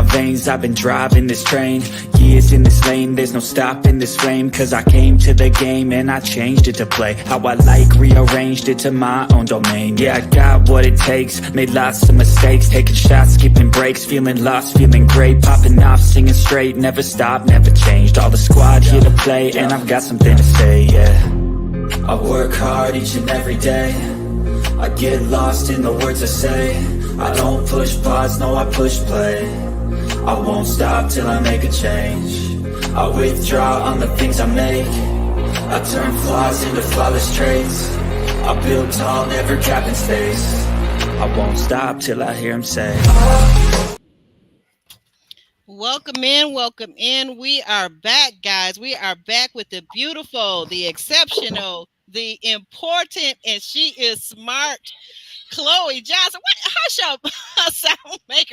my veins, I've been driving this train. Years in this lane, there's no stopping this flame. Cause I came to the game and I changed it to play how I like, rearranged it to my own domain. Yeah, I got what it takes, made lots of mistakes, taking shots, skipping breaks, feeling lost, feeling great, popping off, singing straight, never stopped, never changed. All the squad here to play, and I've got something to say, yeah. I work hard each and every day, I get lost in the words I say. I don't push pause, no I push play. I won't stop till I make a change. I withdraw on the things I make. I turn flaws into flawless traits. I build tall, never capping space. I won't stop till I hear him say, Welcome in, welcome in. We are back, guys. We are back with the beautiful, the exceptional, the important, and she is smart, Chloe Johnson. Hush up,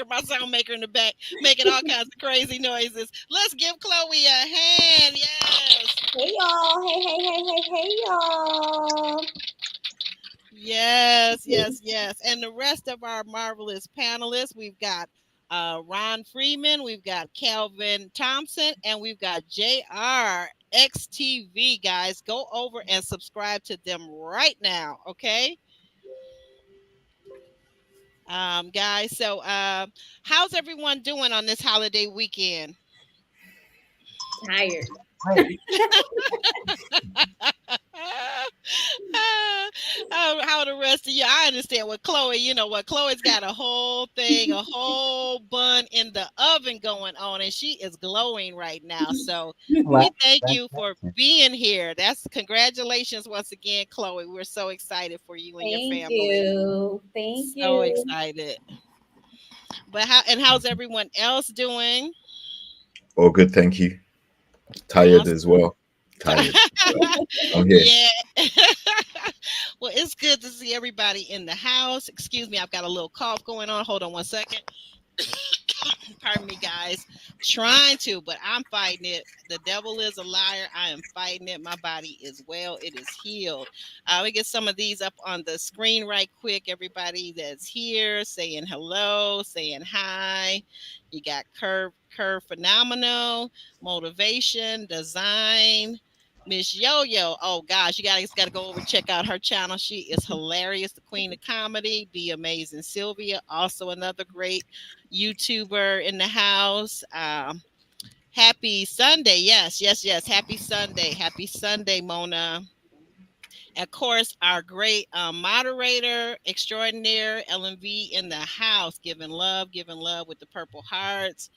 my sound maker in the back, making all kinds of crazy noises. Let's give Chloe a hand. Yes. Hey y'all. Hey y'all. Yes. And the rest of our marvelous panelists, we've got Ron Freeman, we've got Calvin Thompson, and we've got JR XTV. Guys, go over and subscribe to them right now, okay? Guys, so how's everyone doing on this holiday weekend? Tired. How the rest of you? I understand what Chloe, you know what, Chloe's got a whole bun in the oven going on, and she is glowing right now. So we thank you for being here. That's congratulations once again, Chloe. We're so excited for you and your family. Thank you. So excited. But how's everyone else doing? All good, thank you. Tired as well. Tired. I'm here. Yeah. Well, it's good to see everybody in the house. Excuse me, I've got a little cough going on. Hold on one second. Pardon me, guys. Trying to, but I'm fighting it. The devil is a liar. I am fighting it. My body is well. It is healed. We get some of these up on the screen right quick. Everybody that's here saying hello, saying hi. You got Curve Phenomenal, Motivation, Design, Miss Yo-Yo. Oh gosh, you guys got to go over and check out her channel. She is hilarious, the queen of comedy. Be Amazing Sylvia, also another great YouTuber in the house. Happy Sunday. Yes. Happy Sunday, Mona. Of course, our great moderator extraordinaire, LMV in the house, giving love with the purple hearts.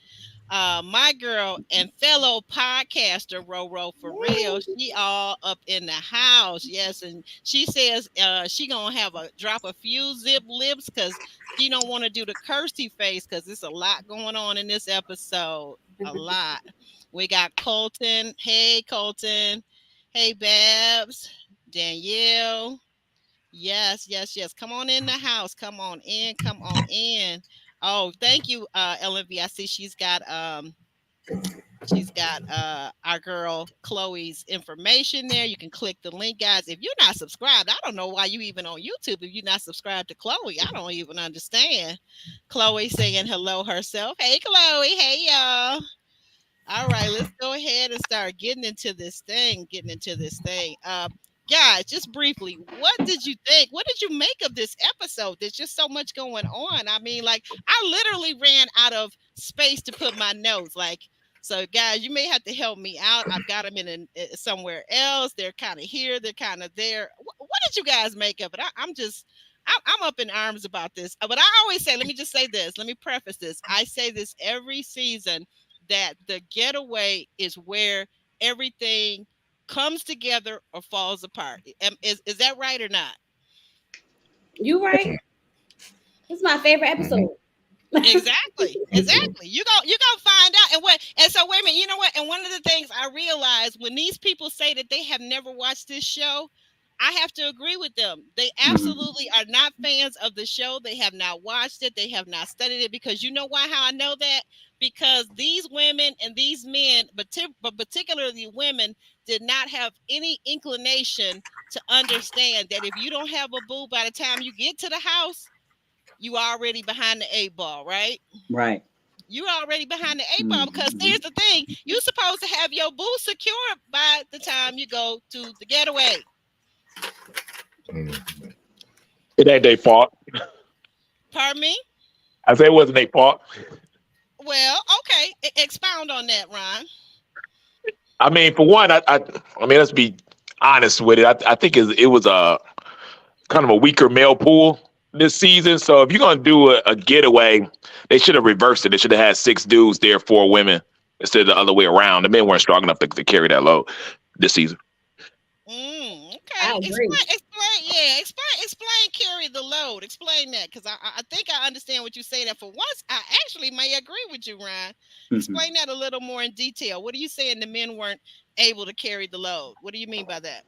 My girl and fellow podcaster Roro for real, she all up in the house. Yes, and she says she gonna drop a few zip lips because she don't want to do the cursey face because there's a lot going on in this episode. A lot. We got Colton. Hey Colton. Hey Babs. Danielle. Yes. Come on in the house. Come on in. Oh, thank you, LMV. I see she's got our girl Chloe's information there. You can click the link, guys. If you're not subscribed, I don't know why you even on YouTube if you're not subscribed to Chloe. I don't even understand. Chloe saying hello herself. Hey Chloe. Hey y'all. All right, let's go ahead and start getting into this thing. Guys, just briefly, what did you think? What did you make of this episode? There's just so much going on. I mean, like, I literally ran out of space to put my notes. Like, so guys, you may have to help me out. I've got them in somewhere else. They're kind of here. They're kind of there. What did you guys make of it? I'm up in arms about this. But I always say, let me just say this. Let me preface this. I say this every season that the getaway is where everything comes together or falls apart. Is that right or not? You right. This is my favorite episode. Exactly. You gonna find out. And so wait a minute, you know what? And one of the things I realized when these people say that they have never watched this show, I have to agree with them. They absolutely are not fans of the show. They have not watched it. They have not studied it, because you know why? How I know that? Because these women and these men, but particularly women, did not have any inclination to understand that if you don't have a boo by the time you get to the house, you already behind the 8 ball, right? Right. you're already behind the eight ball because here's the thing: you're supposed to have your boo secured by the time you go to the getaway. It ain't their fault. Pardon me? I say it wasn't their fault. Well, okay. Expound on that, Ron. I mean, for one, I mean, let's be honest with it. I think it was a kind of a weaker male pool this season. So if you're gonna do a getaway, they should have reversed it. They should have had 6 dudes there, 4 women, instead of the other way around. The men weren't strong enough to carry that load this season. I Okay. agree. Explain carry the load. Explain that, because I think I understand what you say. That for once, I actually may agree with you, Ryan. Explain that a little more in detail. What are you saying the men weren't able to carry the load? What do you mean by that?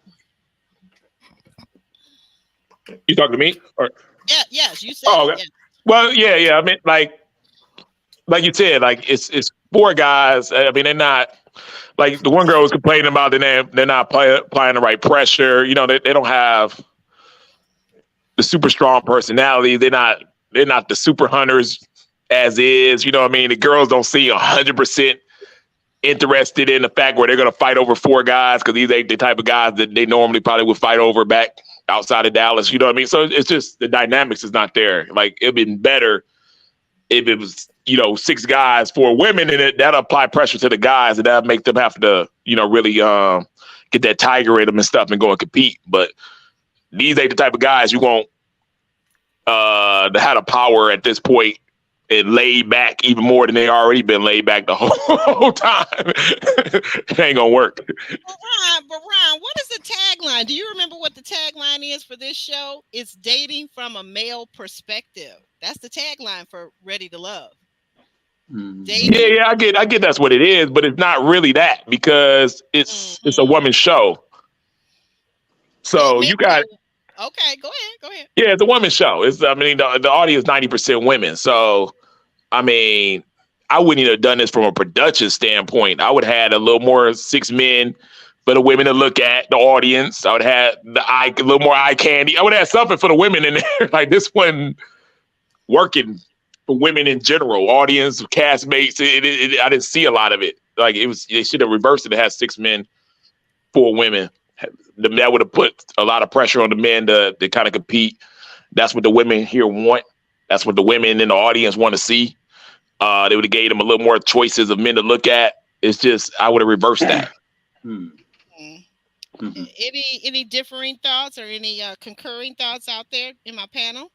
You talking to me? Or? Yeah, yes, you said Oh, it, okay. yeah. Well, yeah. I mean, like you said, like it's 4 guys. I mean, they're not like the one girl was complaining about they're not applying the right pressure. You know, they don't have the super strong personality. They're not the super hunters as is. You know what I mean? The girls don't seem 100% interested in the fact where they're going to fight over 4 guys, because these ain't the type of guys that they normally probably would fight over back outside of Dallas. You know what I mean? So it's just the dynamics is not there. Like, it'd been better if it was, 6 guys, 4 women in it. That'll apply pressure to the guys, and that'll make them have to, really get that tiger in them and stuff and go and compete. But these ain't the type of guys you want that had a power at this point and laid back even more than they already been laid back the whole time. It ain't gonna work. But Ron, what is the tagline? Do you remember what the tagline is for this show? It's dating from a male perspective. That's the tagline for Ready to Love. Dating. Yeah, I get that's what it is, but it's not really that, because it's a woman's show. So you got. Okay, go ahead. Yeah, it's a women's show. The audience 90% women. So, I mean, I wouldn't even have done this from a production standpoint. I would have had a little more 6 men for the women to look at, the audience. I would have had a little more eye candy. I would have something for the women in there. Like, this wasn't working for women in general, audience, castmates. I didn't see a lot of it. Like, they should have reversed it and had 6 men, 4 women. That would have put a lot of pressure on the men to kind of compete. That's what the women here want. That's what the women in the audience want to see. They would have gave them a little more choices of men to look at. It's just, I would have reversed that. Any differing thoughts or any concurring thoughts out there in my panel?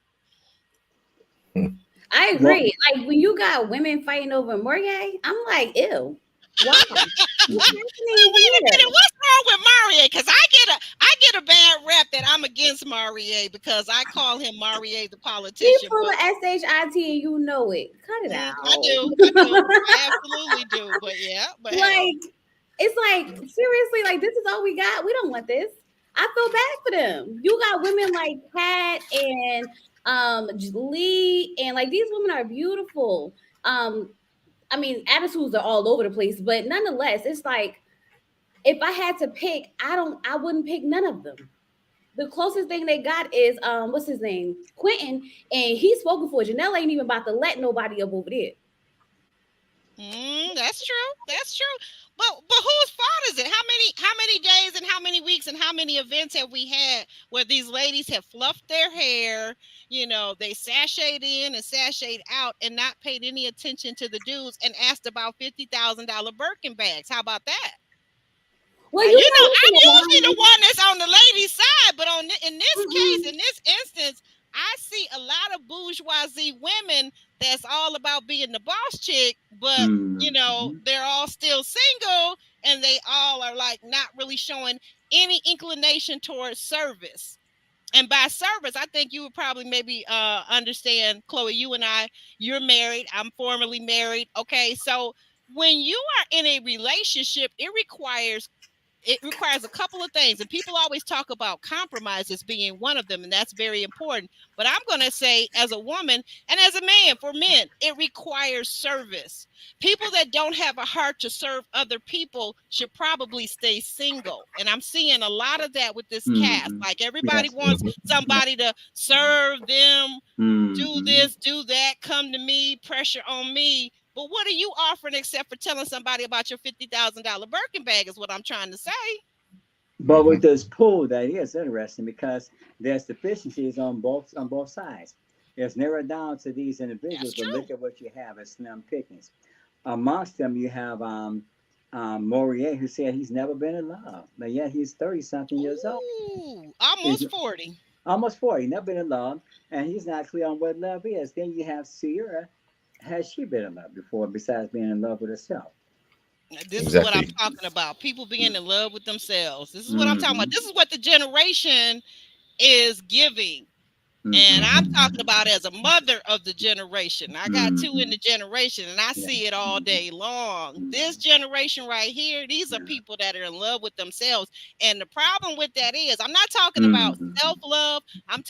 I agree. Like, when you got women fighting over Morgan, I'm like, ew. Why? What's happening Wait a minute, here? what's wrong with Marie? Because I get a bad rep that I'm against Marie because I call him Marie the politician. He's full of SHIT and you know it. Cut it out. I do. I absolutely do. But yeah, like, it's like, seriously, like, this is all we got. We don't want this. I feel bad for them. You got women like Pat and Lee, and like, these women are beautiful. I mean, attitudes are all over the place, but nonetheless, it's like, if I had to pick, I wouldn't pick none of them. The closest thing they got is what's his name? Quentin, and he's spoken for. Janelle ain't even about to let nobody up over there. That's true. But whose fault is it? How many days and how many weeks and how many events have we had where these ladies have fluffed their hair, they sashayed in and sashayed out and not paid any attention to the dudes and asked about $50,000 Birkin bags? How about that? Well, I'm usually the one that's on the ladies' side, but in this case, in this instance, I see a lot of bourgeoisie women that's all about being the boss chick, but they're all still single and they all are like not really showing any inclination towards service. And by service, I think you would probably maybe understand, Chloe, you and you're married. I'm formerly married. Okay. So when you are in a relationship, it requires a couple of things, and people always talk about compromises being one of them, and that's very important. But I'm going to say, as a woman and as a man, for men, it requires service. People that don't have a heart to serve other people should probably stay single. And I'm seeing a lot of that with this cast. Like, everybody wants somebody to serve them, do this, do that, come to me, pressure on me. But what are you offering except for telling somebody about your $50,000 Birkin bag? Is what I'm trying to say. But with this pool, that is interesting because there's deficiencies on both sides. It's narrowed down to these individuals, but look at what you have as slim pickings. Amongst them, you have Morier, who said he's never been in love, but yet he's 30-something years old. Almost 40. Almost 40, never been in love, and he's not clear on what love is. Then you have Sierra. Has she been in love before, besides being in love with herself? This is what I'm talking about. People being in love with themselves. This is what I'm talking about. This is what the generation is giving. And I'm talking about as a mother of the generation. I got two in the generation and I see it all day long. This generation right here, these are people that are in love with themselves. And the problem with that is I'm not talking about self-love. I'm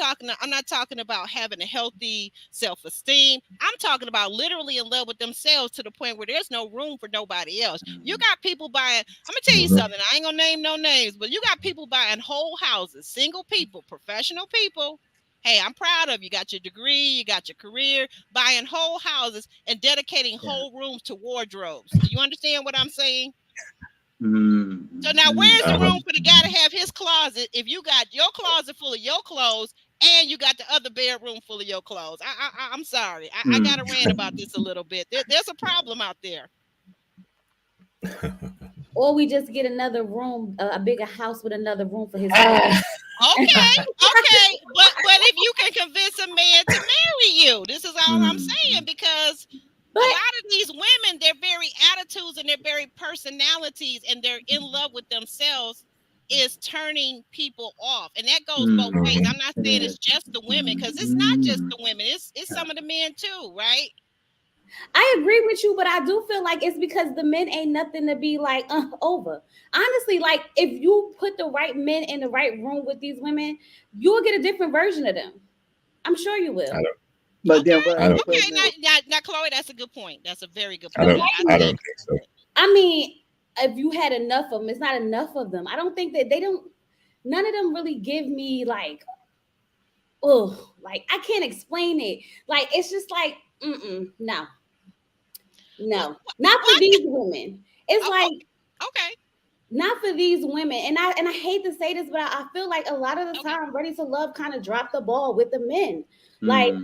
not talking about having a healthy self-esteem. I'm talking about literally in love with themselves to the point where there's no room for nobody else. You got people buying, I'm gonna tell you something. I ain't gonna name no names, but you got people buying whole houses, single people, professional people. Hey, I'm proud of you. Got your degree, you got your career, buying whole houses and dedicating whole rooms to wardrobes. Do you understand what I'm saying? So now where's the room for the guy to have his closet if you got your closet full of your clothes and you got the other bedroom full of your clothes? I'm sorry. I got to rant about this a little bit. There's a problem out there. Or we just get another room, a bigger house with another room for his Okay. But if you can convince a man to marry you, this is all I'm saying, because a lot of these women, their very attitudes and their very personalities and they're in love with themselves is turning people off. And that goes both ways. I'm not saying it's just the women, because it's not just the women, it's some of the men too, right? I agree with you, but I do feel like it's because the men ain't nothing to be like over. Honestly, like if you put the right men in the right room with these women, you'll get a different version of them. I'm sure you will. But then, now, Chloe, that's a good point. That's a very good point. I don't think so. I mean, if you had enough of them, it's not enough of them. I don't think that none of them really give me like, oh, like I can't explain it. Like it's just like, no, not for these women. It's like, okay, not for these women. And I hate to say this, but I feel like a lot of the time, Ready to Love kind of dropped the ball with the men. Like,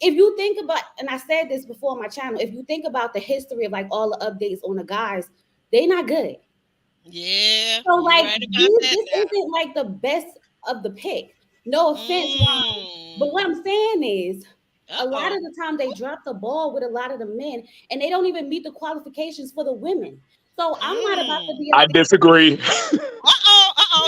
if you think about, and I said this before on my channel, if you think about the history of like all the updates on the guys, they're not good. Yeah. So like this isn't like the best of the pick. No offense, but what I'm saying is a lot of the time they drop the ball with a lot of the men, and they don't even meet the qualifications for the women. So I'm not about to be. I disagree.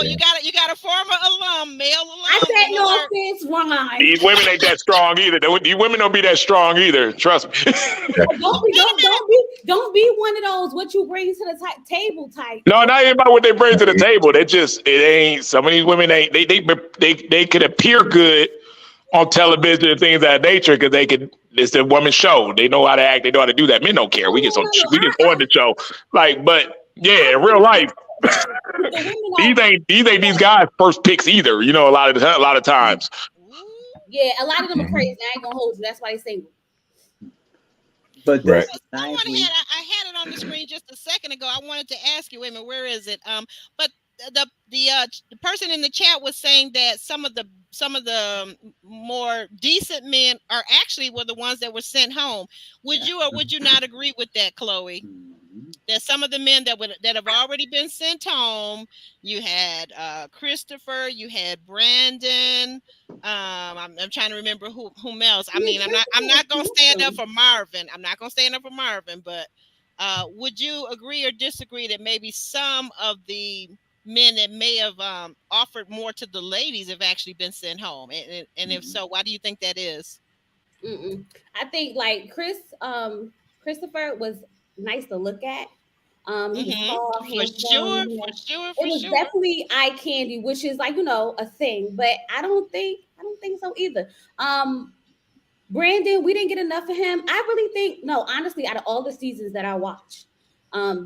You got a former alum, male alum. I said no offense, Ron. These women ain't that strong either. These women don't be that strong either. Trust me. Don't be one of those what you bring to the table type. No, not even about what they bring to the table. It ain't. Some of these women ain't. They could appear good on television and things of that nature because it's a woman's show. They know how to act. They know how to do that. Men don't care. We get on the show. Like, but yeah, in real life, these ain't these guys' first picks either. You know, a lot of times. Yeah, a lot of them are crazy. I ain't gonna hold you. That's why they single. But I had it on the screen just a second ago. I wanted to ask you. Wait a minute, where is it? But the person in the chat was saying that some of the more decent men were the ones that were sent home. Would you or would you not agree with that, Chloe? That some of the men that have already been sent home, you had Christopher, you had Brandon. I'm trying to remember whom else. I mean, I'm not gonna stand up for Marvin. But would you agree or disagree that maybe some of the men that may have offered more to the ladies have actually been sent home, and if so, why do you think that is? I think like Christopher was nice to look at. He was tall, handsome. For sure. It was definitely eye candy, which is like a thing, but I don't think so either. Brandon, we didn't get enough of him. I really think honestly, out of all the seasons that I watched,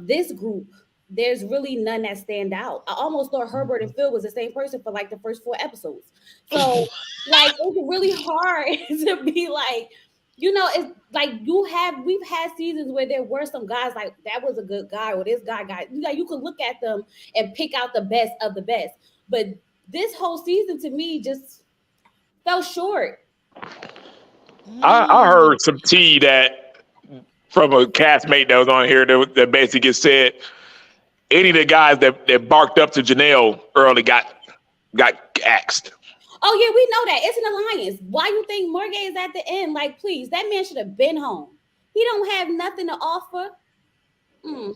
this group, there's really none that stand out. I almost thought Herbert and Phil was the same person for like the first 4 episodes. So like it's really hard to be like, you know, it's like we've had seasons where there were some guys like that was a good guy, or this guy, you can look at them and pick out the best of the best. But this whole season to me just fell short. I heard some tea that from a castmate that was on here that basically said any of the guys that barked up to Janelle early got axed. Oh yeah, we know that. It's an alliance. Why you think Morgan is at the end? Like, please, that man should have been home. He don't have nothing to offer. Who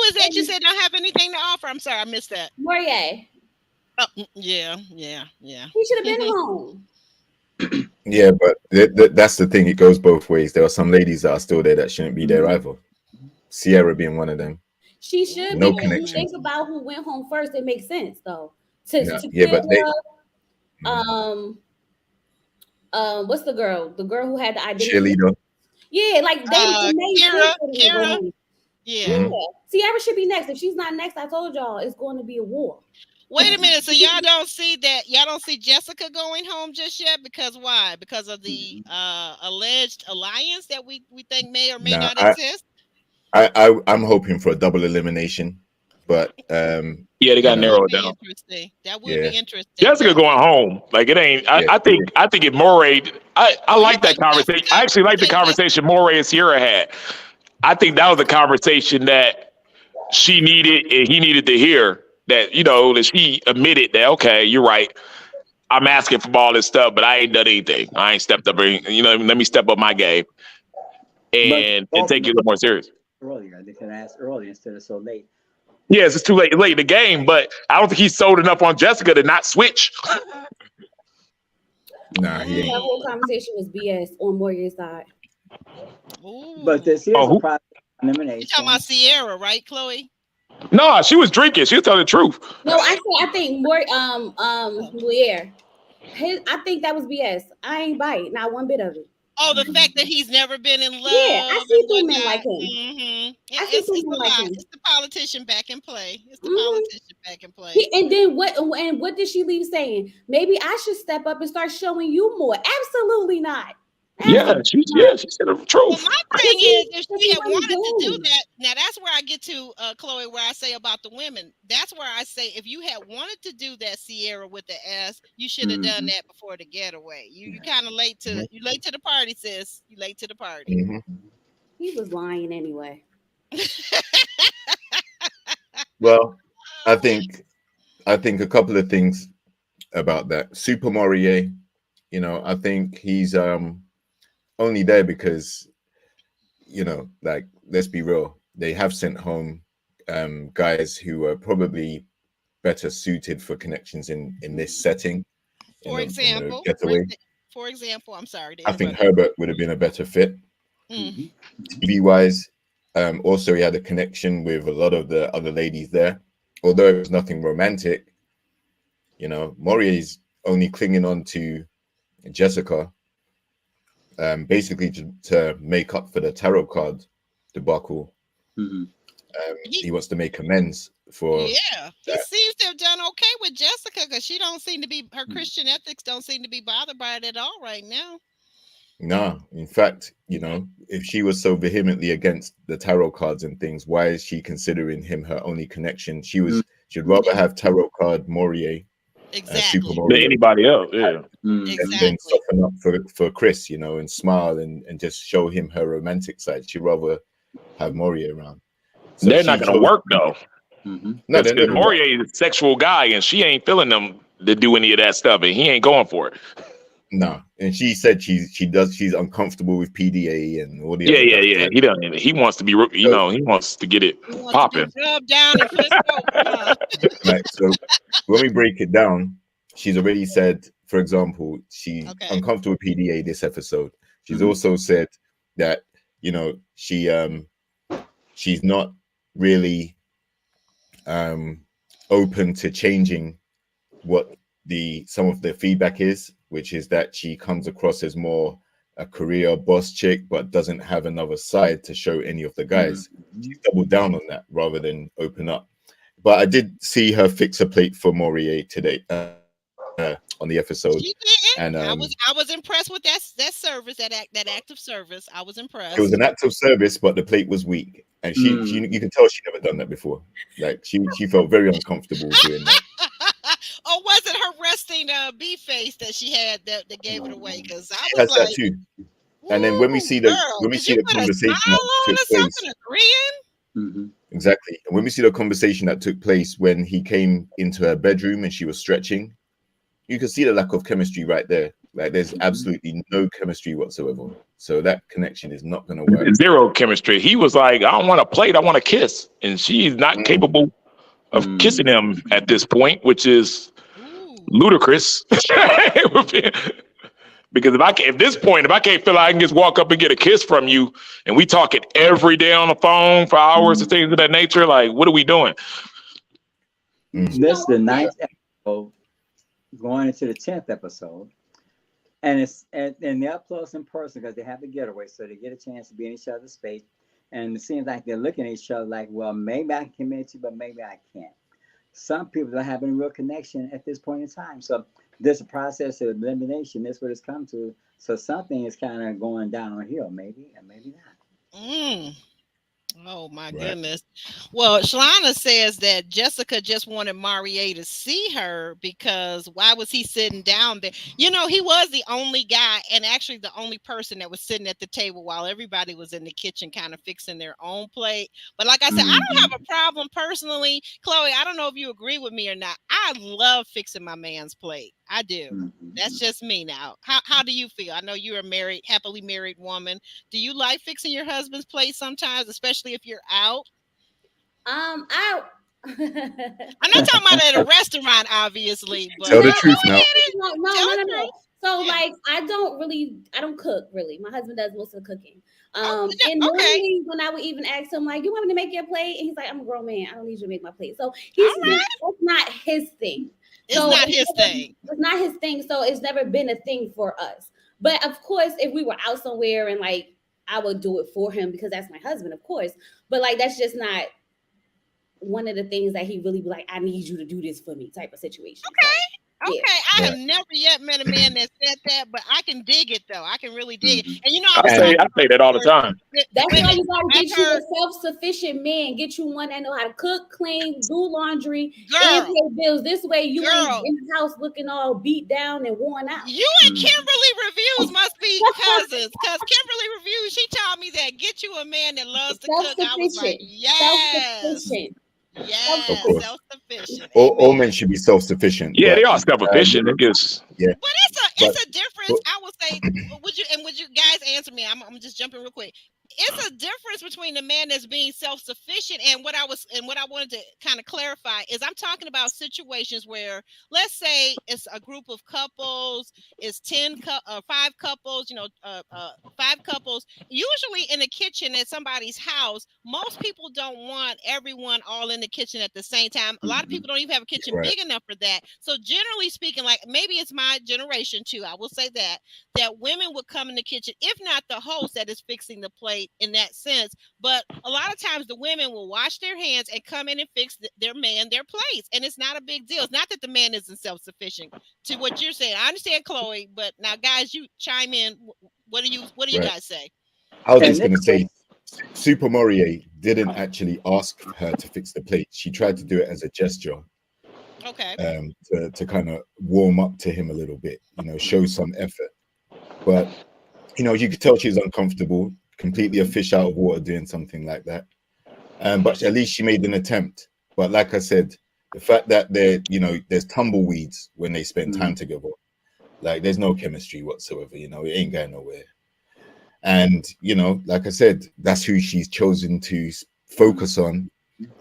is that you said don't have anything to offer? I'm sorry, I missed that. Morier. Oh, yeah. He should have been home. Yeah, but that's the thing. It goes both ways. There are some ladies that are still there that shouldn't be there either. Sierra being one of them. She should No be. When you connection. think about who went home first, it makes sense though. But they. What's the girl? The girl who had the identity. Cheerleader. Yeah, like they made sense for them to go Kira. home. Yeah. Sierra should be next. If she's not next, I told y'all it's going to be a war. Wait a minute. So y'all don't see that? Y'all don't see Jessica going home just yet? Because why? Because of the alleged alliance that we think may or may not exist. I'm hoping for a double elimination, but they got to narrow it down. That would be interesting. Jessica going home, like it ain't. I think if Moray, I like that conversation. I actually like the conversation Moray and Sierra had. I think that was a conversation that she needed and he needed to hear. That, you know, that she admitted that, okay, you're right. I'm asking for all this stuff, but I ain't done anything. I ain't stepped up. You know, let me step up my game and take it a little more serious. Earlier, they could ask earlier instead of so late. Yes, it's too late in the game, but I don't think he's sold enough on Jessica to not switch. Nah, he That ain't. whole conversation was BS on Morgan's side. But this is a process of elimination. You're talking about Sierra, right, Chloe? No, she was drinking. She was telling the truth. No, I think more Muir. I think that was BS. I ain't bite not one bit of it. Oh, the fact that he's never been in love. Yeah, I see two men like him. Mm-hmm. It's the politician back in play. It's the politician back in play. And then what did she leave saying? Maybe I should step up and start showing you more. Absolutely not. Yeah, she said the truth. Well, my thing is, if she had wanted to do that, now that's where I get to, Chloe, where I say about the women. That's where I say, if you had wanted to do that, Sierra, with the S, you should have done that before the getaway. You kind of late to the party, sis. You late to the party. Mm-hmm. He was lying anyway. Well, I think a couple of things about that. Super Morier, you know, I think he's only there because, you know, like, let's be real, they have sent home guys who are probably better suited for connections in this setting. For example, I'm sorry. I think Herbert would have been a better fit. TV wise, also he had a connection with a lot of the other ladies there, although it was nothing romantic. You know, Morier's only clinging on to Jessica. Basically to make up for the tarot card debacle. He wants to make amends for. Yeah, he seems to have done okay with Jessica because she don't seem to be, her Christian ethics don't seem to be bothered by it at all right now. No, in fact, you know, if she was so vehemently against the tarot cards and things, why is she considering him her only connection? She'd rather have tarot card Morier. Exactly. Than anybody else, yeah. And then soften up for Chris, you know, and smile and just show him her romantic side. She'd rather have Morier around. So they're not going to work, though. No, because Morier is a sexual guy, and she ain't feeling them to do any of that stuff, and he ain't going for it. No, and she said she's uncomfortable with PDA and all the yeah. He doesn't. He wants to be, you know, he wants to get it popping. Down and Right. So when we break it down, she's already said, for example, she's uncomfortable with PDA this episode. She's also said that, you know, she's not really open to changing what some of the feedback is, which is that she comes across as more a career boss chick, but doesn't have another side to show any of the guys. She's doubled down on that rather than open up. But I did see her fix a plate for Morier today on the episode. She did, And I was impressed with that service, that active service. I was impressed. it was an act of service, but the plate was weak, and she you can tell she never done that before. Like she felt very uncomfortable doing that. Or was it her resting bee face that she had that gave it away? Because I She was has that like, too. And then when we see the conversation that took place, Mhm. exactly, and when we see the conversation that took place when he came into her bedroom and she was stretching, you can see the lack of chemistry right there. Like there's absolutely no chemistry whatsoever. So that connection is not going to work. Zero chemistry. He was like, I don't want a plate, I want a kiss. And she's not capable of kissing him at this point, which is ludicrous. Because if I can't feel like I can just walk up and get a kiss from you, and we talking every day on the phone for hours and things of that nature, like what are we doing? This is the 9th episode, going into the 10th episode, and it's and they're up close in person because they have the getaway, so they get a chance to be in each other's space, and it seems like they're looking at each other like, well, maybe I can commit to you, but maybe I can't. Some people don't have any real connection at this point in time, so there's a process of elimination. That's what it's come to. So something is kind of going downhill, maybe, and maybe not. Oh my goodness. Well, Shalana says that Jessica just wanted Marie to see her because why was he sitting down there? You know, he was the only guy and actually the only person that was sitting at the table while everybody was in the kitchen kind of fixing their own plate. But like I said, I don't have a problem personally. Chloe, I don't know if you agree with me or not. I love fixing my man's plate. I do. That's just me now. How do you feel? I know you're a happily married woman. Do you like fixing your husband's plate sometimes, especially if you're out? I'm not talking about at a restaurant, obviously. But tell the truth now. No. So like I don't cook really. My husband does most of the cooking. And normally when I would even ask him, like, you want me to make your plate? And he's like, I'm a grown man. I don't need you to make my plate. So that's not his thing. It's not his thing. It's not his thing. So it's never been a thing for us. But of course, if we were out somewhere and like I would do it for him because that's my husband, of course. But like that's just not one of the things that he really be like, I need you to do this for me type of situation. Okay, I have never yet met a man that said that, but I can dig it though. I can really dig it. And you know, I say that all the time. That's why you gotta get you a self-sufficient man. Get you one that know how to cook, clean, do laundry, and pay bills. This way, you ain't in the house looking all beat down and worn out. You and Kimberly Reviews must be cousins, because Kimberly Reviews, she told me that get you a man that loves to cook. I was like, yes. Self-sufficient. Yes, self-sufficient. All men should be self-sufficient. Yeah, they are self-sufficient. But it's a difference. I would say, would you guys answer me? I'm just jumping real quick. It's a difference between the man that's being self-sufficient and what I wanted to kind of clarify is I'm talking about situations where, let's say it's a group of couples, it's 5 couples, 5 couples. Usually in the kitchen at somebody's house, most people don't want everyone all in the kitchen at the same time. A lot of people don't even have a kitchen big enough for that. So generally speaking, like maybe it's my generation too, I will say that women would come in the kitchen, if not the host that is fixing the plate in that sense, but a lot of times the women will wash their hands and come in and fix their plates, and it's not a big deal. It's not that the man isn't self-sufficient to what you're saying. I understand, Chloe, but now guys, you chime in. What do you guys say? I was just going to say, Super Mario didn't actually ask her to fix the plate. She tried to do it as a gesture. Okay. To kind of warm up to him a little bit, show some effort. But, you could tell she was uncomfortable, completely a fish out of water doing something like that. But at least she made an attempt. But like I said, the fact that there's tumbleweeds when they spend time together, like there's no chemistry whatsoever, it ain't going nowhere. And, like I said, that's who she's chosen to focus on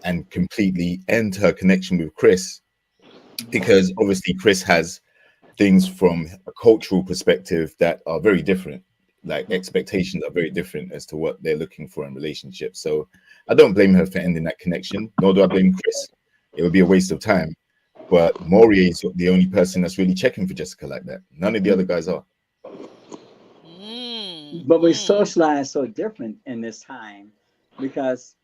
and completely end her connection with Chris, because obviously Chris has things from a cultural perspective that are very different. Like expectations are very different as to what they're looking for in relationships. So I don't blame her for ending that connection, nor do I blame Chris. It would be a waste of time. But Maury is the only person that's really checking for Jessica like that. None of the other guys are. But we socialize so different in this time because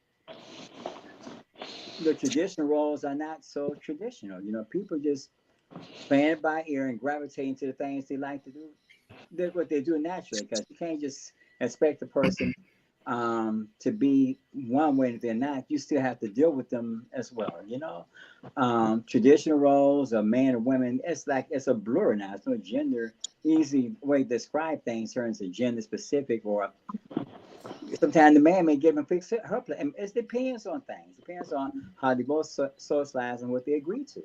the traditional roles are not so traditional. People just playing it by ear and gravitating to the things they like to do. That's what they do naturally, because you can't just expect a person to be one way if they're not. You still have to deal with them as well. Traditional roles of man and women, it's like it's a blur now. It's no gender easy way to describe things in terms of gender specific, or sometimes the man may give and fix her play. And it depends on things. It depends on how they both socialize and what they agree to.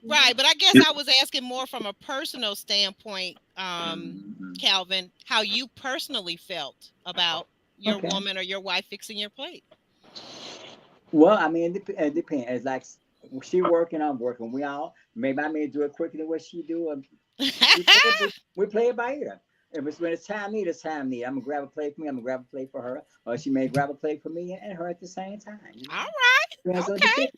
Right, but I guess I was asking more from a personal standpoint, Calvin, how you personally felt about your woman or your wife fixing your plate. Well, I mean, it depends. It's like she working, I'm working. Maybe I may do it quicker than what she do. We play it by ear. If it's when it's time need, it's time need. I'm gonna grab a plate for me. I'm gonna grab a plate for her, or she may grab a plate for me and her at the same time. All right. Okay.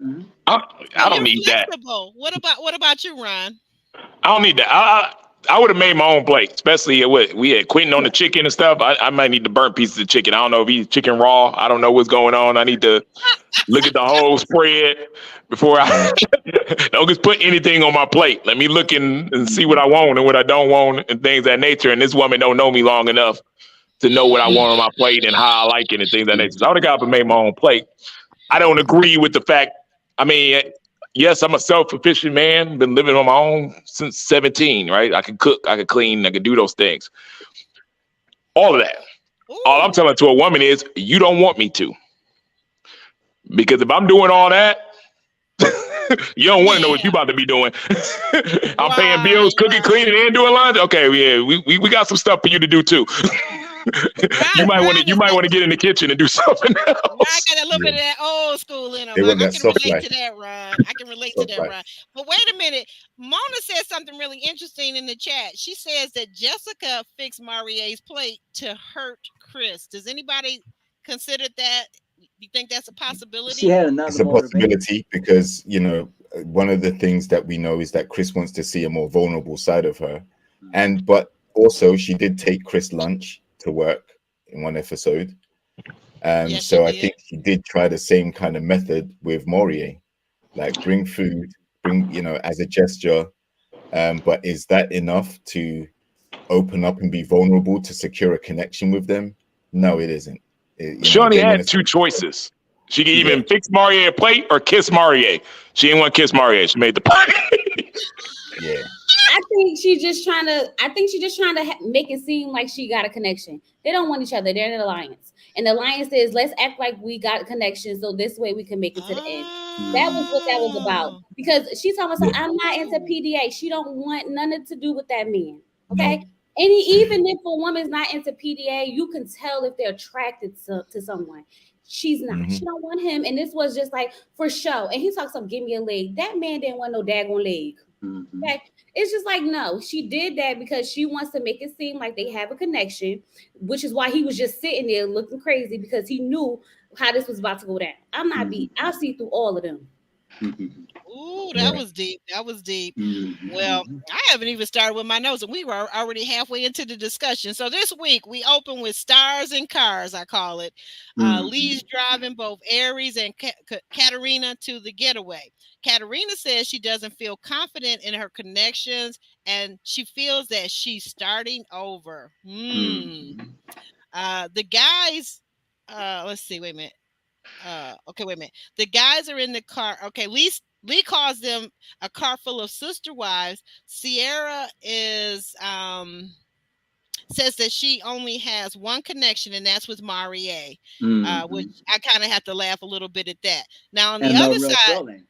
Mm-hmm. I don't need flexible. that. What about you, Ron? I don't need that. I would have made my own plate, especially with we had Quentin on the chicken and stuff. I might need to burn pieces of chicken. I don't know if he's chicken raw. I don't know what's going on. I need to look at the whole spread before I don't just put anything on my plate. Let me look and see what I want and what I don't want and things of that nature. And this woman don't know me long enough to know what I want on my plate and how I like it and things of that nature. So I would have got up and made my own plate. I don't agree with the fact. I mean, yes, I'm a self-sufficient man. Been living on my own since 17, right? I can cook, I can clean, I can do those things. All of that. Ooh. All I'm telling to a woman is, you don't want me to. Because if I'm doing all that, you don't want to know what you about to be doing. I'm paying bills, cooking, cleaning, and doing laundry. Okay, yeah, we got some stuff for you to do too. You might want to get in the kitchen and do something else. I got a little bit of that old school in them. I can relate to that, Ron. I can relate to that, Ron. But wait a minute. Mona said something really interesting in the chat. She says that Jessica fixed Marie's plate to hurt Chris. Does anybody consider that? You think that's a possibility? She had another. It's a possibility because, one of the things that we know is that Chris wants to see a more vulnerable side of her. But also she did take Chris lunch to work in one episode. Yes, so I think she did try the same kind of method with Morier, like bring food, as a gesture. But is that enough to open up and be vulnerable to secure a connection with them? No, it isn't. She only had two choices. She could even fix Morier a plate or kiss Morier. She didn't want to kiss Morier. She made the plate. Yeah. I think she's just trying to make it seem like she got a connection. They don't want each other. They're in an alliance. And the alliance is, let's act like we got a connection so this way we can make it to the end. That was what that was about. Because she's talking about, I'm not into PDA. She don't want nothing to do with that man. Okay? No. And even if a woman's not into PDA, you can tell if they're attracted to someone. She's not. Mm-hmm. She don't want him. And this was just like for show. And he talks about, give me a leg. That man didn't want no daggone leg. Mm-hmm. Okay. It's just like, no, she did that because she wants to make it seem like they have a connection, which is why he was just sitting there looking crazy, because he knew how this was about to go down. I'm not beat. I'll see through all of them. Ooh, that was deep. That was deep. Well, I haven't even started with my notes, and we were already halfway into the discussion. So this week we open with Stars and Cars, I call it. Lee's driving both Aries and Katarina to the getaway. Katarina says she doesn't feel confident in her connections, and she feels that she's starting over. The guys, let's see, wait a minute. Okay, wait a minute. The guys are in the car. Okay, Lee calls them a car full of sister wives. Sierra is says that she only has one connection, and that's with Marie, which I kind of have to laugh a little bit at that. Now on the other side,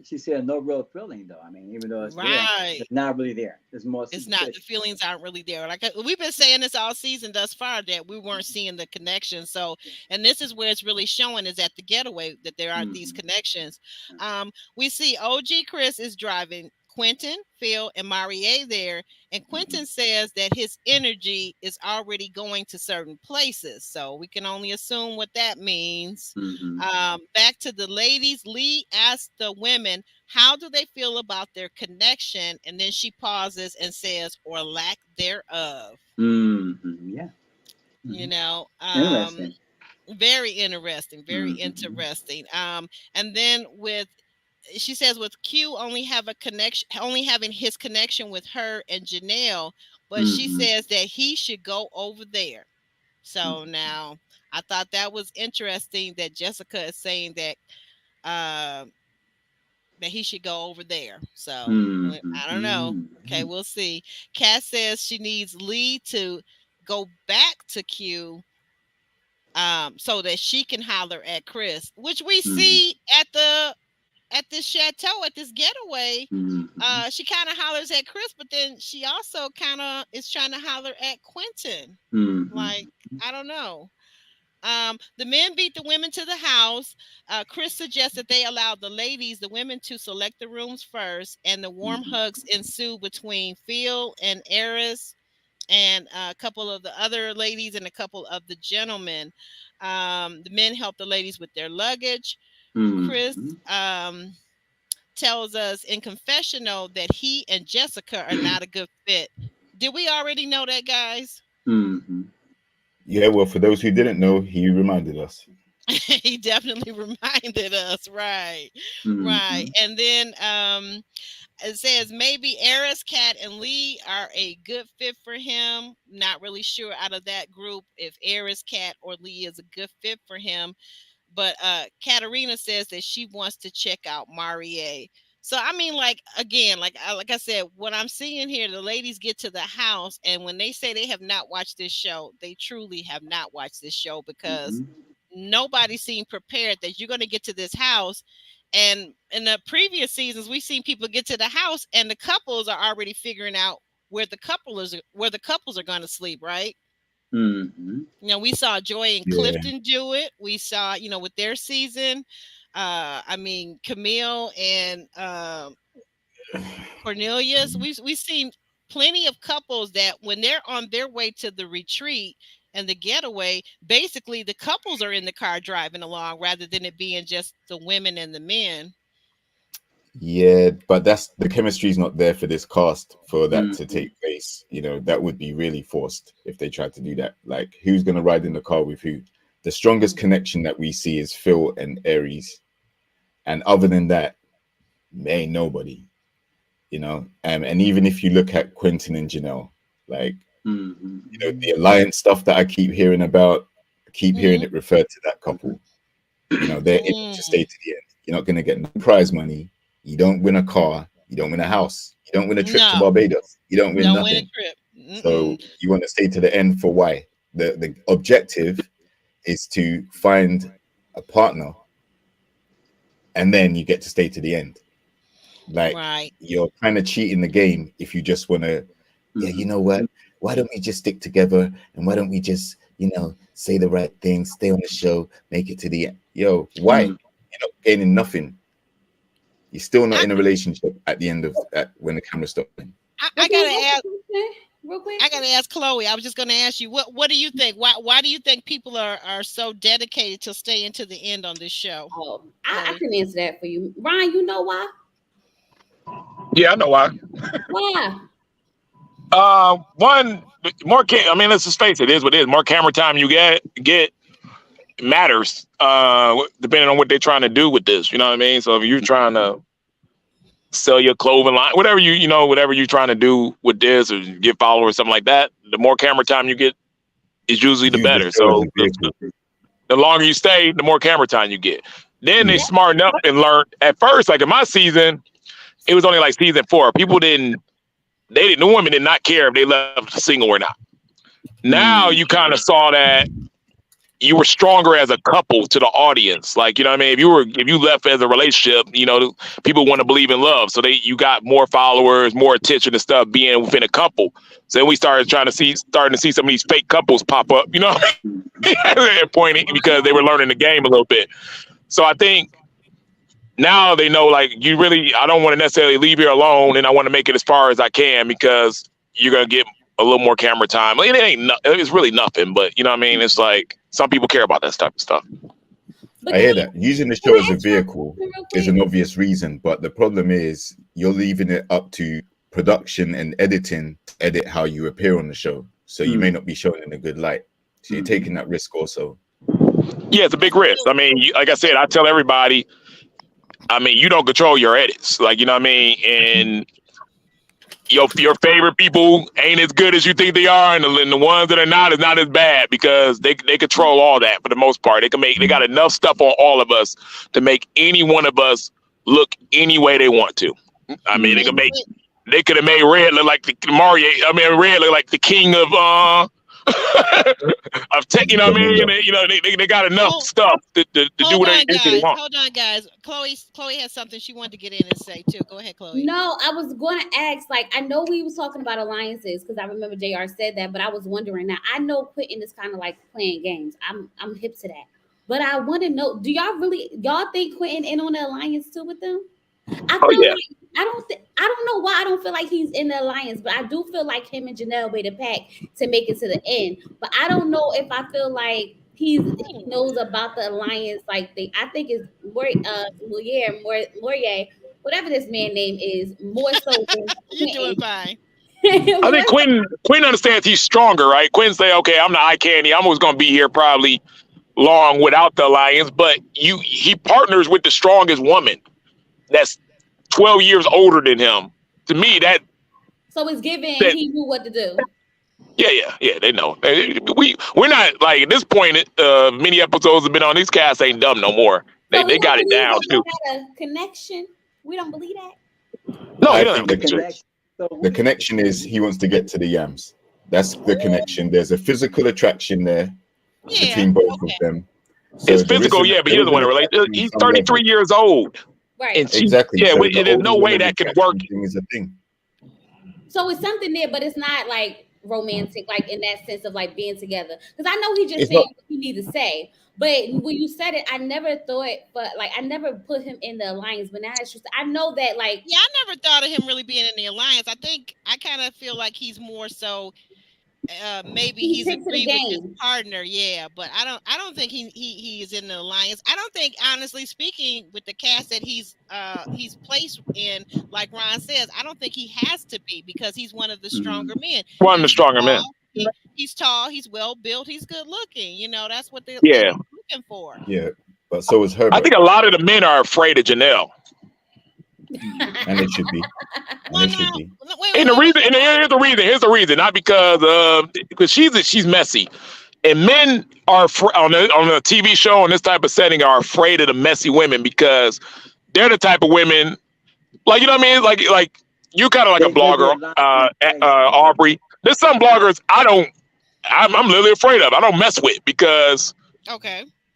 she said no real feeling though. I mean, even though it's there, it's not really there. There's more. It's not. The feelings aren't really there. Like we've been saying this all season thus far, that we weren't seeing the connection. So, and this is where it's really showing, is at the getaway, that there aren't these connections. We see OG Chris is driving Quentin, Phil, and Marie there, and Quentin says that his energy is already going to certain places, so we can only assume what that means. Back to the ladies, Lee asked the women how do they feel about their connection, and then she pauses and says, or lack thereof. Yeah. You know, interesting. Very interesting, very interesting. And then with she says with Q only having his connection with her and Janelle, but she says that he should go over there. So now I thought that was interesting that Jessica is saying that that he should go over there. So I don't know. Okay, we'll see. Kat says she needs Lee to go back to Q so that she can holler at Chris, which we see at this chateau, at this getaway. She kind of hollers at Chris, but then she also kind of is trying to holler at Quentin. Like, I don't know. The men beat the women to the house. Chris suggests that they allow the women to select the rooms first, and the warm hugs ensue between Phil and Eris and a couple of the other ladies and a couple of the gentlemen. The men help the ladies with their luggage. Chris tells us in confessional that he and Jessica are not a good fit. Did we already know that, guys? Yeah, well, for those who didn't know, he reminded us. He definitely reminded us, right? Right. And then it says maybe Eris, Kat, and Lee are a good fit for him. Not really sure out of that group if Eris, Kat, or Lee is a good fit for him. But Katarina says that she wants to check out Marie. So, I mean, like, again, like I said, what I'm seeing here, the ladies get to the house, and when they say they have not watched this show, they truly have not watched this show, because nobody seemed prepared that you're going to get to this house. And in the previous seasons, we've seen people get to the house, and the couples are already figuring out where the couples are going to sleep, right? You know, we saw Joy and Clifton do it. We saw, you know, with their season. I mean, Camille and Cornelius. We've seen plenty of couples that when they're on their way to the retreat and the getaway, basically the couples are in the car driving along rather than it being just the women and the men. Yeah, but the chemistry is not there for this cast for that to take place. You know, that would be really forced if they tried to do that. Like, who's going to ride in the car with who? The strongest connection that we see is Phil and Aries. And other than that, ain't nobody, you know. And even if you look at Quentin and Janelle, like, you know, the alliance stuff that I keep hearing about, I keep hearing it referred to that couple. You know, they're in to stay to the end. You're not going to get no prize money. You don't win a car. You don't win a house. You don't win a trip to Barbados. You don't win nothing. Win a trip. So you want to stay to the end for why? The objective is to find a partner, and then you get to stay to the end. Like, you're kind of cheating the game if you just want to, you know what? Why don't we just stick together, and why don't we just, you know, say the right thing, stay on the show, make it to the end? Yo, why? You're not gaining nothing. You're still not in a relationship at the end of that when the camera stops. I gotta ask real quick. I gotta ask Chloe. I was just gonna ask you, what do you think? Why do you think people are so dedicated to staying to the end on this show? Oh, I can answer that for you, Ryan. You know why? Yeah, I know why. Why? One, I mean, let's just face it is what it is. More camera time you get matters, depending on what they're trying to do with this. You know what I mean? So if you're trying to sell your clothing line, whatever you're trying to do with this, or get followers, something like that, the more camera time you get is usually the better. So the longer you stay, the more camera time you get. Then they smarten up and learn. At first, like in my season, it was only like season 4. The women did not care if they left single or not. Now you kind of saw that you were stronger as a couple to the audience. Like, you know what I mean? If you left as a relationship, you know, people want to believe in love. So you got more followers, more attention and stuff being within a couple. So then we started starting to see some of these fake couples pop up, you know, at that point, because they were learning the game a little bit. So I think now they know, like, I don't want to necessarily leave here alone, and I want to make it as far as I can, because you're going to get a little more camera time. It's really nothing, but you know what I mean? It's like, some people care about that type of stuff. I hear that. Using the show as a vehicle is an obvious reason, but the problem is you're leaving it up to production and editing to edit how you appear on the show. So you may not be shown in a good light. So you're taking that risk also. Yeah, it's a big risk. I mean, like I said, I tell everybody, I mean, you don't control your edits. Like, you know what I mean? And your favorite people ain't as good as you think they are, and the ones that are not is not as bad because they control all that for the most part. They got enough stuff on all of us to make any one of us look any way they want to. I mean, they could have made Red look like the Mario. I mean, Red look like the king of of tech. You know what I mean? You know, they got enough stuff to do what they want. Hold on, guys. Chloe has something she wanted to get in and say too. Go ahead, Chloe. No, I was going to ask. Like, I know we was talking about alliances because I remember JR said that, but I was wondering. Now, I know Quentin is kind of like playing games. I'm hip to that, but I want to know: do y'all think Quentin in on the alliance too with them? I don't know why I don't feel like he's in the alliance, but I do feel like him and Janelle made a pact to make it to the end. But I don't know if I feel like he knows about the alliance. Like I think it's Morier, whatever this man name is, more so than You're doing fine. I think Quinn understands he's stronger, right? Quinn say, okay, I'm the eye candy. I'm always going to be here probably long without the alliance, but he partners with the strongest woman that's 12 years older than him. To me, so it's given he knew what to do. Yeah, they know. We're not like at this point. Many episodes have been on. These cats ain't dumb no more. They got it down too. Had a connection. We don't believe that. No, I think the connection is he wants to get to the yams. That's the connection. There's a physical attraction there between both of them. So it's physical, but he doesn't want to relate. He's 33 years old. Right. And exactly. Yeah, so there's no way that could work. Is a thing. So it's something there, but it's not like romantic, like in that sense of like being together. Because I know he just said what he need to say, but when you said it, I never thought, but like I never put him in the alliance. But now it's just I know that like I never thought of him really being in the alliance. I kind of feel like he's more so. Maybe he's agreed with his partner, but I don't think he is in the alliance. I don't think, honestly speaking, with the cast that he's placed in, like Ron says, I don't think he has to be because he's one of the stronger men. One of the stronger men. He's tall, he's well built, he's good looking. You know, that's what they're looking for. Yeah, but so is Herbert. I think a lot of the men are afraid of Janelle. And it should be. And here's the reason. Not because she's messy, and men are on a TV show on this type of setting are afraid of the messy women because they're the type of women, like you know what I mean, like you're kind of like a blogger, Aubrey. There's some bloggers I'm literally afraid of. I don't mess with because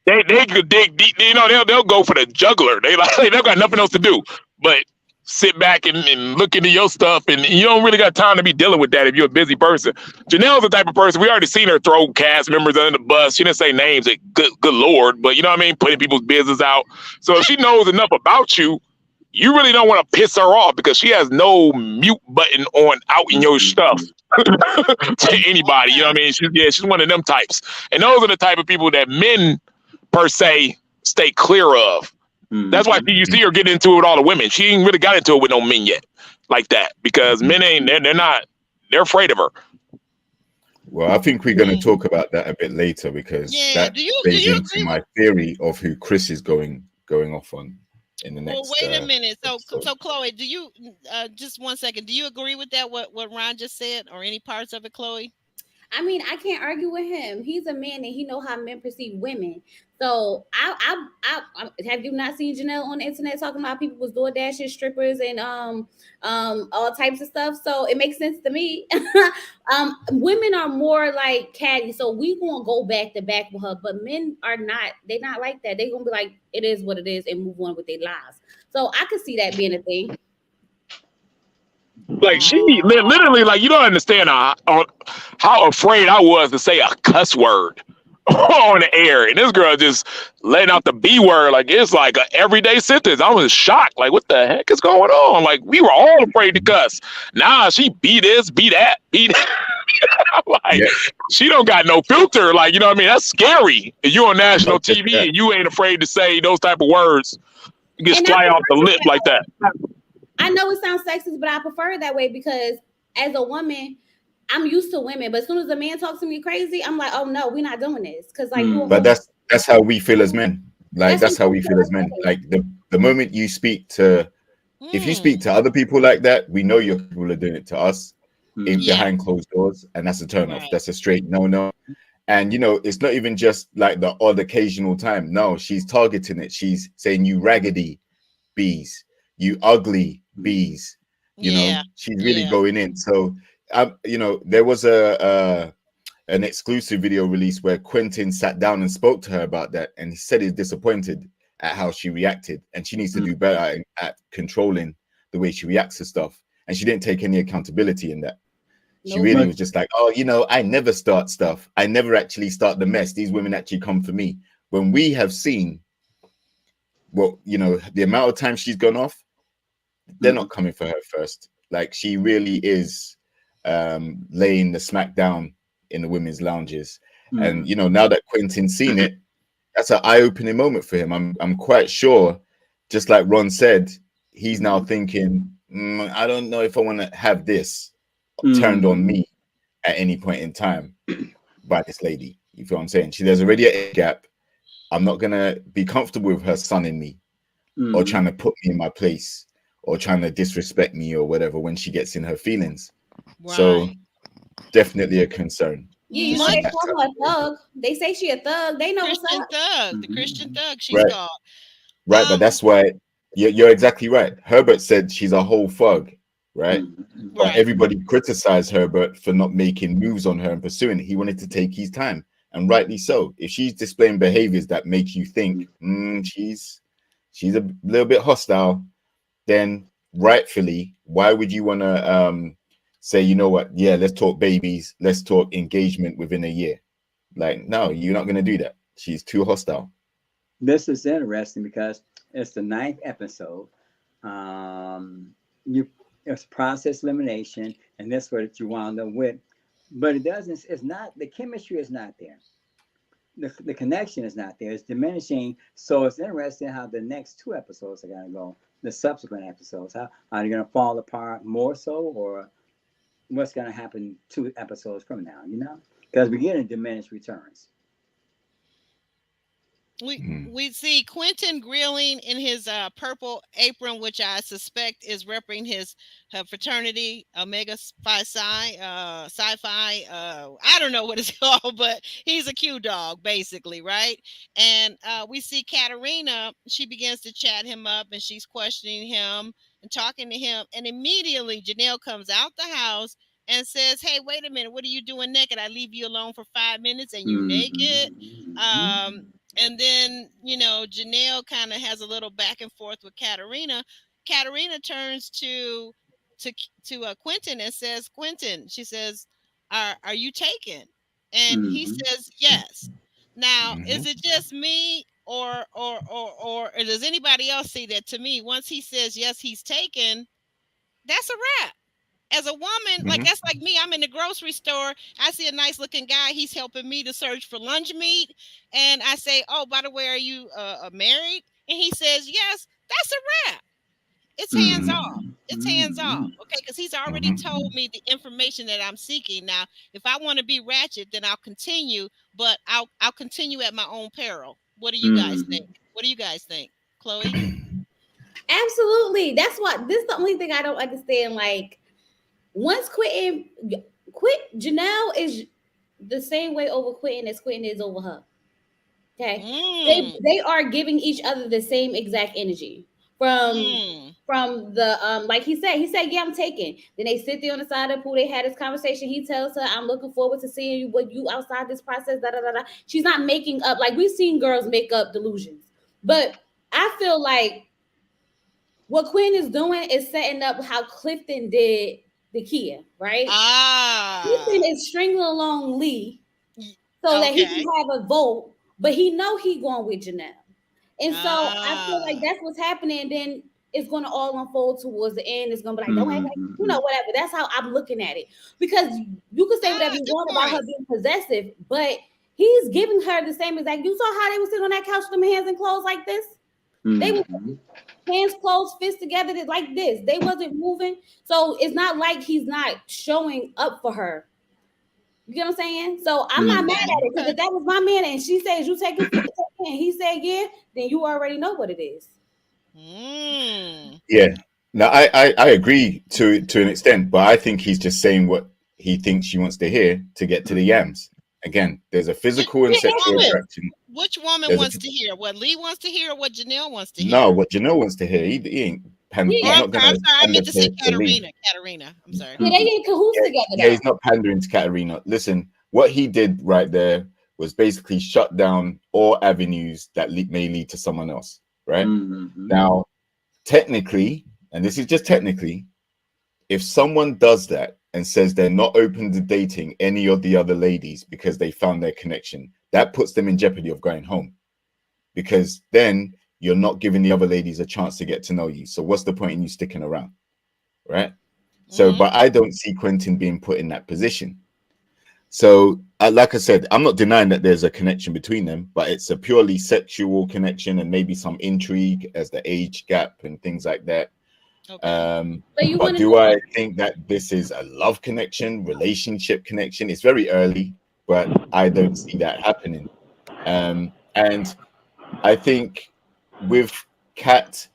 they could dig deep. You know, they'll go for the juggler. They've got nothing else to do but sit back and look into your stuff, and you don't really got time to be dealing with that if you're a busy person. Janelle's the type of person, we already seen her throw cast members under the bus. She didn't say names, good Lord, but you know what I mean, putting people's business out. So if she knows enough about you, you really don't want to piss her off because she has no mute button on out in your stuff to anybody. You know what I mean? She's one of them types. And those are the type of people that men, per se, stay clear of. That's why you see her get into it with all the women. She ain't really got into it with no men yet, like that, because men they're afraid of her. Well, I think we're going to talk about that a bit later because that plays into my theory of who Chris is going off on in the next. Well, wait a minute. So Chloe, do you just 1 second? Do you agree with that? What Ron just said, or any parts of it, Chloe? I mean, I can't argue with him. He's a man and he know how men perceive women. So I have you not seen Janelle on the internet talking about people was DoorDashers, strippers, and all types of stuff? So it makes sense to me. Women are more like catty, so we gonna go back to back with her, but men are not. They're not like that. They're gonna be like, it is what it is, and move on with their lives. So I could see that being a thing. Like she literally, like you don't understand how afraid I was to say a cuss word on the air, and this girl just letting out the B word like it's like an everyday sentence. I was shocked, like what the heck is going on? Like we were all afraid to cuss. Nah, she be this, be that, be that. She don't got no filter. Like you know what I mean? That's scary. If you on national TV and you ain't afraid to say those type of words, you get fly off the lip like that. I know it sounds sexist, but I prefer it that way because as a woman, I'm used to women. But as soon as a man talks to me crazy, I'm like, oh no, we're not doing this. Because like, but that's how we feel as men. Like that's how we feel as men. Like The moment you speak to, if you speak to other people like that, we know your people are doing it to us Mhm. behind closed doors, and that's a turn off. Right. That's a straight no. And you know, it's not even just like the odd occasional time. No, she's targeting it. She's saying you raggedy bees, you ugly bees. You know, Yeah. she's really Yeah. going in. So, you know, there was an exclusive video release where Quentin sat down and spoke to her about that, and he said he's disappointed at how she reacted, and she needs to do better at controlling the way she reacts to stuff. And she didn't take any accountability in that. She Nope. really was just like, oh, you know, I never start stuff. I never actually start the mess. These women actually come for me. When we have seen what, you know, the amount of time she's gone off, they're not coming for her first. Like, she really is laying the smack down in the women's lounges. And, you know, now that Quentin's seen it, that's an eye-opening moment for him. I'm quite sure, just like Ron said, he's now thinking, I don't know if I want to have this turned on me at any point in time by this lady. You feel what I'm saying? There's already an age gap. I'm not gonna be comfortable with her sonning me or trying to put me in my place or trying to disrespect me or whatever when she gets in her feelings. Right. So definitely a concern. Yeah, you know Money- they call her a thug. They say she a thug. They know what's Christian up. thug. The Christian thug she's Right. called. Right, but that's why you're exactly right. Herbert said she's a whole thug, right? But Right. everybody criticized Herbert for not making moves on her and pursuing it. He wanted to take his time, and rightly so. If she's displaying behaviors that make you think she's a little bit hostile, then rightfully, why would you want to say, you know what? Yeah, let's talk babies. Let's talk engagement within a year. Like, no, you're not going to do that. She's too hostile. This is interesting because it's the 9th episode. It's process elimination, and that's what you wound up with. But it doesn't. It's not. The chemistry is not there. The connection is not there. It's diminishing. So it's interesting how the next 2 episodes are going to go. The subsequent episodes, how are they going to fall apart more so, or what's going to happen 2 episodes from now? You know, because we're getting diminished returns. We see Quentin grilling in his purple apron, which I suspect is repping his fraternity, Omega Phi Psi, sci-fi. I don't know what it's called, but he's a Q dog, basically, right? And we see Katarina. She begins to chat him up, and she's questioning him and talking to him. And immediately, Janelle comes out the house and says, "Hey, wait a minute! What are you doing naked? I leave you alone for 5 minutes, and you naked." And then, you know, Janelle kind of has a little back and forth with Katarina. Katarina turns to Quentin and says, "Quentin," she says, "Are you taken?" And he says, "Yes." Now, is it just me, or does anybody else see that? To me, once he says yes, he's taken, that's a wrap. As a woman, like that's like me. I'm in the grocery store. I see a nice looking guy. He's helping me to search for lunch meat. And I say, "Oh, by the way, are you married?" And he says, "Yes." That's a wrap. It's hands off. It's hands off. Okay. Because he's already told me the information that I'm seeking. Now, if I want to be ratchet, then I'll continue, but I'll continue at my own peril. What do you guys think? What do you guys think? Chloe? Absolutely. That's what this is the only thing I don't understand. Like, once Janelle is the same way over Quentin as Quentin is over her. Okay. They are giving each other the same exact energy from the like he said, "Yeah, I'm taken." Then they sit there on the side of the pool, they had this conversation. He tells her, "I'm looking forward to seeing you outside this process." She's not making up. Like, we've seen girls make up delusions, but I feel like what Quinn is doing is setting up how Clifton did the Kia, right? Clifton is stringing along Lee so that he can have a vote, but he know he going with Janelle. And so I feel like that's what's happening. And then it's going to all unfold towards the end. It's going to be like, don't act like, you know, whatever. That's how I'm looking at it. Because you can say whatever you want about her being possessive, but he's giving her the same exact. You saw how they were sitting on that couch with them hands and clothes like this? They were hands closed, fists together like this. They wasn't moving. So it's not like he's not showing up for her. You get what I'm saying? So I'm not mad at it, because if that was my man and she says you take it, and he said yeah, then you already know what it is. Mm. Yeah. No, I agree to an extent, but I think he's just saying what he thinks she wants to hear to get to the yams. Again, there's a physical and Which sexual woman? attraction. Which woman There's wants to hear? What Lee wants to hear or what Janelle wants to hear? No, what Janelle wants to hear. He ain't Yeah. he's Oh, not gonna I'm sorry. I pander meant to say to Lee. Katarina. I'm sorry. Yeah, they in cahoots together. Yeah, Though. he's not pandering to Katarina. Listen, what he did right there was basically shut down all avenues that may lead to someone else, right? Now, technically, and this is just technically, if someone does that and says they're not open to dating any of the other ladies because they found their connection, that puts them in jeopardy of going home, because then you're not giving the other ladies a chance to get to know you. So what's the point in you sticking around, right? So, but I don't see Quentin being put in that position. So, like I said, I'm not denying that there's a connection between them, but it's a purely sexual connection and maybe some intrigue as the age gap and things like that. Okay. But do I think that this is a love connection, relationship connection? It's very early, but I don't see that happening. And I think with Kat,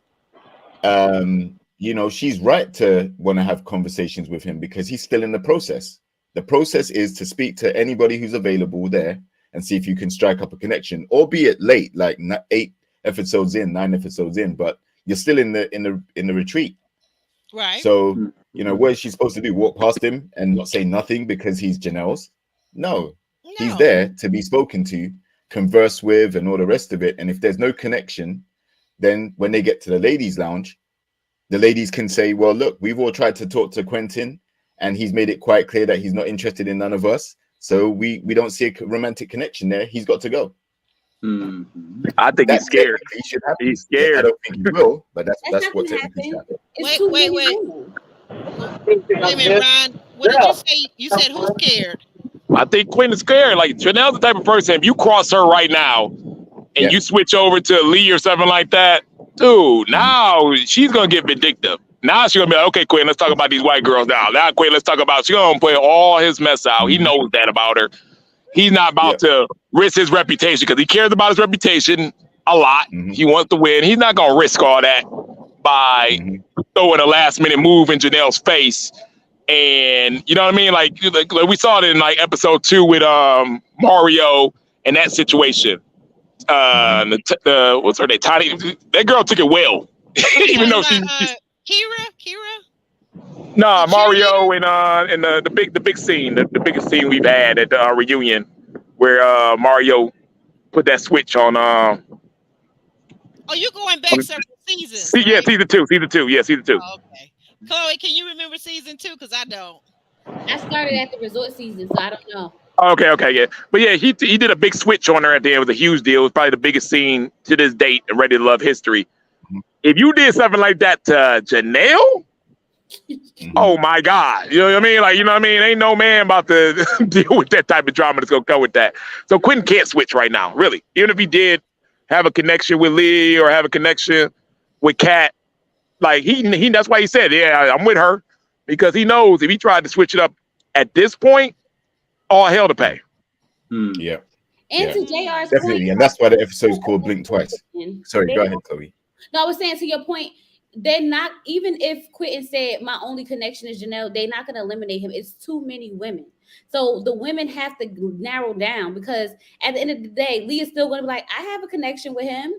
you know, she's right to want to have conversations with him because he's still in the process. The process is to speak to anybody who's available there and see if you can strike up a connection, albeit late, like 8 episodes in, 9 episodes in, but you're still in the retreat. Right. So, you know, what is she supposed to do? Walk past him and not say nothing because he's Janelle's? No. He's there to be spoken to, converse with, and all the rest of it. And if there's no connection, then when they get to the ladies' lounge, the ladies can say, well, look, we've all tried to talk to Quentin and he's made it quite clear that he's not interested in none of us. So we don't see a romantic connection there. He's got to go. I think he's scared. He's scared. I don't think he will, but that's what technically happened. Wait. Wait a minute, Ryan. What did you say? You said who's scared? I think Quentin's scared. Like, Janelle's the type of person, if you cross her right now and you switch over to Lee or something like that, dude, now she's going to get vindictive. Now she's going to be like, okay, Quentin, let's talk about these white girls now. Now, Quentin, let's talk about, she's going to play all his mess out. He knows that about her. He's not about to risk his reputation because he cares about his reputation a lot. He wants to win. He's not going to risk all that by throwing a last minute move in Janelle's face. And you know what I mean? Like we saw it in like episode 2 with Mario and that situation. What's her name? Tiny. That girl took it well, even though she. Kira. Nah, Mario and the big scene, the biggest scene we've had at the reunion, where Mario put that switch on. Oh, you're going back several seasons. Yeah, right? season two. Yeah, season 2. Oh, okay. Chloe, can you remember season 2? Because I don't. I started at the resort season, so I don't know. Okay, yeah. But yeah, he did a big switch on her at the end. It was a huge deal. It was probably the biggest scene to this date in Ready to Love history. If you did something like that to Janelle, oh my God. You know what I mean? Like, you know what I mean? Ain't no man about to deal with that type of drama that's going to come with that. So Quentin can't switch right now, really. Even if he did have a connection with Lee or have a connection with Kat, like he that's why he said, yeah, I'm with her, because he knows if he tried to switch it up at this point, all hell to pay. Yeah. And to JR's definitely, point, and that's why the episode's called Blink Twice. Sorry, go ahead, Chloe. No, I was saying to your point, they're not, even if Quentin said my only connection is Janelle, they're not going to eliminate him. It's too many women. So the women have to narrow down, because at the end of the day, Lee is still going to be like, I have a connection with him.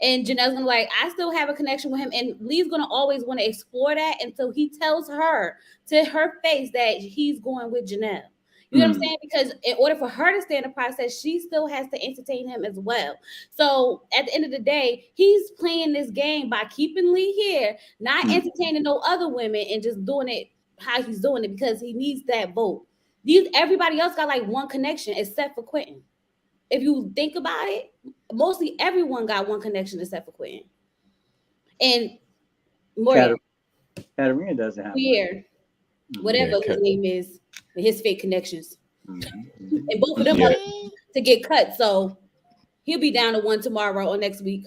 And Janelle's going to be like, I still have a connection with him. And Lee's going to always want to explore that until he tells her to her face that he's going with Janelle. You know what I'm saying? Because in order for her to stay in the process, she still has to entertain him as well. So at the end of the day, he's playing this game by keeping Lee here, not entertaining no other women, and just doing it how he's doing it because he needs that vote. Everybody else got like one connection except for Quentin. If you think about it, mostly everyone got one connection except for Quentin. And more Katarina doesn't have weird. Whatever his name is, his fake connections. And both of them are to get cut. So he'll be down to one tomorrow or next week.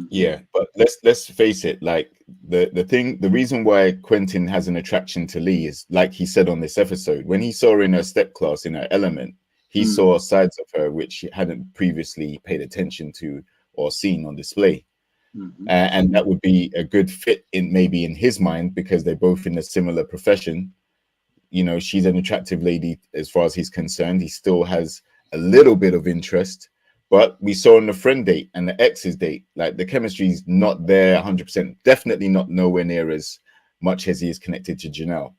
Yeah, but let's face it, like the reason why Quentin has an attraction to Lee is, like he said on this episode, when he saw her in her step class in her element, he saw sides of her which he hadn't previously paid attention to or seen on display. and that would be a good fit in maybe in his mind because they're both in a similar profession. You know, she's an attractive lady as far as he's concerned. He still has a little bit of interest, but we saw on the friend date and the ex's date, like the chemistry's not there 100%. Definitely not nowhere near as much as he is connected to Janelle.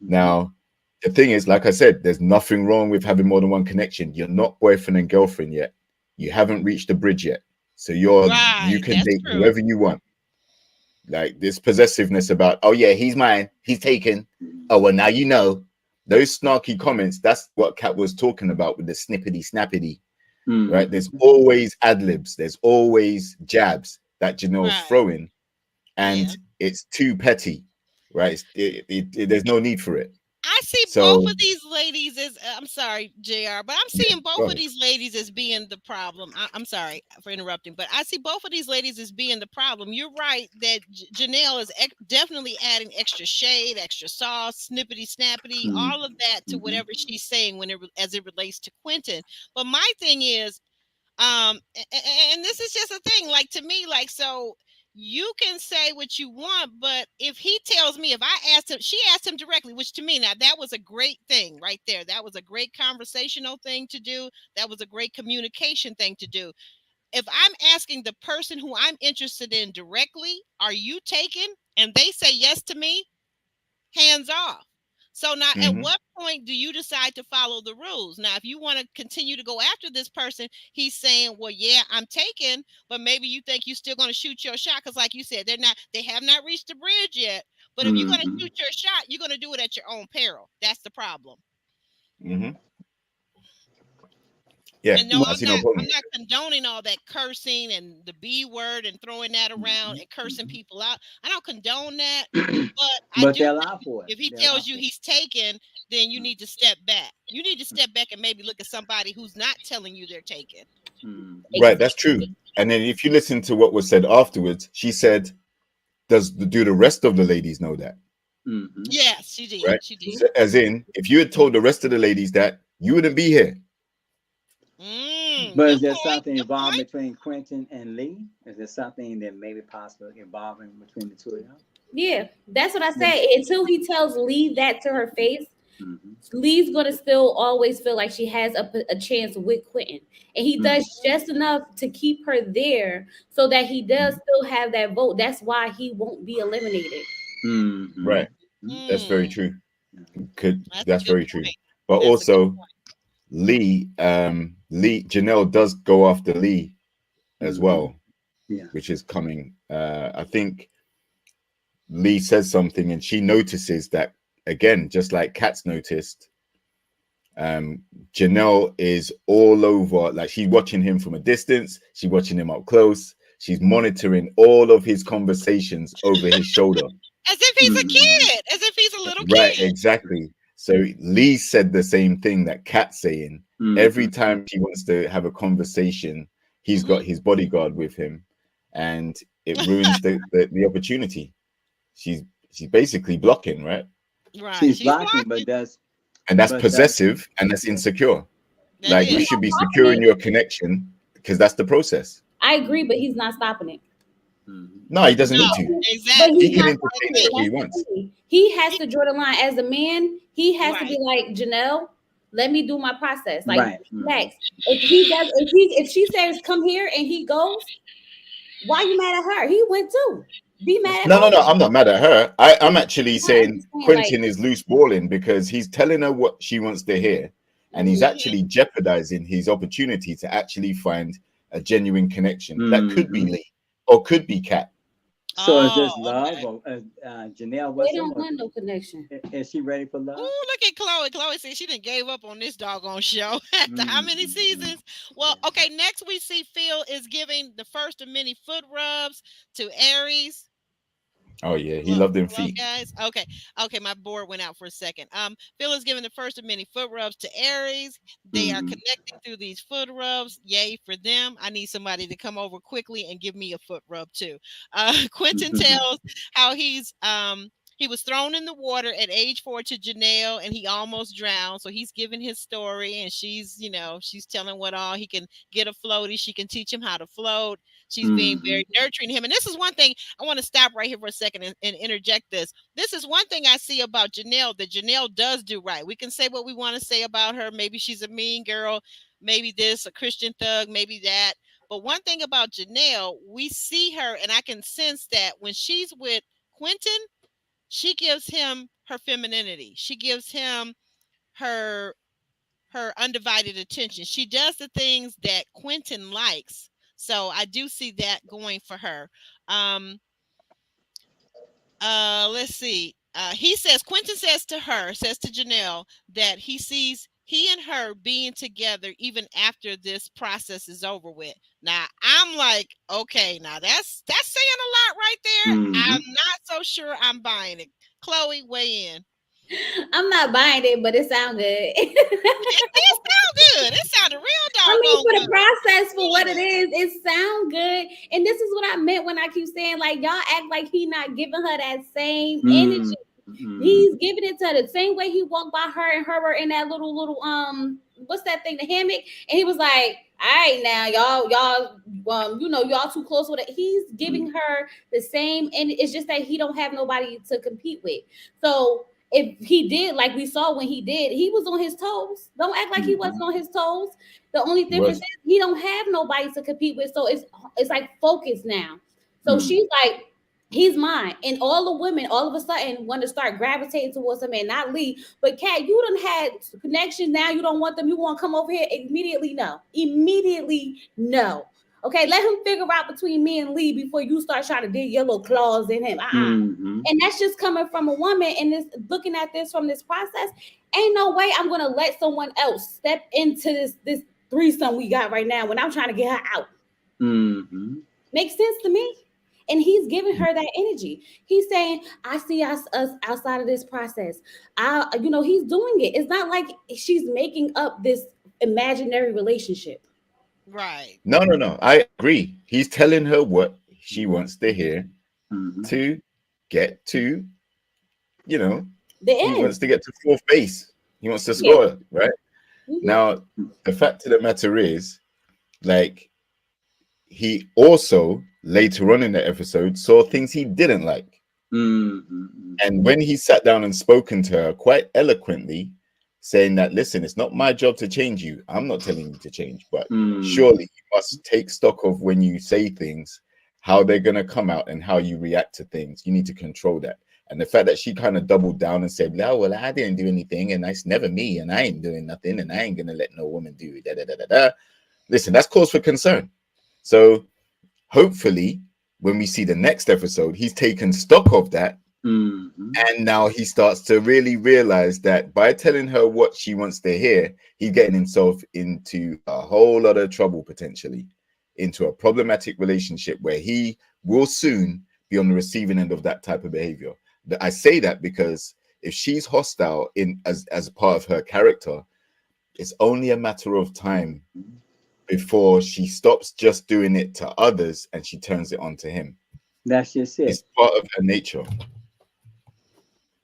Now, the thing is, like I said, there's nothing wrong with having more than one connection. You're not boyfriend and girlfriend yet. You haven't reached the bridge yet. So you can date whoever you want. Like this possessiveness about, oh yeah, he's mine, he's taken. Oh well, now you know. Those snarky comments, that's what Kat was talking about with the snippety snappity. Right? There's always ad-libs, there's always jabs that Janelle's throwing, and it's too petty, right? There's no need for it. I see both of these ladies as I'm sorry, JR, but I'm seeing both of these ladies as being the problem. I'm sorry for interrupting, but I see both of these ladies as being the problem. You're right that Janelle is definitely adding extra shade, extra sauce, snippety snappity, all of that to whatever she's saying as it relates to Quentin. But my thing is, and this is just a thing, like to me, like so. You can say what you want, but if he tells me, if I asked him, she asked him directly, which to me, now that was a great thing right there. That was a great conversational thing to do. That was a great communication thing to do. If I'm asking the person who I'm interested in directly, are you taken? And they say yes to me, hands off. So now at what point do you decide to follow the rules? Now, if you want to continue to go after this person, he's saying, well, yeah, I'm taken, but maybe you think you're still going to shoot your shot. Cause like you said, they have not reached the bridge yet, but if you're going to shoot your shot, you're going to do it at your own peril. That's the problem. Yeah, and no, I'm not condoning all that cursing and the B word and throwing that around and cursing people out. I don't condone that, but they allow for it. If he tells you he's taken, then you need to step back. You need to step back and maybe look at somebody who's not telling you they're taken. Right, that's true. And then if you listen to what was said afterwards, she said, do the rest of the ladies know that? Yes, she did. Right? She did. So, as in, if you had told the rest of the ladies that, you wouldn't be here. But is there something involved between Quentin and Lee? Is there something that may be possible involving between the two of them? Yeah, that's what I say. Until he tells Lee that to her face, Lee's gonna still always feel like she has a chance with Quentin, and he does just enough to keep her there so that he does still have that vote. That's why he won't be eliminated. Right, that's very true. That's very true. But that's also, Lee, Janelle does go after Lee as well, which is coming. I think Lee says something and she notices that, again, just like Kat's noticed, Janelle is all over, like she's watching him from a distance, she's watching him up close, she's monitoring all of his conversations over his shoulder. As if he's a kid, as if he's a little kid. Right, exactly. So Lee said the same thing that Kat's saying. Every time she wants to have a conversation, he's got his bodyguard with him, and it ruins the opportunity. She's basically blocking, right? Right. She's blocking, but that's possessive and that's insecure. Like you should be secure in your connection because that's the process. I agree, but he's not stopping it. No, he doesn't need to. Exactly. He can entertain it if he wants. He has to draw the line as a man. He has to be like, Janelle, let me do my process. Like next, if she says come here and he goes, why you mad at her? He went too. Be mad at her. No, I'm not mad at her. I'm actually saying Quentin is loose balling because he's telling her what she wants to hear, and he's actually jeopardizing his opportunity to actually find a genuine connection. That could be Lee or could be Kat. So is this love or Janelle? They don't want no connection. Is she ready for love? Oh, look at Chloe. Chloe said she didn't gave up on this doggone show. After how many seasons? Well, okay. Next we see Phil is giving the first of many foot rubs to Aries. Oh yeah, he loved them feet, guys. Okay, my board went out for a second. Phil is giving the first of many foot rubs to Aries. They are connecting through these foot rubs. Yay for them. I need somebody to come over quickly and give me a foot rub too. Quentin tells how he He was thrown in the water at age 4 to Janelle, and he almost drowned. So he's giving his story, and she's, she's telling what all he can get a floaty. She can teach him how to float. She's being very nurturing him. And this is one thing I want to stop right here for a second and interject this. This is one thing I see about Janelle that Janelle does do right. We can say what we want to say about her. Maybe she's a mean girl, maybe this, a Christian thug, maybe that. But one thing about Janelle, we see her, and I can sense that when she's with Quentin, she gives him her femininity. She gives him her undivided attention. She does the things that Quentin likes. So I do see that going for her. Let's see. Quentin says to Janelle, that he sees he and her being together even after this process is over with. Now I'm like, okay, now that's saying a lot right there. I'm not so sure I'm buying it. Chloe, weigh in. I'm not buying it, but it sounds good. It sounds good. It sounded real doggone I mean, for good. the process, for what it is, it sounds good. And this is what I meant when I keep saying, like, y'all act like he not giving her that same energy. He's giving it to her the same way he walked by her and her were in that little what's that thing, the hammock, and he was like, all right, now y'all too close with it. He's giving her the same, and it's just that he don't have nobody to compete with. So if he did, like we saw when he did, he was on his toes. Don't act like he wasn't on his toes. The only difference is he don't have nobody to compete with. So it's like focus now. So she's like, he's mine. And all the women all of a sudden want to start gravitating towards him, and not Lee. But Kat, you done had connections. Now you don't want them. You want to come over here immediately? No. Immediately no. Okay, let him figure out between me and Lee before you start trying to dig your little claws in him. And that's just coming from a woman, and this looking at this from this process. Ain't no way I'm gonna let someone else step into this threesome we got right now when I'm trying to get her out. Makes sense to me. And he's giving her that energy. He's saying, I see us outside of this process. He's doing it. It's not like she's making up this imaginary relationship. Right. No. I agree. He's telling her what she wants to hear to get to, the end. He wants to get to fourth base. He wants to score, right? Now, the fact of the matter is, like, he also later on in the episode saw things he didn't like. And when he sat down and spoken to her quite eloquently, saying that, listen, it's not my job to change you. I'm not telling you to change, but surely you must take stock of when you say things, how they're going to come out and how you react to things. You need to control that. And the fact that she kind of doubled down and said, no, well, I didn't do anything, and it's never me, and I ain't doing nothing, and I ain't going to let no woman do it. Listen, that's cause for concern. So hopefully when we see the next episode, he's taken stock of that. And now he starts to really realize that by telling her what she wants to hear, he's getting himself into a whole lot of trouble, potentially into a problematic relationship where he will soon be on the receiving end of that type of behavior. I say that because if she's hostile as part of her character, it's only a matter of time before she stops just doing it to others and she turns it on to him. That's just it. It's part of her nature.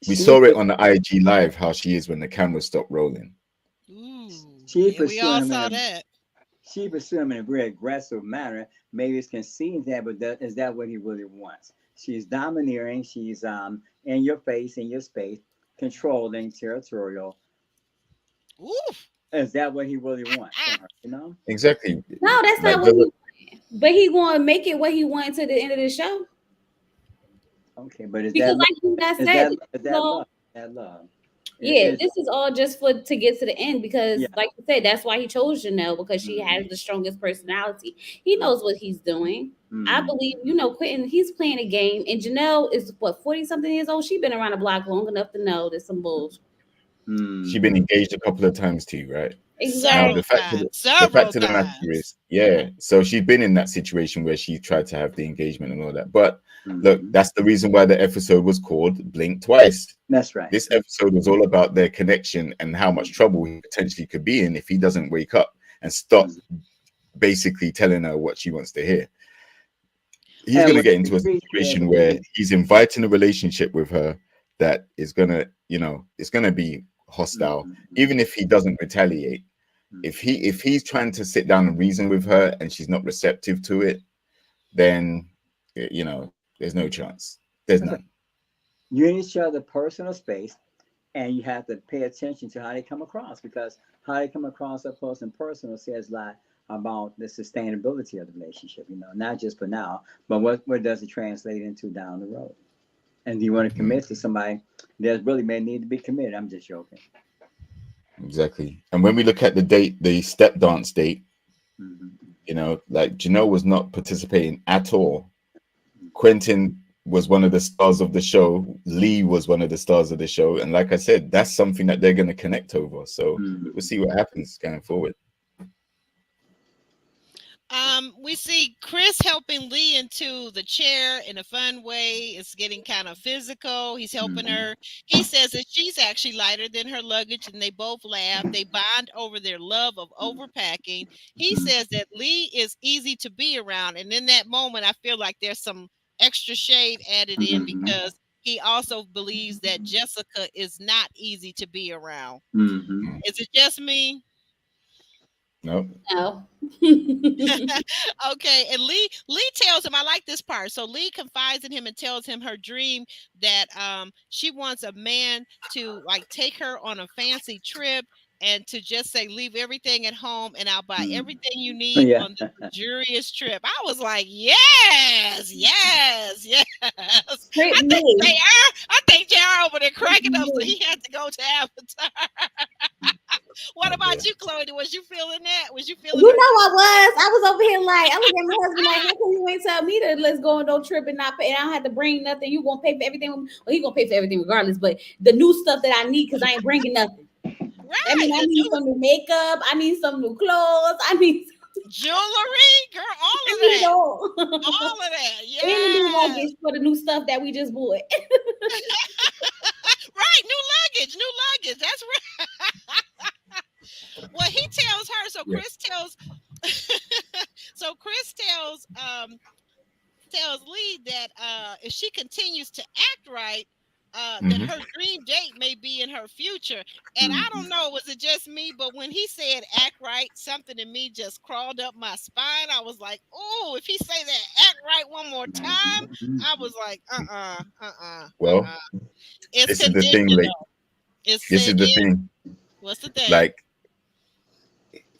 We saw it on the IG Live, how she is when the cameras stop rolling. We all saw that. She pursued him in a very aggressive manner. Maybe it's conceding that, but is that what he really wants? She's domineering. She's in your face, in your space, controlling, territorial. Is that what he really wants from her, Exactly. No, that's not what he wants. But he going to make it what he wanted to the end of the show. Okay, but is because that like you guys said, that love? Yeah, this is all just to get to the end because, like you said, that's why he chose Janelle, because she has the strongest personality. He knows what he's doing. I believe, Quentin, he's playing a game, and Janelle is 40-something years old. She's been around the block long enough to know there's some bullshit. She's been engaged a couple of times too, right? Exactly. Now, the fact of the matter is, so she's been in that situation where she tried to have the engagement and all that. But look, that's the reason why the episode was called Blink Twice. That's right. This episode was all about their connection and how much trouble he potentially could be in if he doesn't wake up and stop basically telling her what she wants to hear. He's going to get into a situation where he's inviting a relationship with her that is gonna, you know, it's gonna be hostile, Mhm. even if he doesn't retaliate. Mhm. If he's trying to sit down and reason with her and she's not receptive to it, then you know, there's no chance. There's That's none. You're in each other's personal space, and you have to pay attention to how they come across, because how they come across up close and personal says a lot about the sustainability of the relationship. You know, not just for now, but what does it translate into down the road? And do you want to commit to somebody that really may need to be committed? I'm just joking. Exactly. And when we look at the step dance date, Mhm. you know, like Janelle was not participating at all. Quentin was one of the stars of the show. Lee was one of the stars of the show. And like I said, that's something that they're going to connect over. So Mhm. we'll see what happens going forward. We see Chris helping Lee into the chair in a fun way. It's getting kind of physical. He's helping her. He says that she's actually lighter than her luggage, and they both laugh. They bond over their love of overpacking. He says that Lee is easy to be around, and in that moment, I feel like there's some extra shade added in because he also believes that Jessica is not easy to be around. Mhm. Is it just me? No. No. Okay, and Lee tells him, I like this part. So Lee confides in him and tells him her dream that she wants a man to like take her on a fancy trip and to just say leave everything at home and I'll buy everything you need Yeah. on the luxurious trip. I was like, yes. Trick I me. think JR over there cracking up, so he had to go to Avatar. What about you, Chloe? Was you feeling that? Was you feeling You her? know I was over here like, I look at my husband like, how come you ain't tell me to let's go on no trip and not pay, and I don't have to bring nothing. You gonna pay for everything? Well, he gonna pay for everything regardless, but the new stuff that I need because I ain't bringing nothing. Right. I mean, I need some new makeup. I need some new clothes. I need Jewelry, girl, all of need that. all. All of that. And the new Yeah. luggage for the new stuff that we just bought. Right, new luggage. That's right. Well, he tells her, so Chris tells tells Lee that if she continues to act right, that her dream date may be in her future. And I don't know, was it just me? But when he said act right, something in me just crawled up my spine. I was like, oh, if he say that act right one more time, I was like, Well, it's this is the thing, like, It's this is the thing. What's the thing? Like,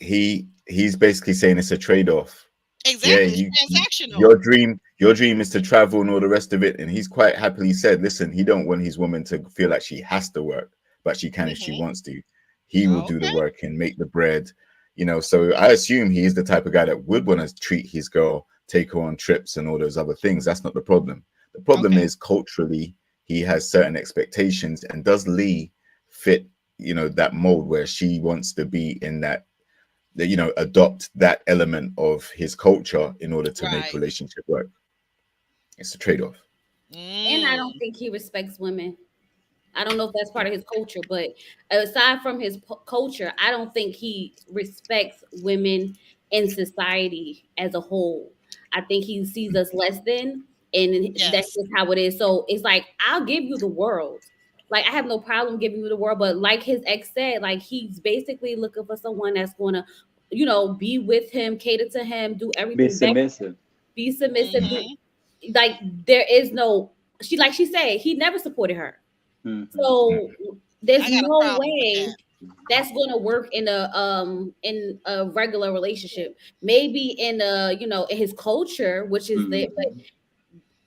he's basically saying it's a trade-off. Exactly, Yeah, it's transactional. your dream is to travel and all the rest of it. And he's quite happily said, listen, he don't want his woman to feel like she has to work, but she can if she wants to. He will do the work and make the bread, you know. So I assume he is the type of guy that would want to treat his girl, take her on trips and all those other things. That's not the problem. The problem is culturally he has certain expectations, and does Lee fit, you know, that mold where she wants to be in that, you know, adopt that element of his culture in order to make relationship work. It's a trade-off. And I don't think he respects women. I don't know if that's part of his culture, but aside from his culture, I don't think he respects women in society as a whole. I think he sees us less than, and that's just how it is. So it's like, I'll give you the world. Like, I have no problem giving you the world, but like his ex said, like, he's basically looking for someone that's going to, you know, be with him, cater to him, do everything. Be submissive. Be submissive. Like, there is no, she said, he never supported her. So there's no way that's going to work in a regular relationship. Maybe in in his culture, which is there, but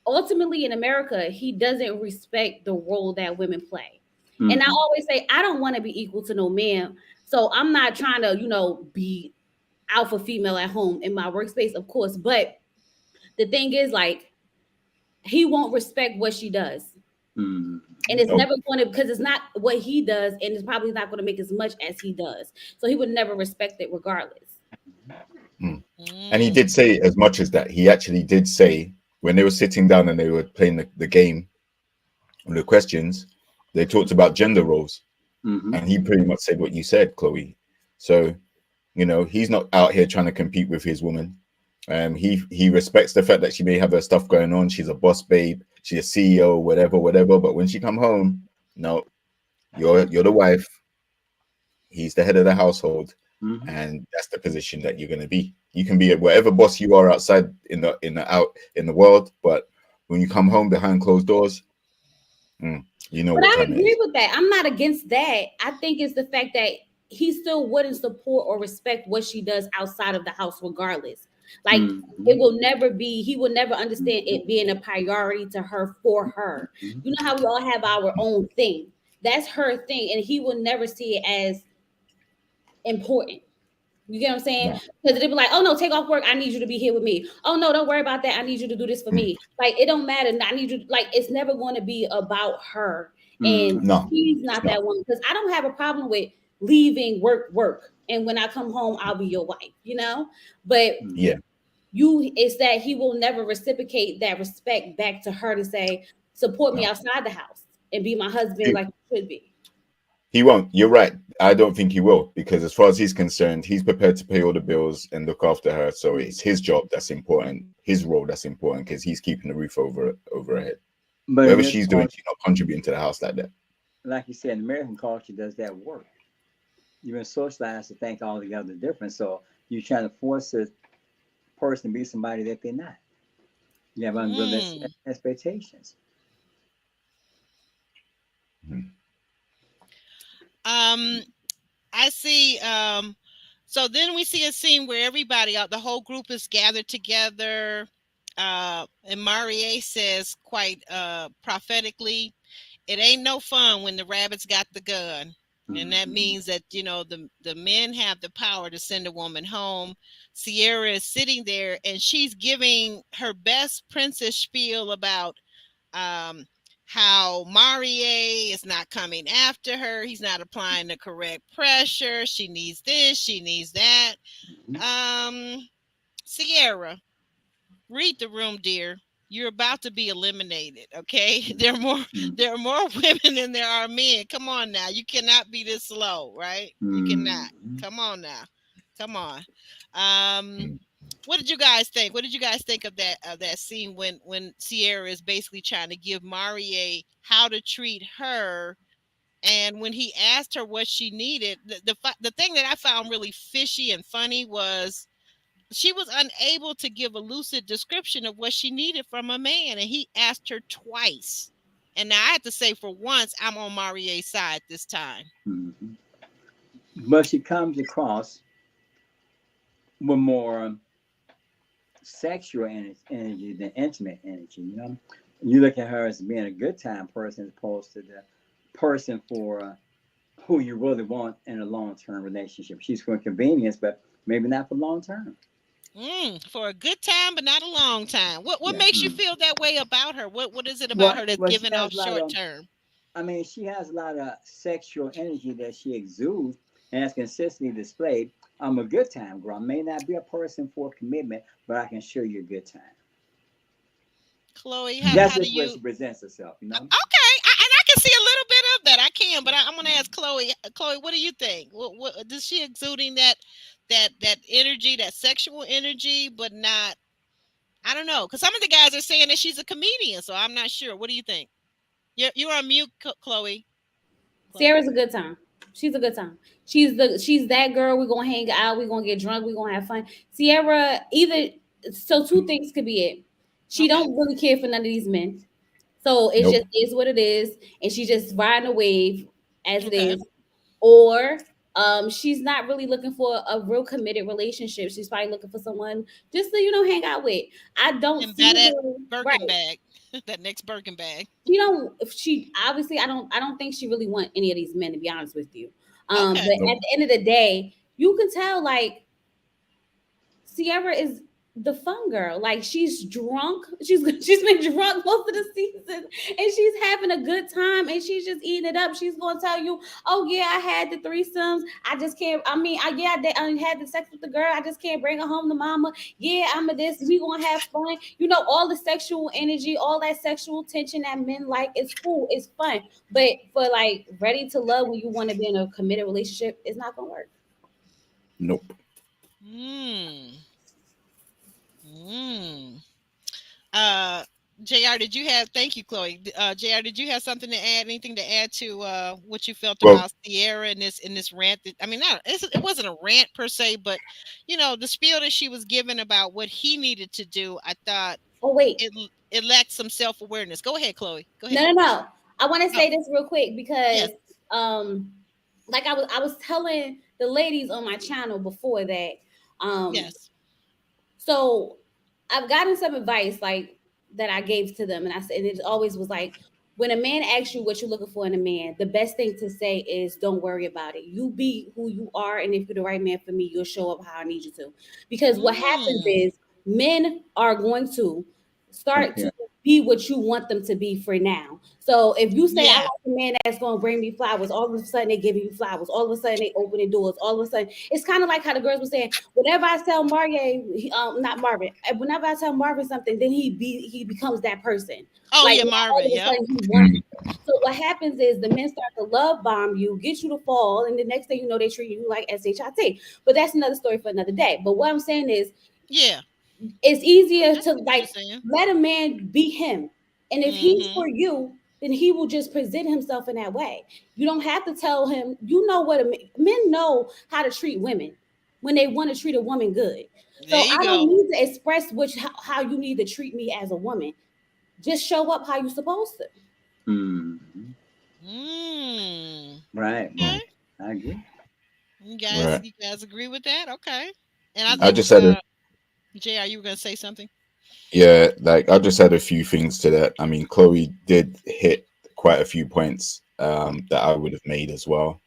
ultimately in America, he doesn't respect the role that women play. And I always say, I don't want to be equal to no man. So I'm not trying to, be alpha female at home in my workspace, of course. But the thing is, like, he won't respect what she does. And it's never going to, because it's not what he does, and it's probably not going to make as much as he does. So he would never respect it regardless. And he did say, as much as that, he actually did say, when they were sitting down and they were playing the game, the questions, they talked about gender roles. And he pretty much said what you said, Chloe. So, he's not out here trying to compete with his woman. He respects the fact that she may have her stuff going on. She's a boss babe. she's a CEO, whatever. But when she come home, no, you're the wife. He's the head of the household, and that's the position that you're going to be. You can be whatever boss you are outside in the world, but when you come home behind closed doors, you know. But what I time agree it is. with that. I'm not against that. I think it's the fact that he still wouldn't support or respect what she does outside of the house, regardless. Like it will never be. He will never understand it being a priority to her for her. You know how we all have our own thing. That's her thing, and he will never see it as important. You get what I'm saying? No. Because they'll be like, oh no, take off work. I need you to be here with me. Oh no, don't worry about that. I need you to do this for me. Like it don't matter. I need you. Like it's never going to be about her. And No, he's not that one. Because I don't have a problem with leaving work. And when I come home, I'll be your wife, you know? But yeah, it's that he will never reciprocate that respect back to her to say, support me No. outside the house and be my husband like you should be. he won't. You're right. I don't think he will, because as far as he's concerned, he's prepared to pay all the bills and look after her. So it's his job that's important, his role that's important, because he's keeping the roof over her head. But Whatever she's doing, she's not contributing to the house like that. like you said, American culture does that work. You've been socialized to think altogether different. So you're trying to force a person to be somebody that they're not. You have unrealistic expectations. I see. So then we see a scene where everybody, the whole group is gathered together. And Marie says quite prophetically, it ain't no fun when the rabbits got the gun. And that means that, you know, the men have the power to send a woman home. Sierra is sitting there and she's giving her best princess spiel about how Marie is not coming after her. He's not applying the correct pressure. She needs this. She needs that. Sierra, read the room, dear. You're about to be eliminated. Okay. There are more women than there are men. Come on now. You cannot be this slow, right? You cannot. Come on now. Come on. What did you guys think? What did you guys think of that scene when Sierra is basically trying to give Marie how to treat her, and when he asked her what she needed, the thing that I found really fishy and funny was she was unable to give a lucid description of what she needed from a man, and he asked her twice. And now I have to say, for once, I'm on Marie's side this time. But she comes across with more sexual energy than intimate energy. You know, you look at her as being a good time person as opposed to the person for who you really want in a long-term relationship. She's for convenience, but maybe not for long-term. For a good time, but not a long time. What makes you feel that way about her? What is it about her that's giving off short term? I mean, she has a lot of sexual energy that she exudes and has consistently displayed. I'm a good time girl. I may not be a person for commitment, but I can show you a good time. Chloe, that's how just do you where she presents herself, you know? Okay, and I can see a little bit of that. I can, but I'm going to ask Chloe. Chloe, what do you think? What does she exuding that energy, that sexual energy, but not? I don't know, because some of the guys are saying that she's a comedian, so I'm not sure. What do you think? You're on mute, Chloe. Sierra's a good time. She's a good time. She's that girl. We're gonna hang out. We're gonna get drunk. We're gonna have fun. Sierra, two things could be it. She don't really care for none of these men. So it just is what it is, and she's just riding a wave as it is. Or she's not really looking for a real committed relationship. She's probably looking for someone just to, hang out with. I don't see that her Birkin bag. That next Birkin bag. I don't think she really want any of these men, to be honest with you. But at the end of the day, you can tell like Sierra is the fun girl. Like she's drunk. She's been drunk most of the season, and she's having a good time, and she's just eating it up. She's gonna tell you, "Oh yeah, I had the threesomes. I just can't. I had the sex with the girl. I just can't bring her home to mama. Yeah, I'm a this. We gonna have fun. All the sexual energy, all that sexual tension that men like. It's cool. It's fun. But for like ready to love when you want to be in a committed relationship, it's not gonna work. Nope. JR, JR, did you have? Thank you, Chloe. JR, did you have something to add? Anything to add to what you felt Well- about Sierra in this rant? I mean, it wasn't a rant per se, but the spiel that she was given about what he needed to do. I thought Oh wait, it lacked some self-awareness. Go ahead, Chloe. Go ahead. no. I want to say this real quick because Yes. like I was telling the ladies on my channel before that. Yes. So I've gotten some advice like that I gave to them, and I said, and it always was like, when a man asks you what you're looking for in a man, the best thing to say is, "Don't worry about it. You be who you are, and if you're the right man for me, you'll show up how I need you to." Because what happens is men are going to start to be what you want them to be for now. So if you say, "I like a man that's going to bring me flowers," all of a sudden they giving you flowers. All of a sudden they opening doors. All of a sudden it's kind of like how the girls were saying, whenever I tell not Marvin, whenever I tell Marvin something, then he becomes that person. Oh Like, yeah, Marvin. Yeah. So what happens is the men start to love bomb you, get you to fall, and the next thing you know, they treat you like SHIT. But that's another story for another day. But what I'm saying is, it's easier to like let a man be him, and if he's for you, then he will just present himself in that way. You don't have to tell him. You know what men know how to treat women when they want to treat a woman good. So I don't need to express how you need to treat me as a woman. Just show up how you're supposed to. Right. Okay. I agree. You guys agree with that? Okay. And I just said JR, you were going to say something? Yeah, like I just had a few things to that. I mean, Chloe did hit quite a few points that I would have made as well.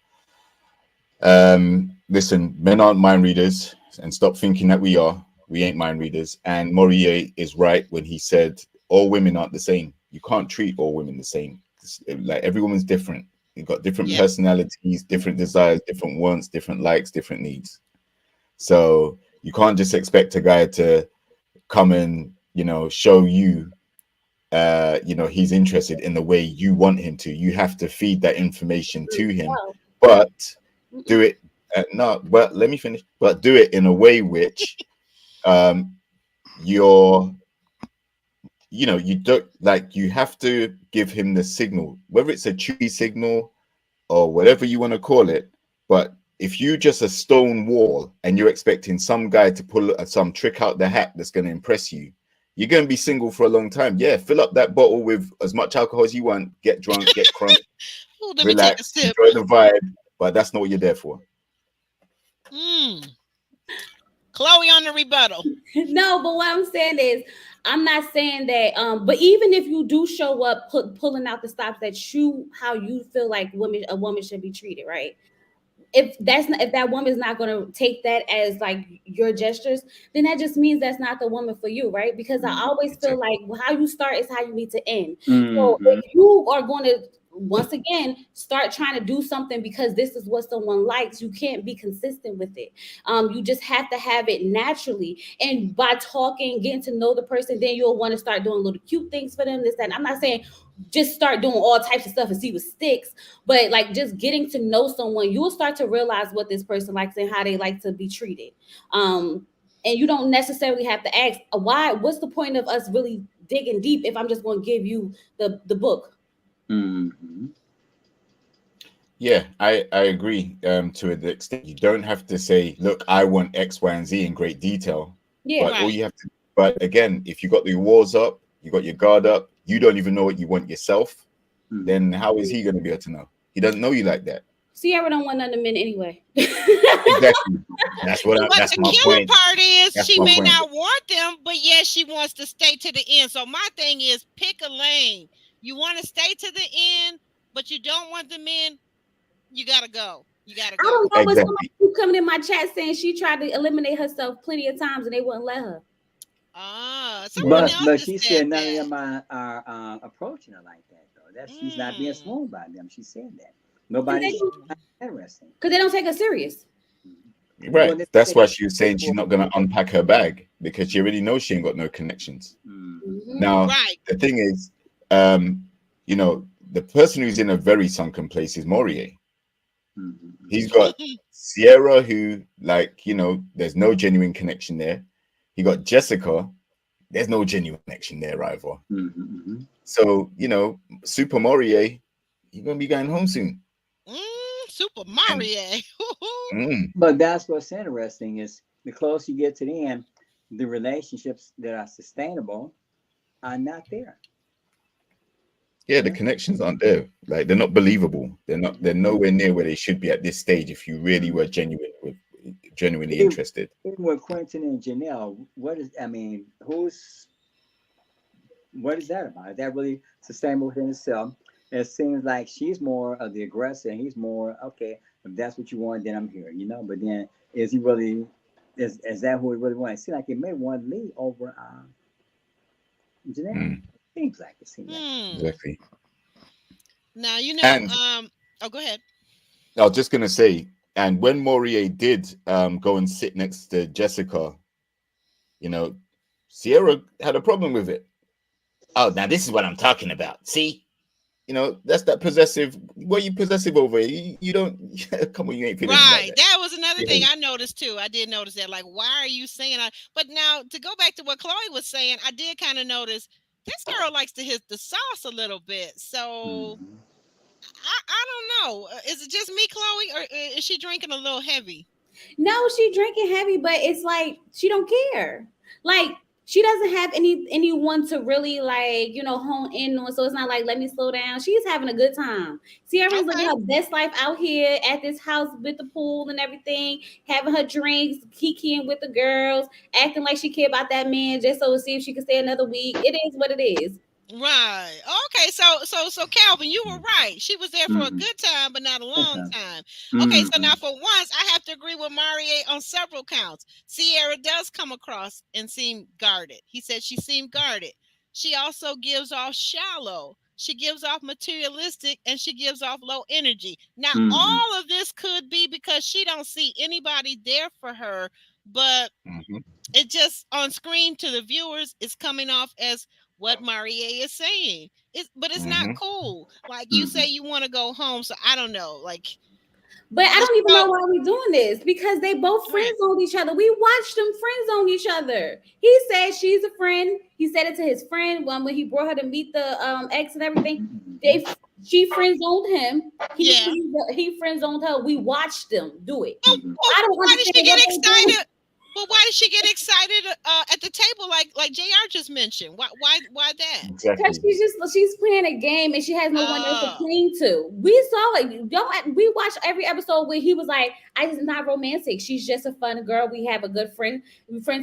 Listen, men aren't mind readers, and stop thinking that we are. We ain't mind readers. And Morier is right when he said all women aren't the same. You can't treat all women the same. Like every woman's different. You've got different personalities, different desires, different wants, different likes, different needs. So you can't just expect a guy to come and show you he's interested in the way you want him to. You have to feed that information to him, but do it but let me finish. But do it in a way which you don't like. You have to give him the signal, whether it's a chewy signal or whatever you want to call it. But if you just a stone wall and you're expecting some guy to pull some trick out the hat that's going to impress you, you're going to be single for a long time. Yeah, fill up that bottle with as much alcohol as you want, get drunk, get crunk, relax, enjoy the vibe, but that's not what you're there for. Chloe on the rebuttal. No, but what I'm saying is, I'm not saying that. But even if you do show up pulling out the stops how you feel like a woman should be treated, right? If that woman's not going to take that as like your gestures, then that just means that's not the woman for you, right? Because I always feel like how you start is how you need to end. So if you are going to once again start trying to do something because this is what someone likes, you can't be consistent with it. You just have to have it naturally, and by talking, getting to know the person, then you'll want to start doing little cute things for them, this, that. I'm not saying just start doing all types of stuff and see what sticks, but like just getting to know someone, you'll start to realize what this person likes and how they like to be treated. And you don't necessarily have to ask why. What's the point of us really digging deep if I'm just going to give you the book? Yeah, I agree to an extent. You don't have to say, look, I want X, Y, and Z in great detail. Yeah, but all you have to, but again, if you got the walls up, you got your guard up, you don't even know what you want yourself, then how is he going to be able to know? He doesn't know you like that. Sierra don't want none of men anyway. Exactly. That's what. That's my point. The part is she may point. not want them, but yes, she wants to stay to the end. So my thing is, pick a lane. You want to stay to the end, but you don't want the men. You gotta go. You gotta go. I don't know, but somebody who coming in my chat saying she tried to eliminate herself plenty of times and they wouldn't let her. But she said none of them are approaching her like that though. She's not being smooth by them. She said that nobody's interesting because they don't take her serious. Right. That's why she was saying she's not going to unpack her bag because she already knows she ain't got no connections. Now, the thing is, the person who's in a very sunken place is Morier. He's got Sierra, who, there's no genuine connection there. He got Jessica, there's no genuine connection there either. Mm-hmm. So, Super Mario, you're gonna be going home soon. Super Mario. But that's what's interesting is the closer you get to the end, the relationships that are sustainable are not there. Yeah, the connections aren't there. Like they're not believable. They're nowhere near where they should be at this stage if you really were genuinely interested. Even with Quentin and Janelle, what is that about? Is that really sustainable within itself? It seems like she's more of the aggressor and he's more, okay, if that's what you want, then I'm here, But then is he really is that who he really wants? It seems like he may want Lee over Janelle. Seems like it. Exactly. Now go ahead. I was just gonna say, and when Morier did go and sit next to Jessica, Sierra had a problem with it. Oh, now this is what I'm talking about. See, that's that possessive. What are you possessive over? You don't come on, you ain't feeling right. Like that was another thing I noticed too. I did notice that. Like, why are you saying that? But now to go back to what Chloe was saying, I did kind of notice this girl likes to hit the sauce a little bit. So I don't know. Is it just me, Chloe, or is she drinking a little heavy? No, she drinking heavy, but it's like she don't care. Like she doesn't have anyone to really hone in on. So it's not like let me slow down. She's having a good time. Sierra's living her best life out here at this house with the pool and everything, having her drinks, kikiing with the girls, acting like she care about that man just so to see if she can stay another week. It is what it is. Right. Okay. So Calvin, you were right. She was there for a good time, but not a long time. Okay. So now for once, I have to agree with Marie on several counts. Sierra does come across and seem guarded. He said she seemed guarded. She also gives off shallow. She gives off materialistic, and she gives off low energy. Now, all of this could be because she don't see anybody there for her, but it just on screen to the viewers is coming off as what Marie is saying. But it's not cool. Like you say you want to go home, so I don't know. But I don't even know why we're doing this because they both friends on each other. We watched them friends on each other. He said she's a friend. He said it to his friend when he brought her to meet the ex and everything. She friend zoned him. He friend zoned her. We watched them do it. I don't why did she get excited? But why did she get excited at the table like JR just mentioned? Why that? Because she's playing a game and she has no one else to cling to. We saw it. We watched every episode where he was like, "I'm not romantic. She's just a fun girl. We have a good friend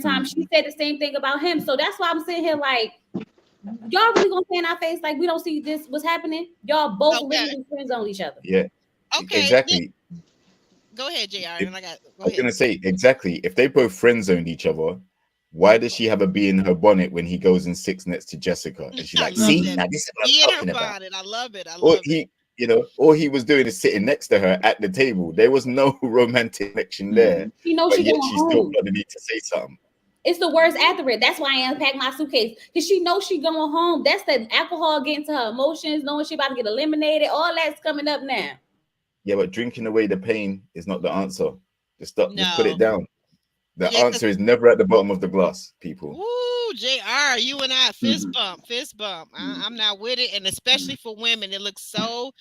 time." She said the same thing about him. So that's why I'm sitting here like, y'all really gonna stay in our face like we don't see this? What's happening? Y'all both literally friends on each other. Yeah. Okay. Exactly. Go ahead, JR. I was going to say, exactly. If they both friend zoned each other, why does she have a bee in her bonnet when he goes and sits next to Jessica? And she's like, see, now this is what I'm talking about. I love it. All he was doing is sitting next to her at the table. There was no romantic connection there. She knows she's going home. Still got the need to say something. It's the words after it. That's why I unpacked my suitcase. Because she knows she's going home. That's the alcohol getting to her emotions, knowing she about to get eliminated. All that's coming up now. Yeah, but drinking away the pain is not the answer. Just put it down. The answer is never at the bottom of the glass, people. Ooh, JR, you and I, fist bump. I'm not with it. And especially for women, it looks so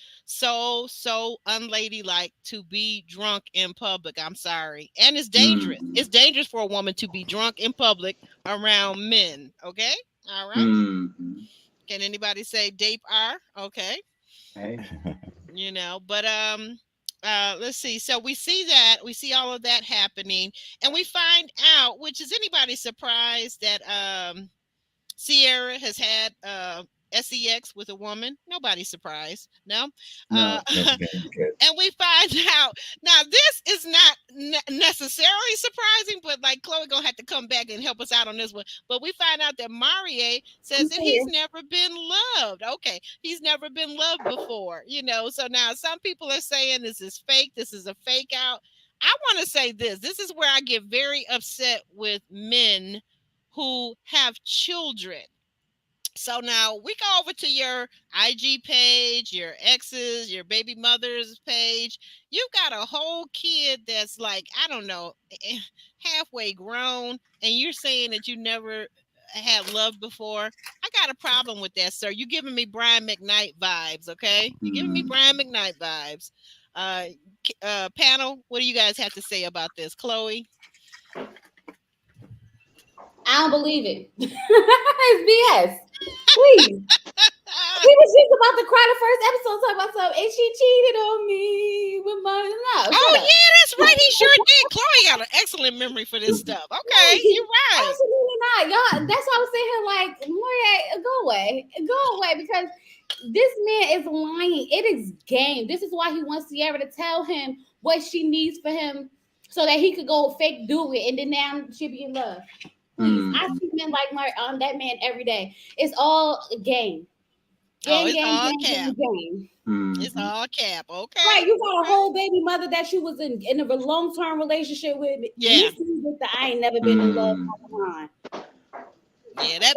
unladylike to be drunk in public. I'm sorry. And it's dangerous. It's dangerous for a woman to be drunk in public around men. Okay? All right. Can anybody say Dape R? Okay. Hey. But let's see. So we see all of that happening, and we find out, which is anybody surprised that Sierra has had sex with a woman? Nobody's surprised. No. And we find out now this is not necessarily surprising, but like Chloe gonna have to come back and help us out on this one. But we find out that Marie says that he's never been loved. Okay, he's never been loved before. So now some people are saying this is fake. This is a fake out. I want to say this. This is where I get very upset with men who have children. So now we go over to your IG page, your exes, your baby mother's page. You've got a whole kid that's like, I don't know, halfway grown, and you're saying that you never had love before. I got a problem with that, sir. You're giving me Brian McKnight vibes, okay? You're giving me Brian McKnight vibes. Panel, what do you guys have to say about this? Chloe? I don't believe it. It's BS. Please. We was just about to cry the first episode talking about something, and she cheated on me with my love. Oh yeah, that's right. He sure did. Chloe got an excellent memory for this stuff. Okay, you're right. Absolutely not, y'all. That's why I was sitting here like, Maria, go away, because this man is lying. It is game. This is why he wants Sierra to tell him what she needs for him, so that he could go fake do it, and then now she'll be in love. Please, I see men like that man every day. It's all game. It's all cap. It's all cap. Okay. Right. You got a whole baby mother that you was in a long-term relationship with. Yeah. You see that I ain't never been in love. Yeah, that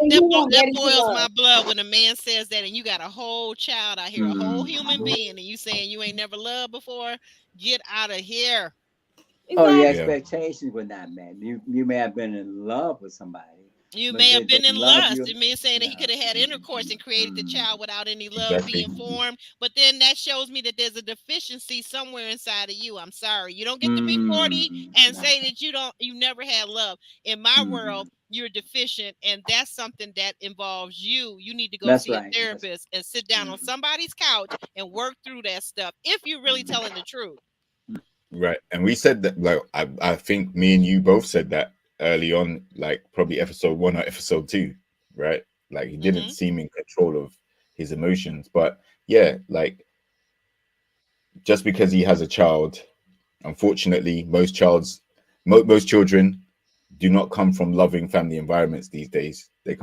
boils my blood when a man says that, and you got a whole child out here, a whole human being, and you saying you ain't never loved before. Get out of here. Exactly. Oh, your expectations were not met. You may have been in love with somebody. You may have been in lust. It means saying that he could have had intercourse and created the child without any love being formed. But then that shows me that there's a deficiency somewhere inside of you. I'm sorry. You don't get to be 40 and say that you never had love. In my world, you're deficient, and that's something that involves you. You need to go see a therapist and sit down on somebody's couch and work through that stuff if you're really telling the truth. Right. And we said that, like, I think me and you both said that early on, like probably episode 1 or episode 2, right? Like he didn't seem in control of his emotions. But yeah, like just because he has a child, unfortunately, most children do not come from loving family environments these days. A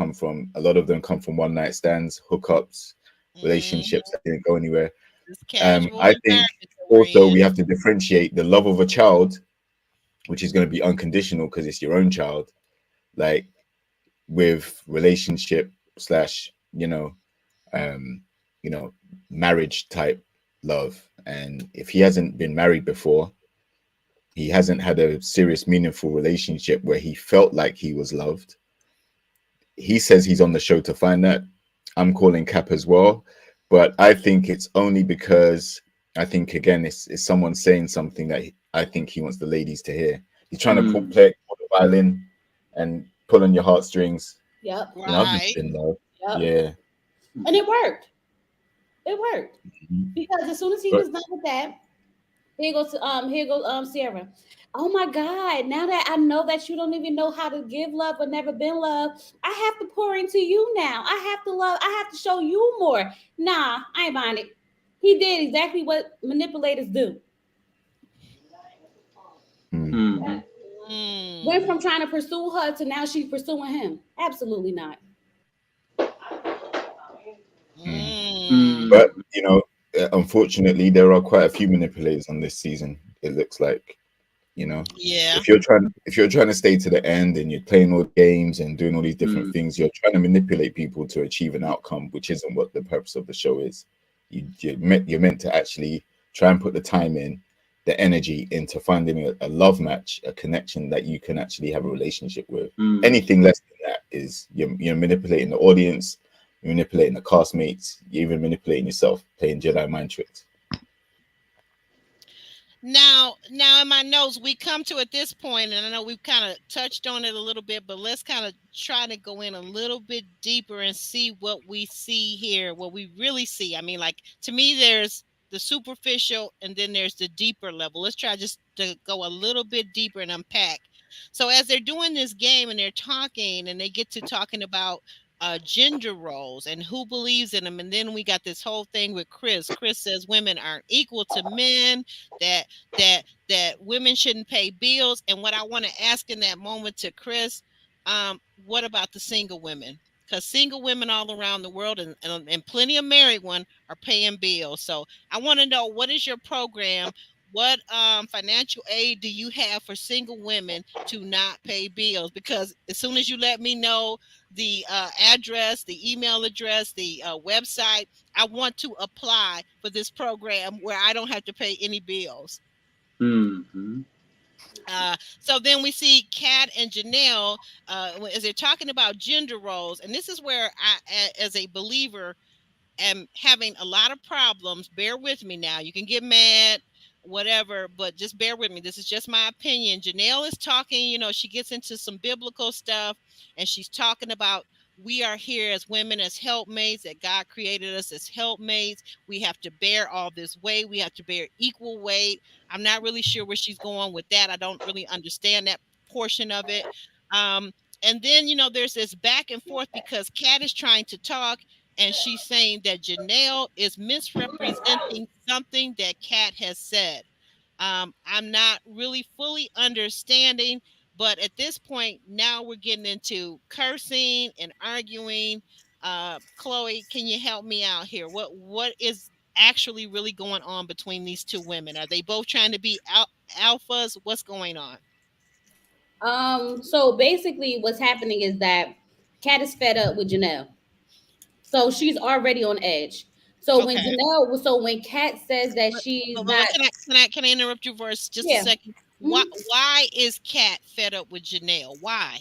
lot of them come from one night stands, hookups, relationships that didn't go anywhere. I think also we have to differentiate the love of a child, which is going to be unconditional because it's your own child, like with relationship / marriage type love. And if he hasn't been married before, he hasn't had a serious, meaningful relationship where he felt like he was loved. He says he's on the show to find that. I'm calling cap as well, but I think it's only because I think again it's someone saying something that I think he wants the ladies to hear. He's trying to play the violin and pull on your heartstrings. Yep. Right. I've been love. Yep. Yeah. And it worked. Because as soon as he was done with that, here goes Sierra. Oh my God, now that I know that you don't even know how to give love or never been loved, I have to pour into you now. I have to show you more. Nah, I ain't buying it. He did exactly what manipulators do. Went from trying to pursue her to now she's pursuing him. Absolutely not. But unfortunately, there are quite a few manipulators on this season. It looks like, if you're trying to stay to the end and you're playing all the games and doing all these different things, you're trying to manipulate people to achieve an outcome, which isn't what the purpose of the show is. You're meant to actually try and put the time in, the energy into finding a love match, a connection that you can actually have a relationship with. Anything less than that is you're manipulating the audience, you're manipulating the castmates, you're even manipulating yourself, playing Jedi mind tricks. Now in my notes, we come to at this point, and I know we've kind of touched on it a little bit, but let's kind of try to go in a little bit deeper and see what we see here, what we really see. I mean, like, to me, there's the superficial and then there's the deeper level. Let's try just to go a little bit deeper and unpack. So as they're doing this game and they're talking and they get to talking about gender roles and who believes in them, and then we got this whole thing with Chris says women aren't equal to men, that women shouldn't pay bills. And what I want to ask in that moment to Chris, what about the single women? Because single women all around the world and plenty of married ones are paying bills. So I want to know, what is your program? What financial aid do you have for single women to not pay bills? Because as soon as you let me know the address, the email address, the website, I want to apply for this program where I don't have to pay any bills. So then we see Kat and Janelle as they're talking about gender roles, and this is where as a believer, am having a lot of problems. Bear with me now. You can get mad, whatever, but just bear with me. This is just my opinion. Janelle is talking, she gets into some biblical stuff, and she's talking about we are here as women, as helpmates, that God created us as helpmates. We have to bear all this weight. We have to bear equal weight. I'm not really sure where she's going with that. I don't really understand that portion of it. And then, there's this back and forth because Kat is trying to talk and she's saying that Janelle is misrepresenting something that Kat has said. I'm not really fully understanding, but at this point, now we're getting into cursing and arguing. Chloe, can you help me out here? What is actually really going on between these two women? Are they both trying to be alphas? What's going on? So basically what's happening is that Kat is fed up with Janelle. So she's already on edge. So Okay. when Kat says that she's not, can I interrupt you for just a second? Why is Kat fed up with Janelle? Why?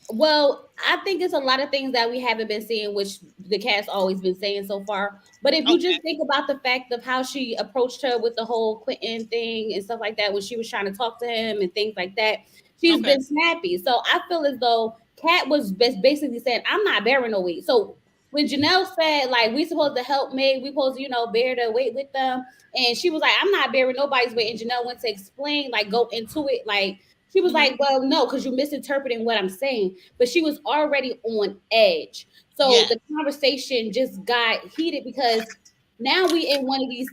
Well, I think it's a lot of things that we haven't been seeing, which the Kat's always been saying so far. But if you just think about the fact of how she approached her with the whole Quentin thing and stuff like that, when she was trying to talk to him and things like that, she's been snappy. So I feel as though Kat was basically saying, I'm not bearing no weight. So when Janelle said, like, we supposed to help Meg, we supposed to, bear the weight with them. And she was like, I'm not bearing nobody's weight. And Janelle went to explain, like, go into it. Like, she was like, well, no, because you're misinterpreting what I'm saying. But she was already on edge. So the conversation just got heated because now we in one of these,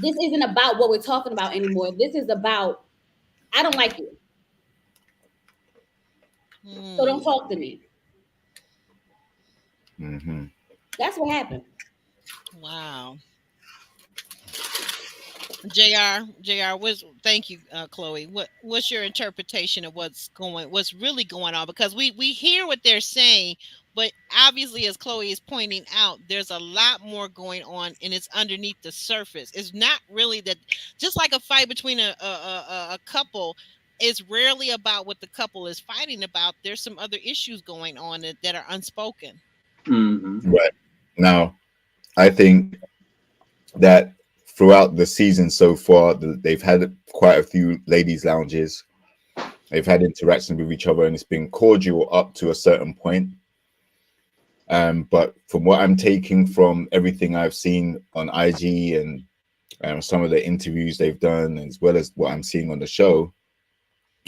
this isn't about what we're talking about anymore. This is about, I don't like you. So don't talk to me. Mm-hmm. That's what happened. Wow. JR, thank you, Chloe. What's your interpretation of what's really going on? Because we hear what they're saying, but obviously, as Chloe is pointing out, there's a lot more going on, and it's underneath the surface. It's not really that. Just like a fight between a couple, is rarely about what the couple is fighting about. There's some other issues going on that are unspoken. Mm-hmm. Right. Now, I think that throughout the season so far, they've had quite a few ladies' lounges. They've had interactions with each other, and it's been cordial up to a certain point. But from what I'm taking from everything I've seen on IG and some of the interviews they've done, as well as what I'm seeing on the show,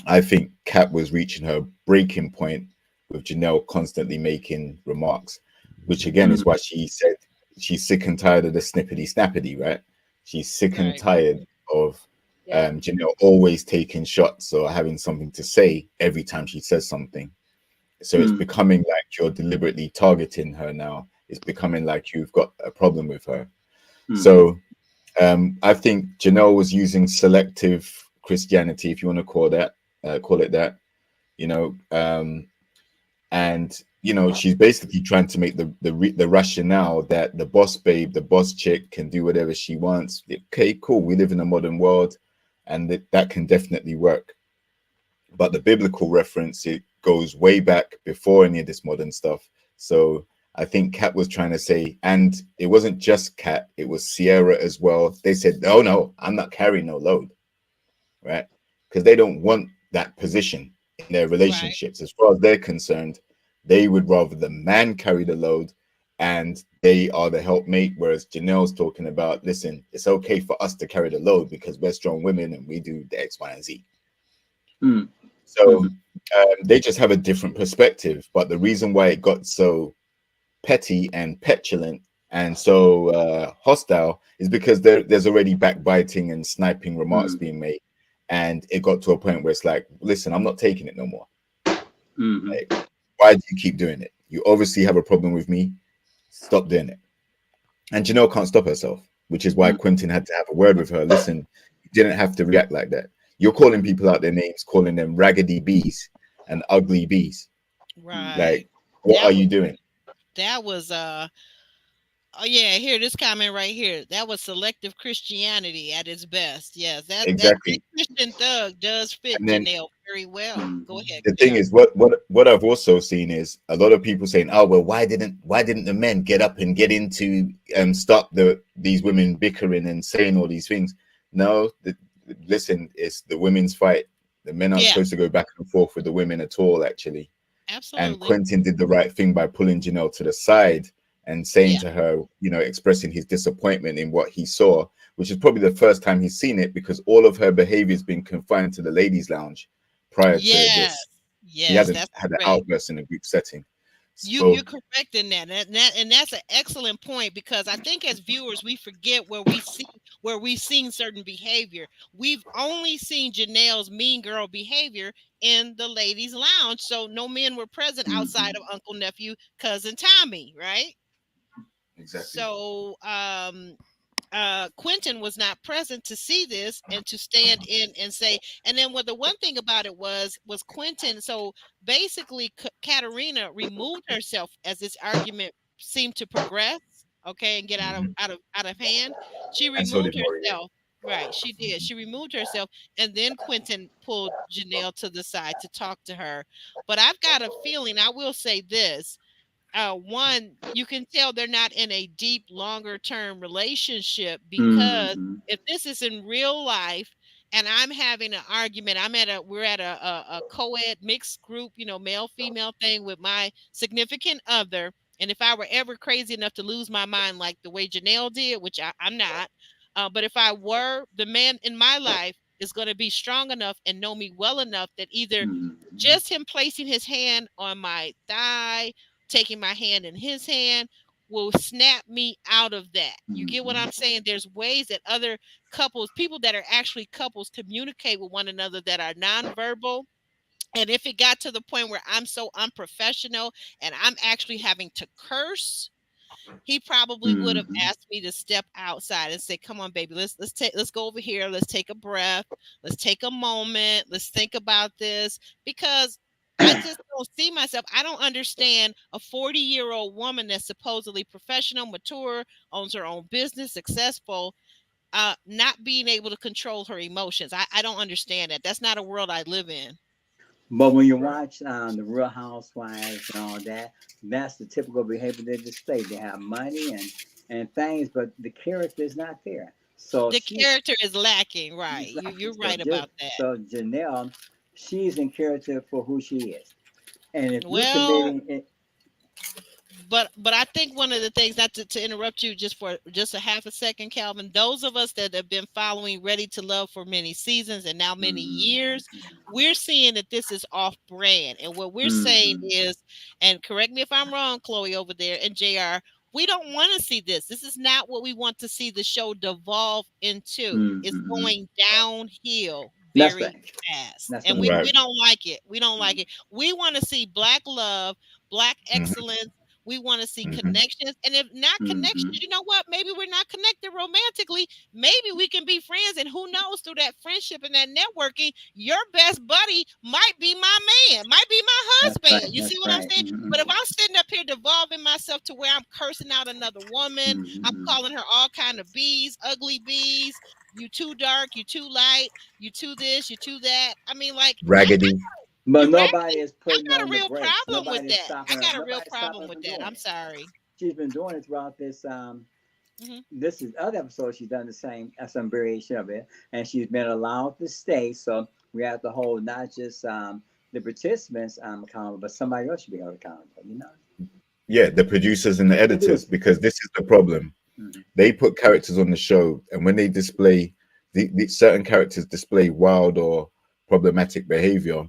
I think Kat was reaching her breaking point with Janelle constantly making remarks, which again is why she said she's sick and tired of the snippety snappity, right? She's sick and tired of Janelle always taking shots or having something to say every time she says something. So it's becoming like you're deliberately targeting her now. It's becoming like you've got a problem with her. So I think Janelle was using selective Christianity, if you want to call it that, and she's basically trying to make the rationale that the boss babe, the boss chick, can do whatever she wants. Okay, cool. We live in a modern world, and that can definitely work. But the biblical reference, it goes way back before any of this modern stuff. So I think Kat was trying to say, and it wasn't just Kat, it was Sierra as well. They said, no, I'm not carrying no load, right? Because they don't want that position in their relationships. As far as they're concerned, they would rather the man carry the load and they are the helpmate. Whereas Janelle's talking about, listen, it's okay for us to carry the load because we're strong women and we do the X, Y, and Z. So they just have a different perspective. But the reason why it got so petty and petulant and so hostile is because there's already backbiting and sniping remarks being made. And it got to a point where it's like, listen, I'm not taking it no more. Like, why do you keep doing it? You obviously have a problem with me. Stop doing it. And Janelle can't stop herself, which is why Quentin had to have a word with her. Listen, you didn't have to react like that. You're calling people out their names, calling them raggedy bees and ugly bees. Right. Like, what are you doing? That was Oh yeah, here this comment right here. That was selective Christianity at its best. Yes, that Exactly. Christian thug does fit And then Janelle very well. Go ahead, the thing JR. is, what I've also seen is a lot of people saying, "Oh well, why didn't the men get up and get into stop these women bickering and saying all these things?" No, listen, it's the women's fight. The men aren't Yeah, supposed to go back and forth with the women at all, actually. And absolutely. Quentin did the right thing by pulling Janelle to the side and saying Yeah, to her, expressing his disappointment in what he saw, which is probably the first time he's seen it because all of her behavior has been confined to the ladies' lounge prior to yes, this. He yes, hadn't that's had an correct. outburst in a group setting. You're So, correct in that. And that's an excellent point because I think as viewers we forget where we've seen certain behavior. We've only seen Janelle's mean girl behavior in the ladies' lounge, so no men were present outside of Uncle, nephew, cousin Tommy, right? exactly. So Quentin was not present to see this and to stand in and say. And then what the one thing about it was Quentin. So basically, Katerina removed herself as this argument seemed to progress. Okay, and get Mhm. out of hand. She And so removed did Maury. herself. Right, she did. She removed herself, and then Quentin pulled Janelle to the side to talk to her. But I've got a feeling. I will say this: one, you can tell they're not in a deep, longer term relationship because if this is in real life and I'm having an argument, we're at a co-ed mixed group, male female thing with my significant other. And if I were ever crazy enough to lose my mind like the way Janelle did, which I'm not, but if I were, the man in my life is going to be strong enough and know me well enough that either just him placing his hand on my thigh, taking my hand in his hand, will snap me out of that. You get what I'm saying? There's ways that other couples, people that are actually couples, communicate with one another that are nonverbal. And if it got to the point where I'm so unprofessional and I'm actually having to curse, he probably would have asked me to step outside and say, "Come on, baby, let's go over here. Let's take a breath. Let's take a moment. Let's think about this." Because I just don't see myself. I don't understand a 40-year-old woman that's supposedly professional, mature, owns her own business, successful, not being able to control her emotions. I don't understand that. That's not a world I live in. But when you watch the Real Housewives and all that, that's the typical behavior they display. They have money and things, but the character is not there. So The she character is lacking, right? exactly. You're right about that. So Janelle, she's in character for who she is. And if you're Well, committing it, but I think one of the things, not to interrupt you just for just a half a second, Calvin, those of us that have been following Ready to Love for many seasons and now many years, we're seeing that this is off brand. And what we're saying is, and correct me if I'm wrong, Chloe over there and JR, we don't want to see this. This is not what we want to see the show devolve into. It's going downhill that's very right. fast. That's And what we, it Right. we is. don't like it. We don't like it. We want to see black love, black Mhm. excellence. We want to see Mhm. connections. And if not connections, you know what? Maybe we're not connected romantically. Maybe we can be friends. And who knows, through that friendship and that networking, your best buddy might be my man, might be my That's husband. right. You see That's what I'm right. saying? But if I'm sitting up here devolving myself to where I'm cursing out another woman, I'm calling her all kind of bees, ugly bees. You too dark, you too light, you too this, you too that. I mean, like, Raggedy. But you're right. nobody is I putting got a on the real brakes. problem with Nobody's that. I stopping her. got a real Nobody's stopping problem her with from that. doing I'm it. sorry. She's been doing it throughout this. Mhm. This is other episode. She's done the same, some variation of it, and she's been allowed to stay. So we have to hold not just the participants accountable, but somebody else should be held accountable. You know, Yeah, the producers and the editors, produce. because this is the problem. They put characters on the show, and when they display the certain characters display wild or problematic behavior,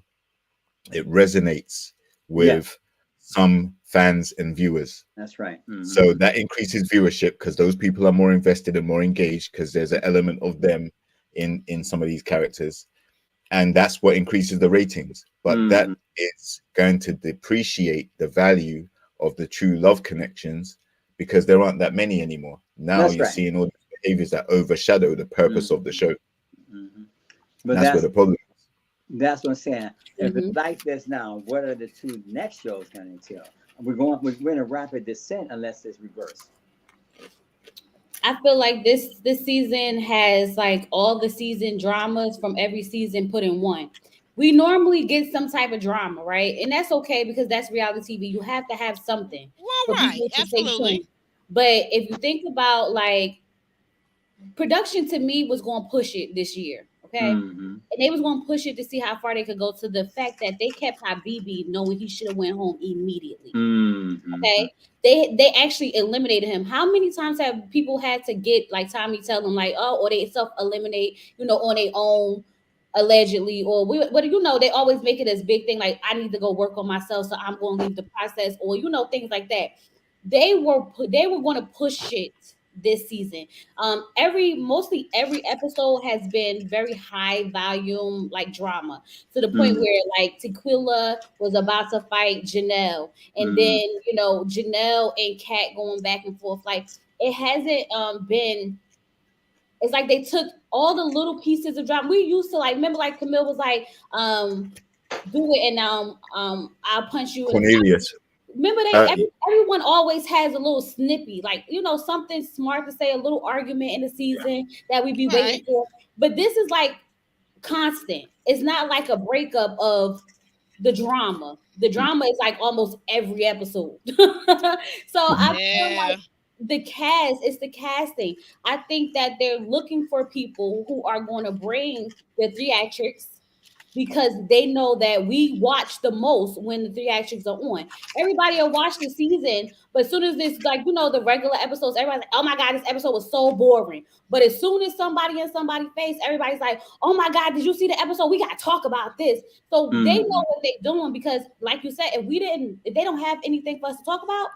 it resonates Yeah, with some fans and viewers. that's right. So that increases viewership because those people are more invested and more engaged because there's an element of them in some of these characters, and that's what increases the ratings. But that is going to depreciate the value of the true love connections because there aren't that many anymore. Now That's you're right. seeing all these behaviors that overshadow the purpose of the show. And But that's where the problem is. that's what I'm saying. If it's Mhm. like this now, what are the two next shows going to tell? We're in a rapid descent unless it's reversed. I feel like this season has like all the season dramas from every season put in one. We normally get some type of drama, right? And that's okay because that's reality TV. You have to have something for Well, right, people to stay absolutely. tuned. But if you think about like production to me was going to push it this year, okay? Mm-hmm. And they was going to push it to see how far they could go to the fact that they kept Habibi knowing he should have went home immediately. Mm-hmm. Okay, they actually eliminated him. How many times have people had to get like Tommy tell them like, oh, or they self eliminate, on their own, allegedly, or what do you know? They always make it as big thing like I need to go work on myself, so I'm going to leave the process, or things like that. They were going to push it this season. Mostly every episode has been very high volume like drama to the point Mm-hmm. where like Tequila was about to fight Janelle, and then Janelle and Kat going back and forth. Like it hasn't been. It's like they took all the little pieces of drama. We used to like remember like Camille was like do it and I'll punch you in. Cornelius. Remember everyone always has a little snippy, like something smart to say, a little argument in the season that we be waiting Right. for. But this is like constant. It's not like a breakup of the drama. The drama is like almost every episode. So I feel Yeah. like it's the casting. I think that they're looking for people who are going to bring the theatrics because they know that we watch the most when the theatrics are on. Everybody will watch the season, but as soon as this, like, the regular episodes, everybody's like, oh my God, this episode was so boring. But as soon as somebody in somebody's face, everybody's like, oh my God, did you see the episode? We got to talk about this. So they know what they're doing because, like you said, if they don't have anything for us to talk about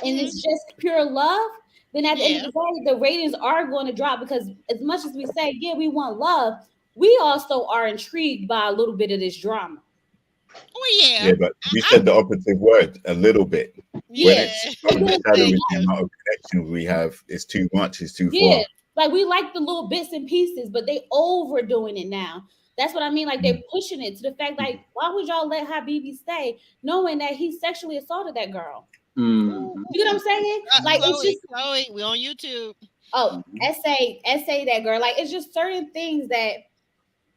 and it's just pure love, then at the end of the day, the ratings are going to drop because as much as we say, yeah, we want love, we also are intrigued by a little bit of this drama. Oh yeah. Yeah, but you said the operative word, a little bit. Yeah. When it's overshadowed with the amount of connections we have, it's too much, it's too far. Like we like the little bits and pieces, but they overdoing it now. That's what I mean. Like they're pushing it to the fact, like, why would y'all let Habibi stay knowing that he sexually assaulted that girl? Mm-hmm. You know what I'm saying? Like it's just Chloe, we on YouTube. Oh, essay that girl. Like it's just certain things that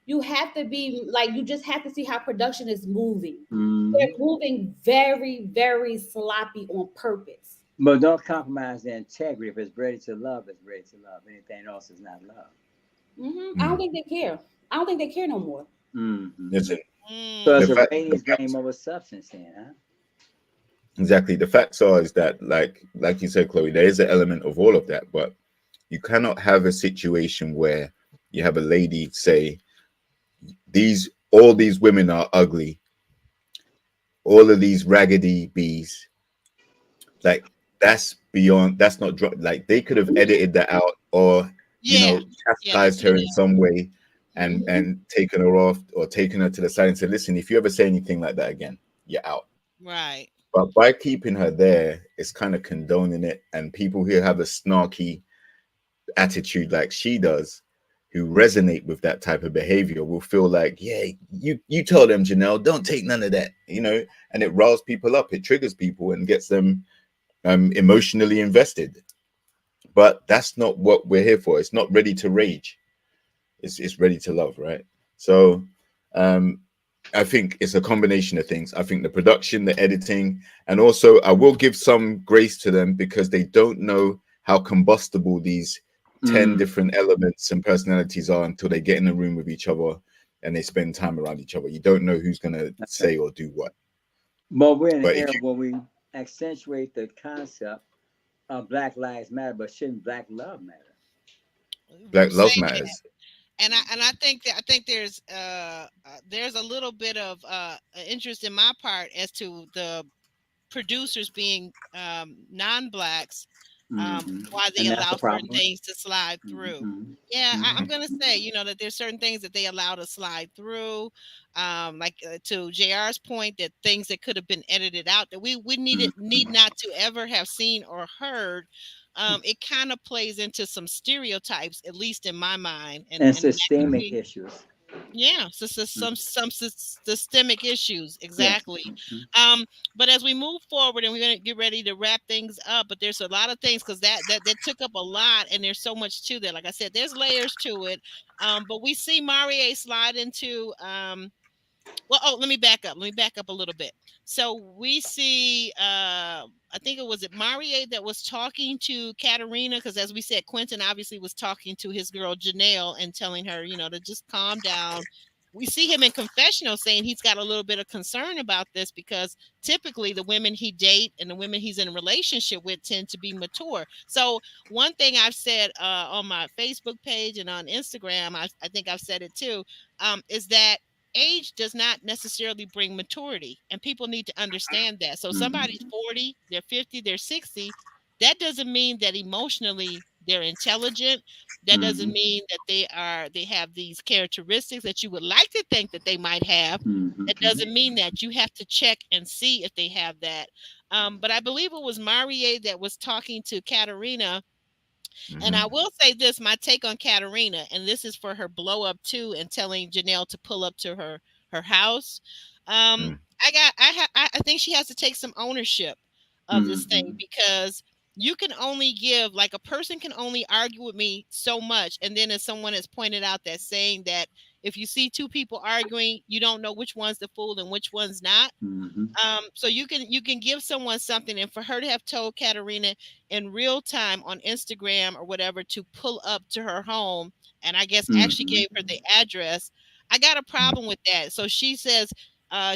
you have to be like, you just have to see how production is moving. They're moving very, very sloppy on purpose. But don't compromise the integrity. If it's ready to love, it's ready to love. Anything else is not love. I don't think they care. I don't think they care no more. Listen, So it's a ratings game over substance, then, huh? Exactly. The facts are is that, like you said, Chloe, there is an element of all of that, but you cannot have a situation where you have a lady say, all these women are ugly, all of these raggedy bees. Like that's beyond. That's not like they could have edited that out, or chastised her in some way, and taken her off or taken her to the side and said, "Listen, if you ever say anything like that again, you're out." Right. But by keeping her there, it's kind of condoning it, and people who have a snarky attitude like she does, who resonate with that type of behavior, will feel like, yeah, you told them, Janelle, don't take none of that, and it riles people up, it triggers people and gets them emotionally invested. But that's not what we're here for. It's not ready to rage. It's ready to love, right? So I think it's a combination of things. I think the production, the editing, and also I will give some grace to them because they don't know how combustible these 10 different elements and personalities are until they get in a room with each other and they spend time around each other. You don't know who's going to say or do what. But we're in an era where we accentuate the concept of Black Lives Matter, but shouldn't Black love matter? Black love matters. And I think there's a little bit of interest in my part as to the producers being non-blacks, why they allow certain things to slide through. I'm gonna say that there's certain things that they allow to slide through, like to JR's point, that things that could have been edited out that we need not to ever have seen or heard. It kind of plays into some stereotypes, at least in my mind, and systemic issues. Yeah, some systemic issues, Yes. exactly. Mhm. But as we move forward, and we're gonna get ready to wrap things up, but there's a lot of things because that took up a lot, and there's so much to that. Like I said, there's layers to it. But we see Marie slide into well, oh, let me back up. Let me back up a little bit. So we see, I think it was it Marie that was talking to Katerina, because as we said, Quentin obviously was talking to his girl Janelle and telling her, to just calm down. We see him in confessional saying he's got a little bit of concern about this because typically the women he date and the women he's in a relationship with tend to be mature. So one thing I've said on my Facebook page and on Instagram, I think I've said it too, is that age does not necessarily bring maturity, and people need to understand that. So somebody's 40, they're 50, they're 60, that doesn't mean that emotionally they're intelligent. That doesn't mean that they have these characteristics that you would like to think that they might have. It doesn't mean that. You have to check and see if they have that. But I believe it was Marie that was talking to Katerina. And I will say this, my take on Katerina, and this is for her blow up too, and telling Janelle to pull up to her house. I think she has to take some ownership of this thing, because you can only give, like, a person can only argue with me so much, and then as someone has pointed out, that saying that if you see two people arguing, you don't know which one's the fool and which one's not. So you can give someone something, and for her to have told Katerina in real time on Instagram or whatever to pull up to her home, and I guess actually gave her the address, I got a problem with that. So she says,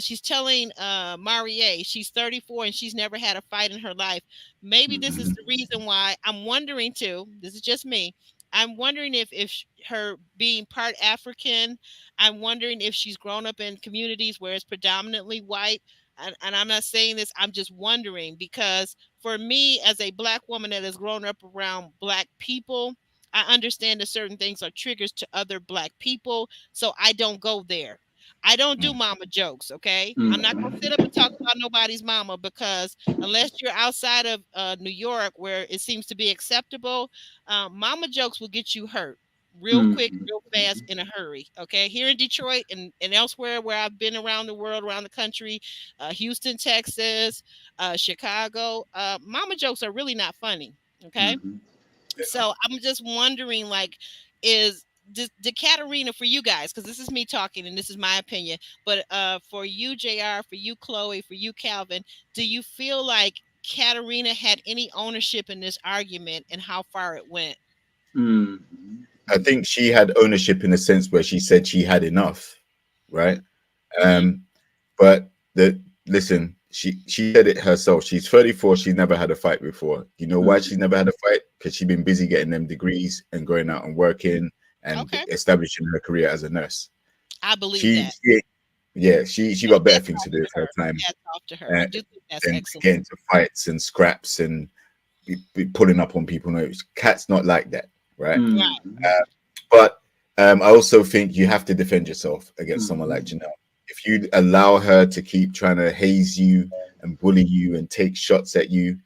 she's telling Marie she's 34 and she's never had a fight in her life. Maybe this is the reason why I'm wondering too. This is just me. I'm wondering if her being part African, I'm wondering if she's grown up in communities where it's predominantly white. And I'm not saying this, I'm just wondering, because for me, as a Black woman that has grown up around Black people, I understand that certain things are triggers to other Black people. So I don't go there. I don't do mama jokes, okay? I'm not going to sit up and talk about nobody's mama, because unless you're outside of New York where it seems to be acceptable, mama jokes will get you hurt real quick, real fast, in a hurry. Okay, here in Detroit and elsewhere where I've been around the world, around the country, Houston, Texas, Chicago, mama jokes are really not funny. Okay, so I'm just wondering, like, is the Katerina, for you guys, because this is me talking and this is my opinion, but for you, JR, for you, Chloe, for you, Calvin, do you feel like Katerina had any ownership in this argument and how far it went? I think she had ownership in a sense where she said she had enough, right? But listen, she said it herself. She's 34. She's never had a fight before. You know why she's never had a fight? Because she's been busy getting them degrees and going out and working and establishing her career as a nurse. I believe that. She got better things to do with her time. Off to her. I do think that's and excellent. Get into fights and scraps and be pulling up on people. No, Kat's not like that, right? But I also think you have to defend yourself against someone like Janelle. If you allow her to keep trying to haze you and bully you and take shots at you,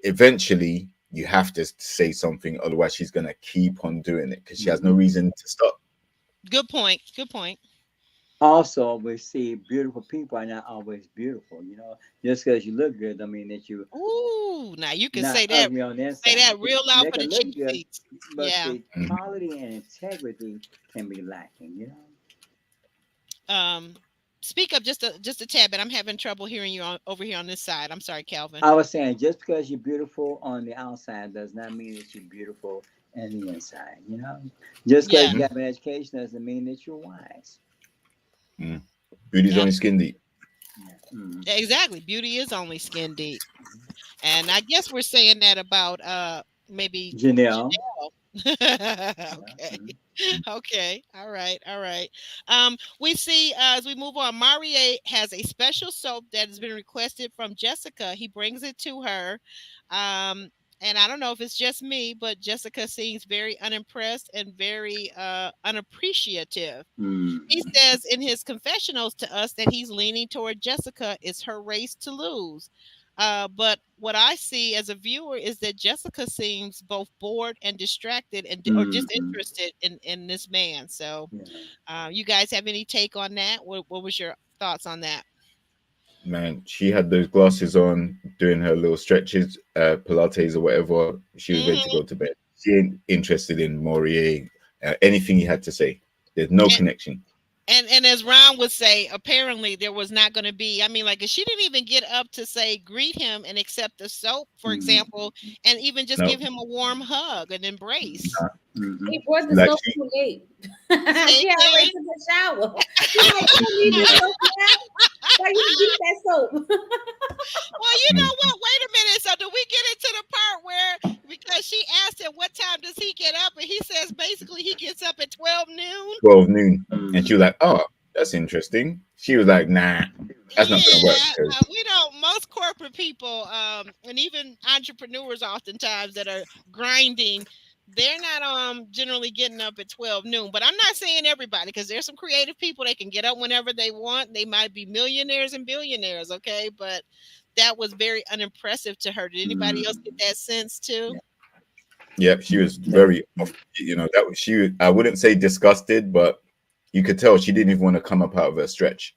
eventually you have to say something. Otherwise, she's going to keep on doing it because she has no reason to stop. Good point. Good point. Also, we see beautiful people are not always beautiful. You know, just because you look good, I mean that you. Ooh, now you can say that. Say that real loud for the cheap seats. But the quality and integrity can be lacking. You know. Speak up just a tad bit. I'm having trouble hearing you over here on this side. I'm sorry, Calvin. I was saying, just because you're beautiful on the outside does not mean that you're beautiful in the inside. You know, just because you have an education doesn't mean that you're wise. Beauty's only skin deep. Exactly, beauty is only skin deep, and I guess we're saying that about maybe Janelle. Okay. All right. We see as we move on, Marie has a special soap that has been requested from Jessica. He brings it to her. And I don't know if it's just me, but Jessica seems very unimpressed and very unappreciative. He says in his confessionals to us that he's leaning toward Jessica. It's her race to lose. But what I see as a viewer is that Jessica seems both bored and distracted and or disinterested in this man. So, you guys have any take on that? What was your thoughts on that? Man, she had those glasses on, doing her little stretches, Pilates or whatever. She was ready to Mm-hmm. go to bed. She ain't interested in Morier, anything he had to say. There's no connection. And as Ron would say, apparently there was not going to be. I mean, like, she didn't even get up to say greet him and accept the soap, for example, and even just give him a warm hug and embrace. He brought the Like soap she- too late. She already took a shower. She's like, "You don't need this soap now? Why you beat that soap?" Well, you know what? Wait a minute. So do we get into the part where, because she asked him what time does he get up, and he says basically he gets up at 12 noon. 12 noon. And she was like, oh, that's interesting. She was like, nah, that's not going to work. 'cause- We don't. Most corporate people, and even entrepreneurs, oftentimes that are grinding, they're not generally getting up at 12 noon. But I'm not saying everybody, because there's some creative people, they can get up whenever they want. They might be millionaires and billionaires, okay? But that was very unimpressive to her. Did anybody else get that sense too? Yeah, she was very, that was she. I wouldn't say disgusted, but you could tell she didn't even want to come up out of her stretch.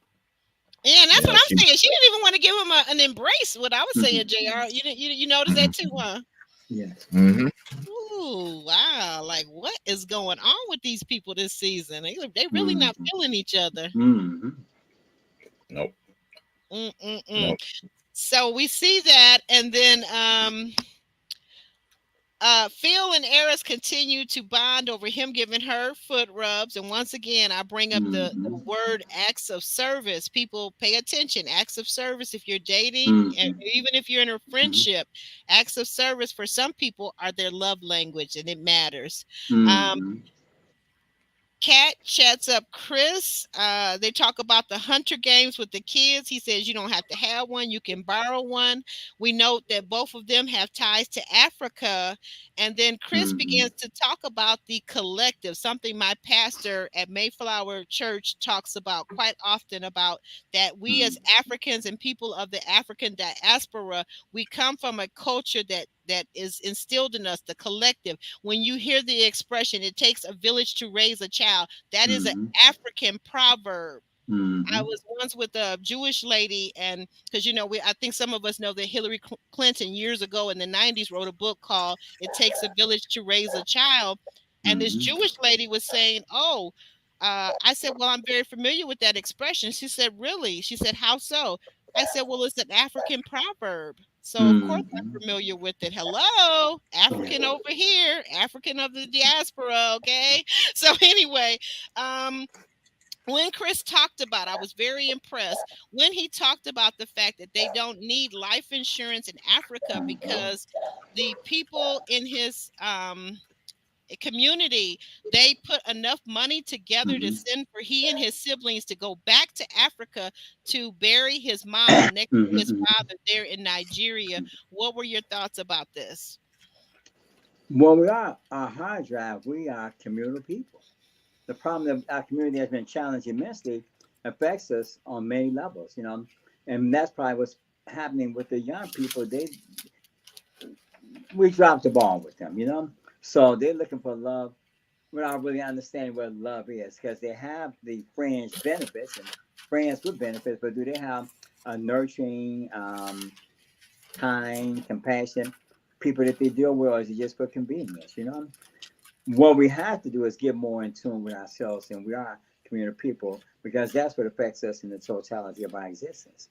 Yeah, and that's what I'm saying. She didn't even want to give him an embrace. What I was saying, Jr. You noticed that too, huh? Yeah. Mm-hmm. Ooh, wow! Like, what is going on with these people this season? They really not feeling each other. Nope. Nope. So we see that, and then Phil and Eris continue to bond over him giving her foot rubs. And once again, I bring up the word acts of service. People, pay attention. Acts of service if you're dating, and even if you're in a friendship, acts of service for some people are their love language, and it matters. Kat chats up Chris. They talk about the Hunter games with the kids. He says you don't have to have one, you can borrow one. We note that both of them have ties to Africa. And then Chris begins to talk about the collective, something my pastor at Mayflower Church talks about quite often, about that we as Africans and people of the African diaspora, we come from a culture that is instilled in us, the collective. When you hear the expression, it takes a village to raise a child, that is an African proverb. I was once with a Jewish lady, and because I think some of us know that Hillary Clinton years ago in the 90s wrote a book called It Takes a Village to Raise a Child. And this Jewish lady was saying, I said, well, I'm very familiar with that expression. She said, really? She said, how so? I said, well, it's an African proverb. So, of course, I'm familiar with it. Hello, African over here, African of the diaspora, okay? So, anyway, when Chris talked about, I was very impressed when he talked about the fact that they don't need life insurance in Africa because the people in his community, they put enough money together to send for he and his siblings to go back to Africa to bury his mom next to his father there in Nigeria. What were your thoughts about this? Well, we are a hard drive. We are communal people. The problem that our community has been challenged immensely affects us on many levels, and that's probably what's happening with the young people. We dropped the ball with them, So they're looking for love without really understanding what love is, because they have the fringe benefits and friends with benefits, but do they have a nurturing, kind, compassion people that they deal with, or is it just for convenience? What we have to do is get more in tune with ourselves, and we are communal people, because that's what affects us in the totality of our existence.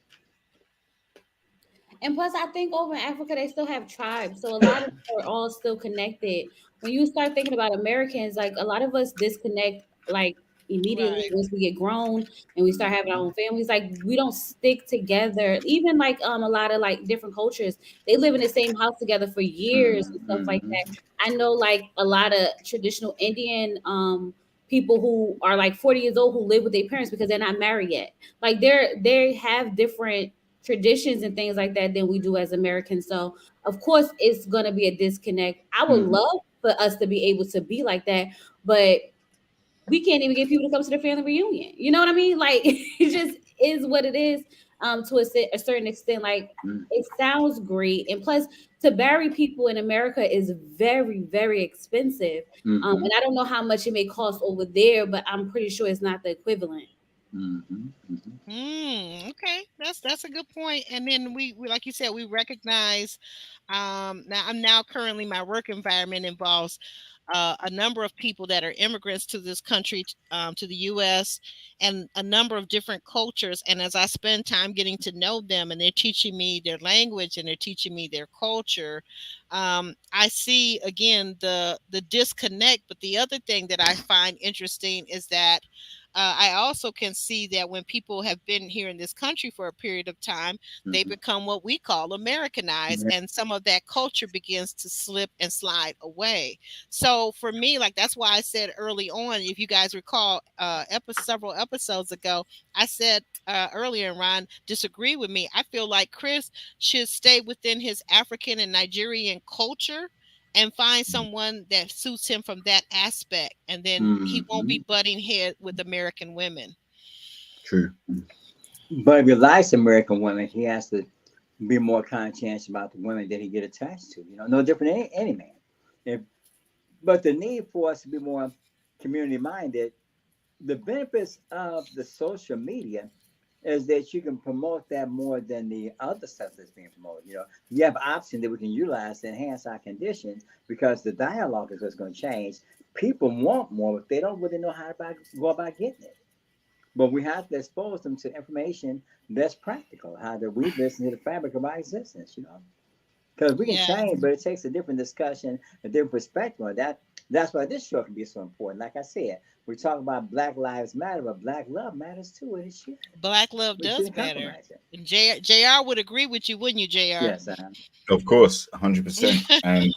And plus, I think over in Africa, they still have tribes. So a lot of them are all still connected. When you start thinking about Americans, like a lot of us disconnect like immediately once we get grown and we start having our own families. Like we don't stick together. Even like a lot of like different cultures, they live in the same house together for years and stuff like that. I know like a lot of traditional Indian people who are like 40 years old who live with their parents because they're not married yet. Like they have different traditions and things like that than we do as Americans. So of course it's gonna be a disconnect. I would love for us to be able to be like that, but we can't even get people to come to the family reunion. You know what I mean? Like it just is what it is. to a certain extent. Like Mm. it sounds great, and plus to marry people in America is very, very expensive. Mhm. And I don't know how much it may cost over there, but I'm pretty sure it's not the equivalent. Mhm. Mhm. Okay, that's a good point. And then we like you said, we recognize. Now currently my work environment involves a number of people that are immigrants to this country, to the U.S., and a number of different cultures. And as I spend time getting to know them, and they're teaching me their language and they're teaching me their culture, I see again the disconnect. But the other thing that I find interesting is that I also can see that when people have been here in this country for a period of time, they Mhm. become what we call Americanized, Yeah. and some of that culture begins to slip and slide away. So for me, like that's why I said early on, if you guys recall, several episodes ago, I said earlier, and Ron disagree with me. I feel like Chris should stay within his African and Nigerian culture and find someone that suits him from that aspect, and then he won't be Mhm. butting head with American women. True. But if he likes American women, he has to be more conscientious about the women that he get attached to. You know, no different than any man. If, but the need for us to be more community minded, the benefits of the social media is that you can promote that more than the other stuff that's being promoted. You know, you have options that we can utilize to enhance our conditions because the dialogue is what's going to change. People want more, but they don't really know how to go about getting it. But we have to expose them to information that's practical, how to weave this into the fabric of our existence, you know. Because we can Yeah. change, but it takes a different discussion, a different perspective on that. That's why this show can be so important. Like I said, we talk about Black Lives Matter, but Black love matters too, and it should. Black love We does shouldn't matter. compromise it. And JR would agree with you, wouldn't you, JR? Yes. Of course, 100%. And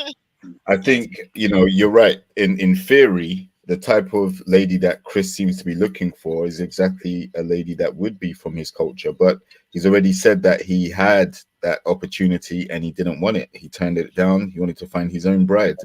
I think, you're right. In theory, the type of lady that Chris seems to be looking for is exactly a lady that would be from his culture. But he's already said that he had that opportunity and he didn't want it. He turned it down. He wanted to find his own bride.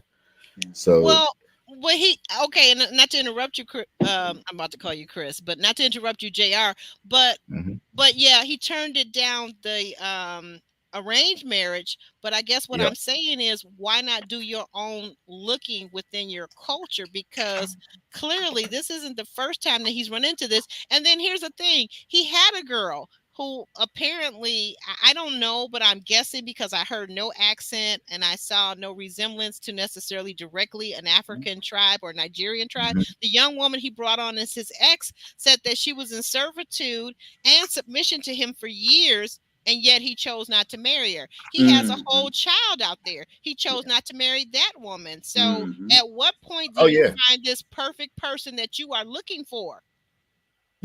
So, Well, he okay, and not to interrupt you, I'm about to call you Chris, but not to interrupt you, JR. But mhm. yeah, he turned it down, the arranged marriage. But I guess what Yeah. I'm saying is, why not do your own looking within your culture? Because clearly this isn't the first time that he's run into this. And then here's the thing: he had a girl who apparently, I don't know, but I'm guessing because I heard no accent and I saw no resemblance to necessarily directly an African tribe or Nigerian tribe. Mhm. The young woman he brought on as his ex said that she was in servitude and submission to him for years, and yet he chose not to marry her. He has a whole child out there. He chose not to marry that woman. So at what point do Oh, you yeah. find this perfect person that you are looking for?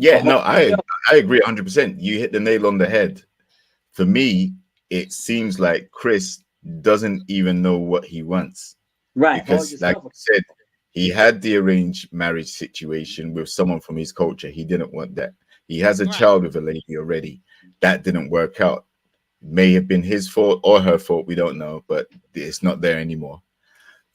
Yeah, Oh, no, I agree 100%. You hit the nail on the head. For me, it seems like Chris doesn't even know what he wants right. Hold because, like yourself. you said, he had the arranged marriage situation with someone from his culture. He didn't want that. He has a Right. child with a lady already. That didn't work out. May have been his fault or her fault. We don't know, but it's not there anymore.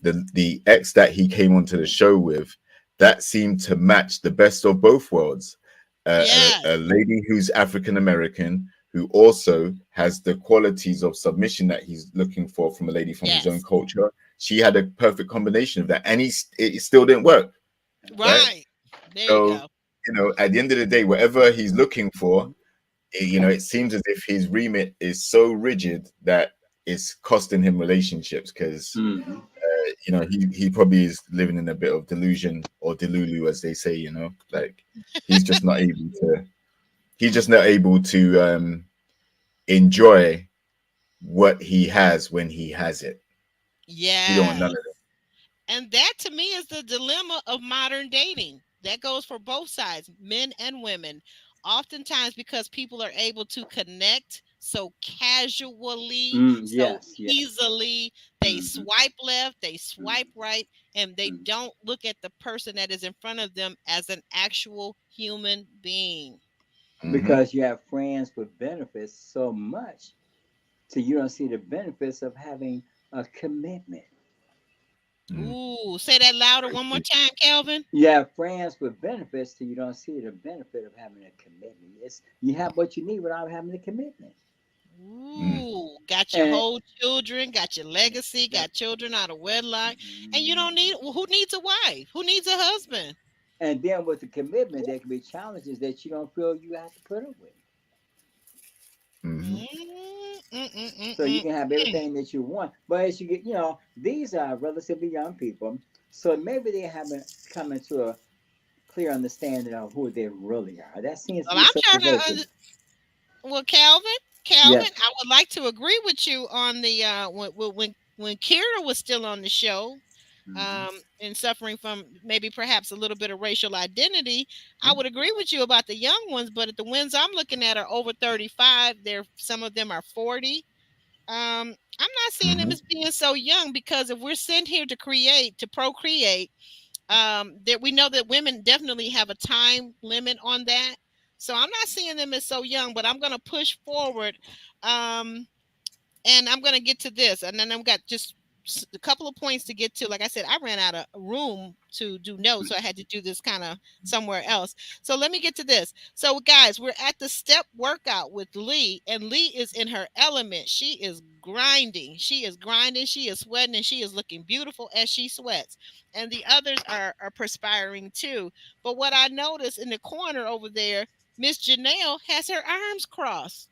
The ex that he came onto the show with, that seemed to match the best of both worlds. A Yes. lady who's African American who also has the qualities of submission that he's looking for from a lady from his own Yes. culture. She had a perfect combination of that, and it still didn't work, right? Right. There you So, go. at the end of the day, whatever he's looking for, it seems as if his remit is so rigid that it's costing him relationships because Mhm. he probably is living in a bit of delusion or delulu, as they say. Like he's just not able to. He's just not able to enjoy what he has when he has it. He don't want none Yes. of it. And that to me is the dilemma of modern dating. That goes for both sides, men and women. Oftentimes, because people are able to connect so casually, so Yes. Yes. easily, they Mhm. swipe left, they swipe Mhm. right, and they Mhm. don't look at the person that is in front of them as an actual human being. Hmm. Because you have friends with benefits so much, so you don't see the benefits of having a commitment. Ooh, say that louder one more time, Kelvin. You have friends with benefits, so you don't see the benefit of having a commitment. It's you have what you need without having a commitment. Mm. Ooh, got your And whole children, got your legacy, got children out of wedlock, and you don't need. Well, who needs a wife? Who needs a husband? and then with the commitment, there can be challenges that you don't feel you have to put up with. Mhm. So you Mm. can have everything that you want, but as you get, these are relatively young people, so maybe they haven't come into a clear understanding of who they really are. That seems to Well, be I'm so trying to. pervasive. Well, Calvin, Yes. I would like to agree with you on the when Kira was still on the show, Mhm. and suffering from maybe perhaps a little bit of racial identity. I would agree with you about the young ones, but at the ones I'm looking at are over 35. They're some of them are 40. I'm not seeing them Mhm. as being so young because if we're sent here to create, to procreate, that we know that women definitely have a time limit on that. So I'm not seeing them as so young, but I'm going to push forward. Um, and I'm going to get to this, and then I've got just a couple of points to get to. Like I said, I ran out of room to do notes, so I had to do this kind of somewhere else. So let me get to this. So guys, we're at the step workout with Lee, and Lee is in her element. She is grinding. She is grinding. She is sweating, and she is looking beautiful as she sweats. And the others are perspiring too. But what I noticed in the corner over there, Miss Janelle has her arms crossed.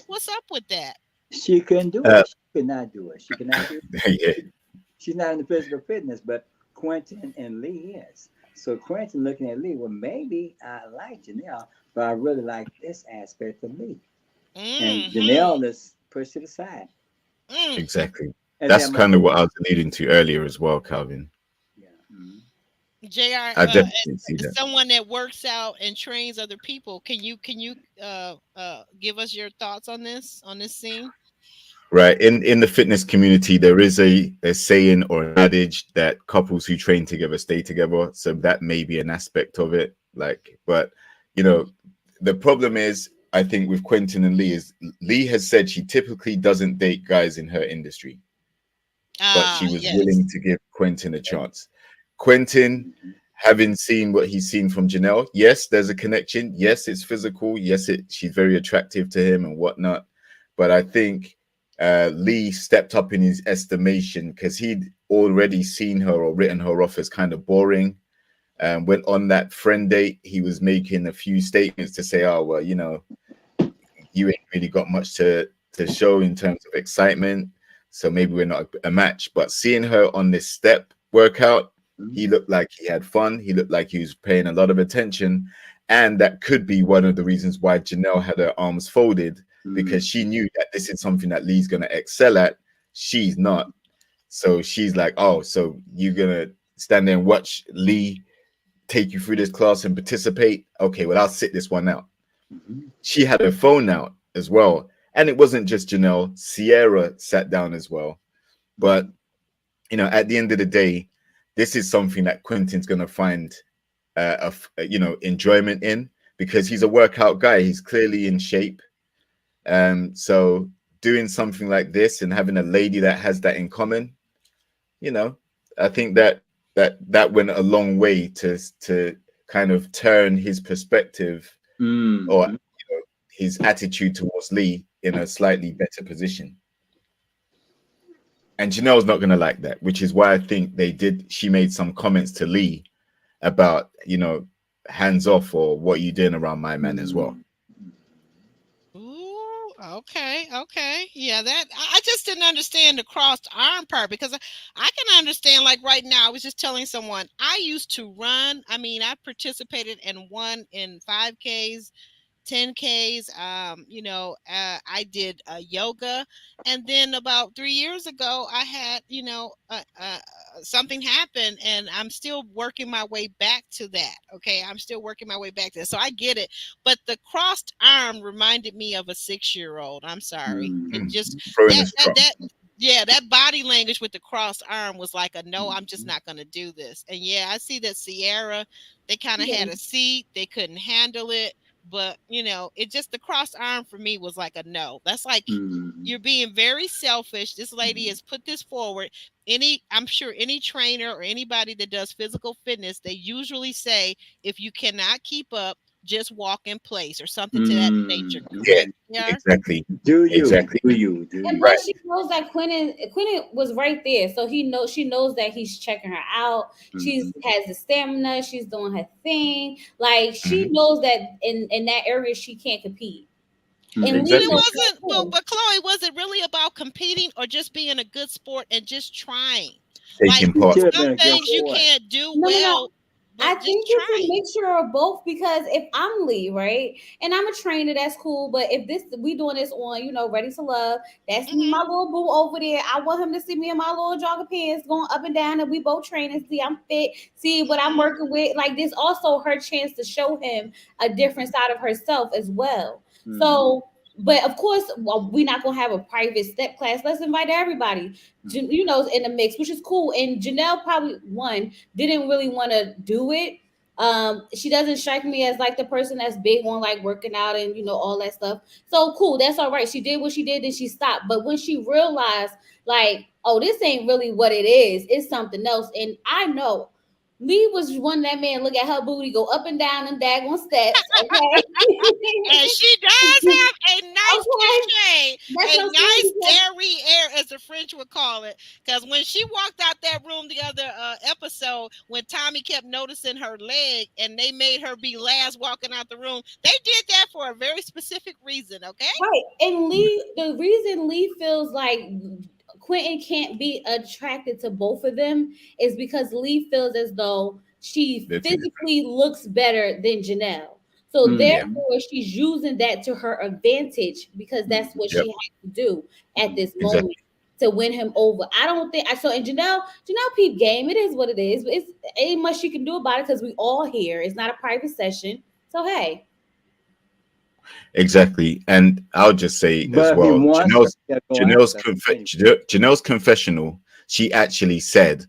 What's up with that? She couldn't do Uh, it. She could not do it. She could not do it. yeah. She's not in the physical fitness, but Quentin and Lee is. So Quentin looking at Lee, well, maybe I like Janelle, but I really like this aspect of Lee. And Mm-hmm. Janelle is pushed to the side. Mm. Exactly. And That's then my kind of what I was alluding to earlier as well, Calvin. yeah. Mhm. JR, I definitely see as that. someone that works out and trains other people, can you give us your thoughts on this scene? Right. In the fitness community, there is a saying or an adage that couples who train together stay together. So that may be an aspect of it. Like, but you know, the problem is, I think with Quentin and Lee is Lee has said she typically doesn't date guys in her industry, but Ah, she was yes. willing to give Quentin a chance. Quentin, Mhm. having seen what he's seen from Janelle, yes, there's a connection. Yes, it's physical. Yes, she's very attractive to him and whatnot. But I think Lee stepped up in his estimation because he'd already seen her or written her off as kind of boring. Went on that friend date, he was making a few statements to say, "Oh well, you ain't really got much to show in terms of excitement, so maybe we're not a match." But seeing her on this step workout, he Mhm. looked like he had fun. He looked like he was paying a lot of attention, and that could be one of the reasons why Janelle had her arms folded, because she Mhm. knew that this is something that Lee's gonna excel at. She's not, so she's like, "Oh, so you're gonna stand there and watch Lee take you through this class and participate? Okay, well, I'll sit this one out." Mhm. She had her phone out as well. And it wasn't just Janelle, Sierra sat down as well. But, Mhm. at the end of the day, this is something that Quentin's going to find, enjoyment in, because he's a workout guy. He's clearly in shape. So doing something like this and having a lady that has that in common, you know, I think that went a long way to kind of turn his perspective, or Mhm. his attitude towards Lee, in a slightly better position. And Janelle's not going to like that, which is why I think she made some comments to Lee about, hands off, or what you doing around my man as well. Mhm. Ooh, okay, okay. Yeah, that I just didn't understand the crossed arm part because I can understand like right now, I was just telling someone I used to run. I mean, I participated and won in 5Ks, 10Ks. I did yoga. And then about 3 years ago, I had, something happened and I'm still working my way back to that. Okay. I'm still working my way back to that. So I get it. But the crossed arm reminded me of a 6 year old. I'm sorry. It Mhm. just, Throwing a that, that, strong. that, yeah, that body language with the crossed arm was like a no, I'm just not going to do this. And yeah, I see that Sierra, they kind of Yeah. had a seat, they couldn't handle it, but it just the crossed arm for me was like a no. That's like Mhm. you're being very selfish. This lady has put this forward. I'm sure any trainer or anybody that does physical fitness, they usually say if you cannot keep up, just walk in place or something to that nature. Yeah, Correct? Yeah. exactly. Do you? Exactly. Do you? Do And you? plus, Right. she knows that Quentin was right there, so she knows that he's checking her out. She's has the stamina. She's doing her thing. Like she Mhm. knows that in that area she can't compete. And Lee But it Exactly. knows that wasn't. too. But Chloe, was it really about competing or just being a good sport and just trying? Like Taking part. Should have some been a good things you sport. can't do No. well, I but think just it's try. a mixture of both because if I'm Lee, right, and I'm a trainer, that's cool. But if we doing this on, Ready to Love, that's my Mhm. little boo over there. I want him to see me in my little jogger pants going up and down, and we both training. See, I'm fit. See what I'm working with. Like this, also her chance to show him a different side of herself as well. So. But of course, we're not gonna have a private step class. Let's invite everybody, in the mix, which is cool. And Janelle probably didn't really want to do it. She doesn't strike me as like the person that's big on like working out and all that stuff. So cool, that's all right. She did what she did, and she stopped. But when she realized, like, oh, this ain't really what it is, it's something else. And I know Lee was one that man look at her booty go up and down them daggone steps. Okay. And she does have a nice cliche, That's a what I'm saying, nice because derriere, as the French would call it. Because when she walked out that room the other episode, when Tommy kept noticing her leg and they made her be last walking out the room, they did that for a very specific reason, okay? right. And Lee, the reason Lee feels like Quentin can't be attracted to both of them is because Lee feels as though she They're too different. physically looks better than Janelle. So Yeah. therefore, she's using that to her advantage because that's what Yep. she has to do at this Exactly. moment to win him over. I don't think I saw. And Janelle peep game. It is what it is. It's ain't much she can do about it because we all here. It's not a private session. So hey, Exactly. And I'll just say as But if he well, wants to, go after her. Janelle's confessional, she actually said,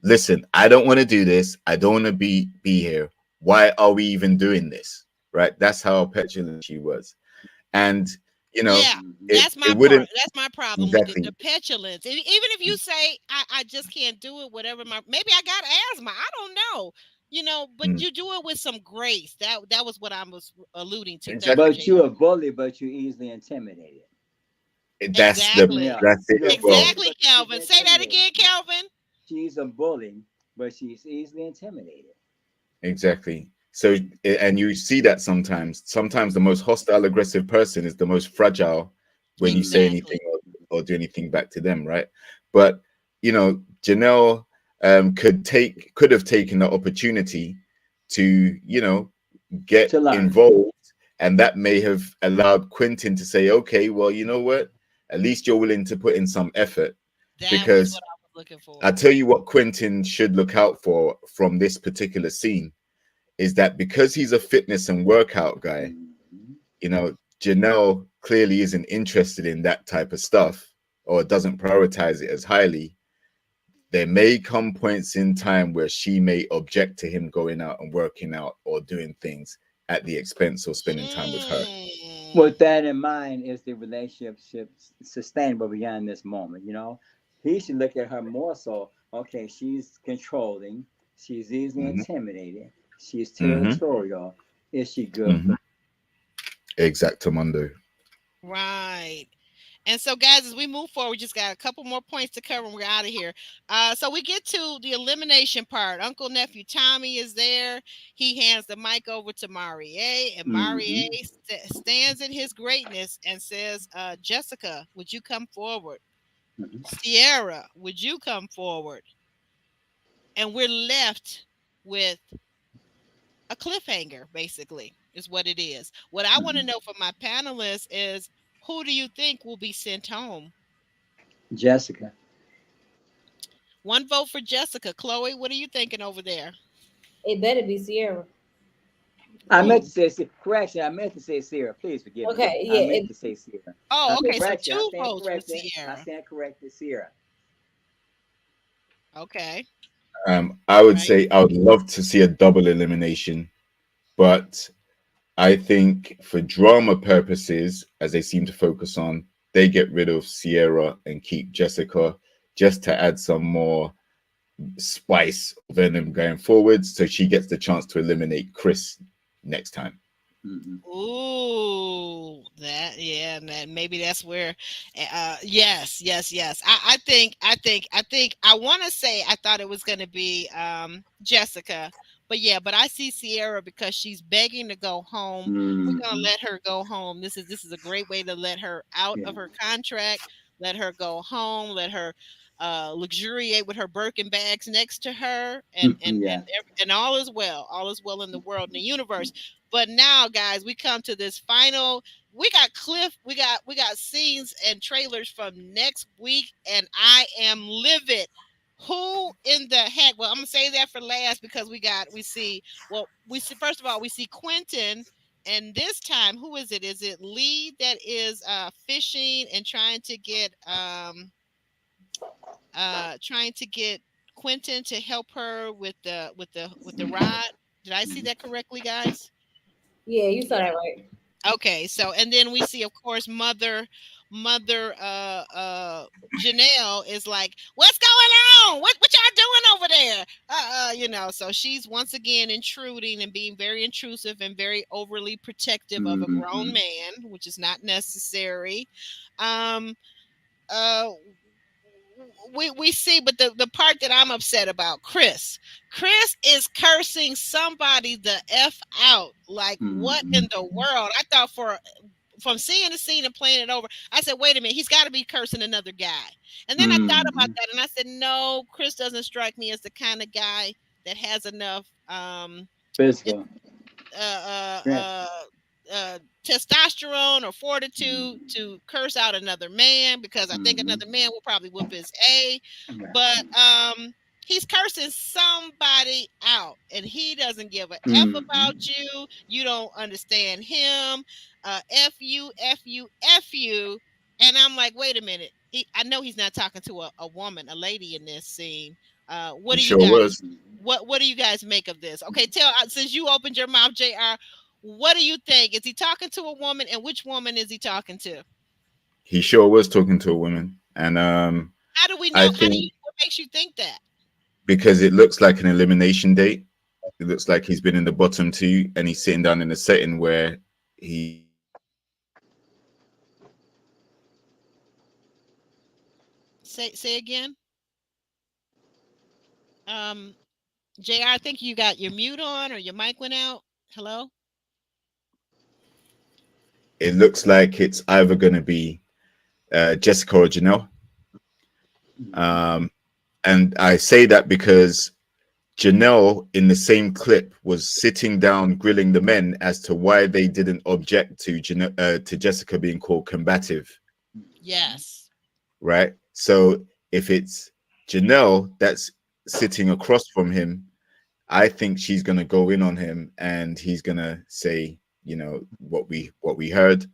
listen, I don't want to do this. I don't want to be here. Why are we even doing this? Right? That's how petulant she was. And Yeah, that's my it wouldn't that's my problem exactly. with the petulance. Even if you say I just can't do it, whatever maybe I got asthma, I don't know. But you do it with some grace. That was what I was alluding to. Exactly. But you're a bully, but you're easily intimidated. That's Exactly. that's it as well. Exactly, Calvin. Say that again, Calvin. She's a bully, but she's easily intimidated. Exactly. So, and you see that sometimes the most hostile, aggressive person is the most fragile when you say anything or do anything back to them, right? But Janelle could have taken the opportunity to get To learn. involved, and that may have allowed Quentin to say, okay, well, you know what, at least you're willing to put in some effort. That because was what I was looking for. I tell you what Quentin should look out for from this particular scene is that because he's a fitness and workout guy, Janelle clearly isn't interested in that type of stuff or doesn't prioritize it as highly. There may come points in time where she may object to him going out and working out or doing things at the expense of spending time with her. With that in mind, is the relationship sustainable beyond this moment? He should look at her more so. Okay, she's controlling. She's easily intimidated. She's territorial. Is she good? Exactamundo. Right. And so, guys, as we move forward, we just got a couple more points to cover and we're out of here. So we get to the elimination part. Uncle Nephew Tommy is there. He hands the mic over to Marie, and Marie stands in his greatness and says, Jessica, would you come forward? Sierra, would you come forward? And we're left with a cliffhanger, basically, is what it is. What I want to know from my panelists is, who do you think will be sent home? Jessica. One vote for Jessica. Chloe, what are you thinking over there? it better be Sierra. I meant to say correction. I meant to say Sierra. Please forgive me. Okay, yeah, I meant to say Sierra. Oh, okay. So Correction. two votes for Sierra. I stand corrected, Sierra. Okay. I would say I would love to see a double elimination, but I think for drama purposes, as they seem to focus on, they get rid of Sierra and keep Jessica just to add some more spice venom going forwards, so she gets the chance to eliminate Chris next time. Ooh, and that maybe that's where, yes. I think I want to say I thought it was going to be Jessica, but I see Sierra because she's begging to go home. We're gonna let her go home. This is a great way to let her out of her contract. Let her go home. Let her luxuriate with her Birkin bags next to her, and all is well. All is well in the world, in the universe. But now, guys, we come to this final. We got we got scenes and trailers from next week, and I am livid. Who in the heck? Well, I'm gonna say that for last because we see first of all we see Quentin, and this time who is it? Is it Lee that is fishing and trying to get Quentin to help her with the rod? Did I see that correctly, guys? Yeah, you saw that right. Okay, so and then we see, of course, mother Janelle is like, what's going on? What y'all doing over there? So she's once again intruding and being very intrusive and very overly protective of a grown man, which is not necessary. We see, but the part that I'm upset about, Chris is cursing somebody the F out. Like, what in the world? I thought from seeing the scene and playing it over, I said, wait a minute, he's got to be cursing another guy. And then I thought about that and I said, no, Chris doesn't strike me as the kind of guy that has enough physical testosterone or fortitude to curse out another man, because I think another man will probably whoop his A. But he's cursing somebody out, and he doesn't give a F about you. You don't understand him. F you. And I'm like, wait a minute. I know he's not talking to a woman, a lady in this scene. What do you guys? What do you guys make of this? Okay, since you opened your mouth, JR. What do you think? Is he talking to a woman, and which woman is he talking to? He sure was talking to a woman, and how do we know? What makes you think that? Because it looks like an elimination date. It looks like he's been in the bottom two, and he's sitting down in a setting where he. Say again. JR, I think you got your mute on or your mic went out. Hello? It looks like it's either going to be Jessica or Janelle. And I say that because Janelle, in the same clip, was sitting down grilling the men as to why they didn't object to Jessica being called combative. Yes. Right? So if it's Janelle that's sitting across from him, I think she's going to go in on him, and he's going to say, what we heard.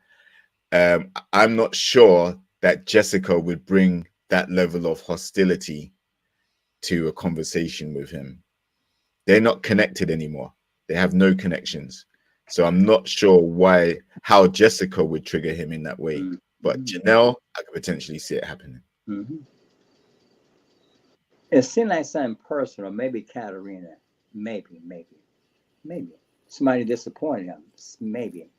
I'm not sure that Jessica would bring that level of hostility to a conversation with him. They're not connected anymore. They have no connections. So I'm not sure how Jessica would trigger him in that way. But Janelle, I could potentially see it happening. It seemed like something personal. Maybe Katarina. Maybe. Somebody disappointed him. Maybe.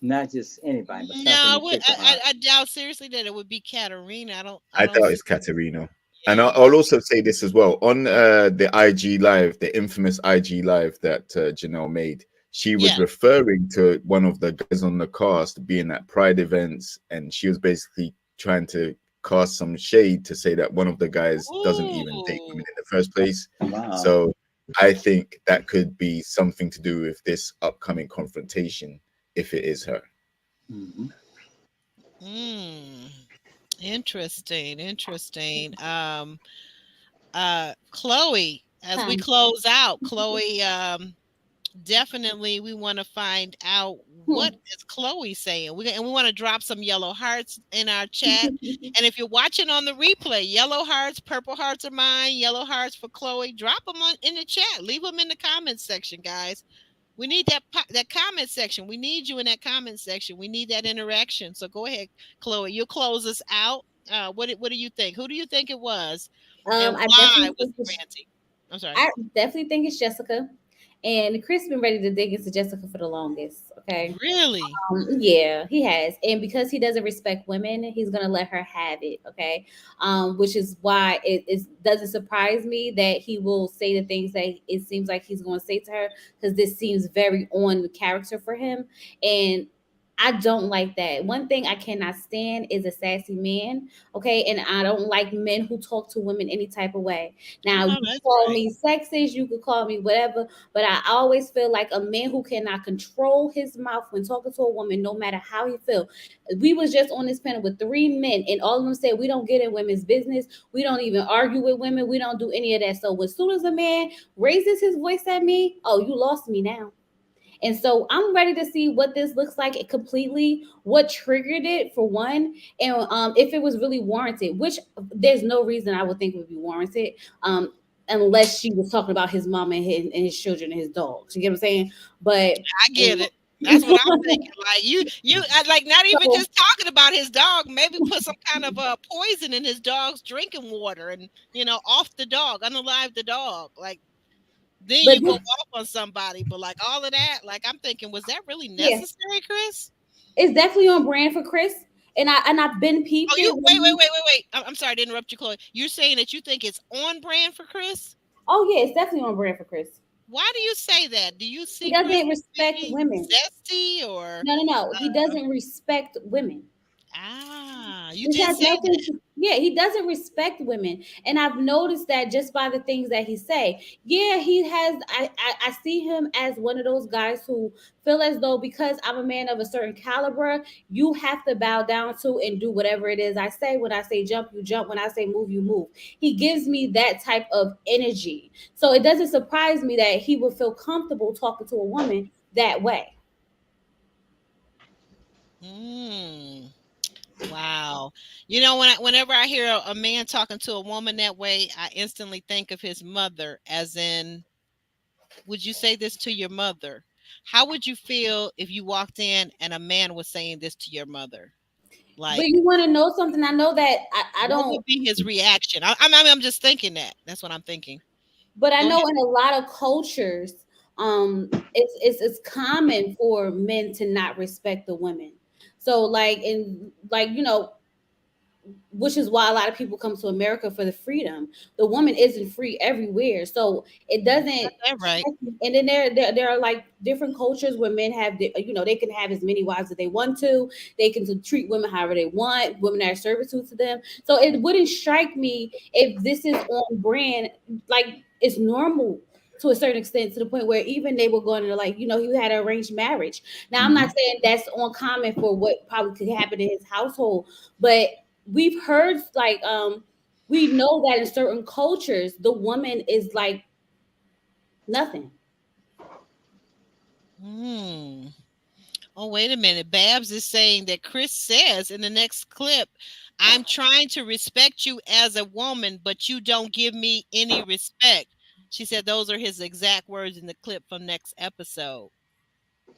Not just anybody. But no, I doubt seriously that it would be Katarina. I doubt it's Katarina. Yeah. And I'll also say this as well. On the IG Live, the infamous IG Live that Janelle made, she was referring to one of the guys on the cast being at Pride events, and she was basically trying to cast some shade to say that one of the guys doesn't even date women in the first place. Wow. So I think that could be something to do with this upcoming confrontation, if it is her. Interesting. Chloe, as we close out, Chloe, definitely we want to find out what is Chloe saying. We want to drop some yellow hearts in our chat. And if you're watching on the replay, yellow hearts, purple hearts are mine, yellow hearts for Chloe. Drop them in the chat. Leave them in the comments section, guys. We need that comment section. We need you in that comment section. We need that interaction. So go ahead, Chloe. You'll close us out, What do you think? Who do you think it was, and I why definitely was think he it's, ranting? I'm sorry. I definitely think it's Jessica. And Chris been ready to dig into Jessica for the longest. Okay. Really? Yeah, he has. And because he doesn't respect women, he's gonna let her have it. Okay. Which is why it doesn't surprise me that he will say the things that it seems like he's gonna say to her, because this seems very on character for him. And I don't like that. One thing I cannot stand is a sassy man. Okay. And I don't like men who talk to women any type of way. I Now, you know can that's call right. me sexist, you could call me whatever, but I always feel like a man who cannot control his mouth when talking to a woman, no matter how he feel. We was just on this panel with three men, and all of them said we don't get in women's business. We don't even argue with women. We don't do any of that. So as soon as a man raises his voice at me, oh, you lost me now. And so I'm ready to see what this looks like completely, what triggered it for one, and if it was really warranted, which there's no reason I would think would be warranted. Unless she was talking about his mom and his children and his dogs. You get what I'm saying? But I get it. That's what I'm thinking. Like like not even so, just talking about his dog. Maybe put some kind of poison in his dog's drinking water, and off the dog, unalive the dog. Like then but you go off on somebody. But like all of that, like I'm thinking, was that really yeah, necessary, Chris? it's definitely on brand for Chris. And I've been Oh, peeped you it. wait. I'm sorry to interrupt you, Chloe. You're saying that you think it's on brand for Chris? Oh yeah, it's definitely on brand for Chris. Why do you say that? Do you He see Chris doesn't as respect being women. zesty or No. He doesn't respect women. you This did has say nothing that. to, yeah, he doesn't respect women. And I've noticed that just by the things that he say. Yeah, he has I see him as one of those guys who feel as though because I'm a man of a certain caliber, you have to bow down to and do whatever it is I say. When I say jump, you jump. When I say move, you move. He gives me that type of energy. So it doesn't surprise me that he would feel comfortable talking to a woman that way. Mm. Wow. Whenever I hear a man talking to a woman that way, I instantly think of his mother, as in, would you say this to your mother? How would you feel if you walked in and a man was saying this to your mother? But Like, you want to know something? I know that I what don't. would be his reaction? I'm just thinking that. That's what I'm thinking. But I Go ahead. know in a lot of cultures, it's common for men to not respect the women. So like which is why a lot of people come to America for the freedom. The woman isn't free everywhere, so it doesn't. That right. And then there are like different cultures where men have they can have as many wives as they want to. They can treat women however they want. Women are servitude to them. So it wouldn't strike me if this is on brand. Like it's normal to a certain extent, to the point where even they were going to he had an arranged marriage. Now I'm not saying that's uncommon for what probably could happen in his household, but we've heard we know that in certain cultures the woman is like nothing. Hmm. Oh, wait a minute. Babs is saying that Chris says in the next clip, I'm trying to respect you as a woman, but you don't give me any respect. She said those are his exact words in the clip from next episode.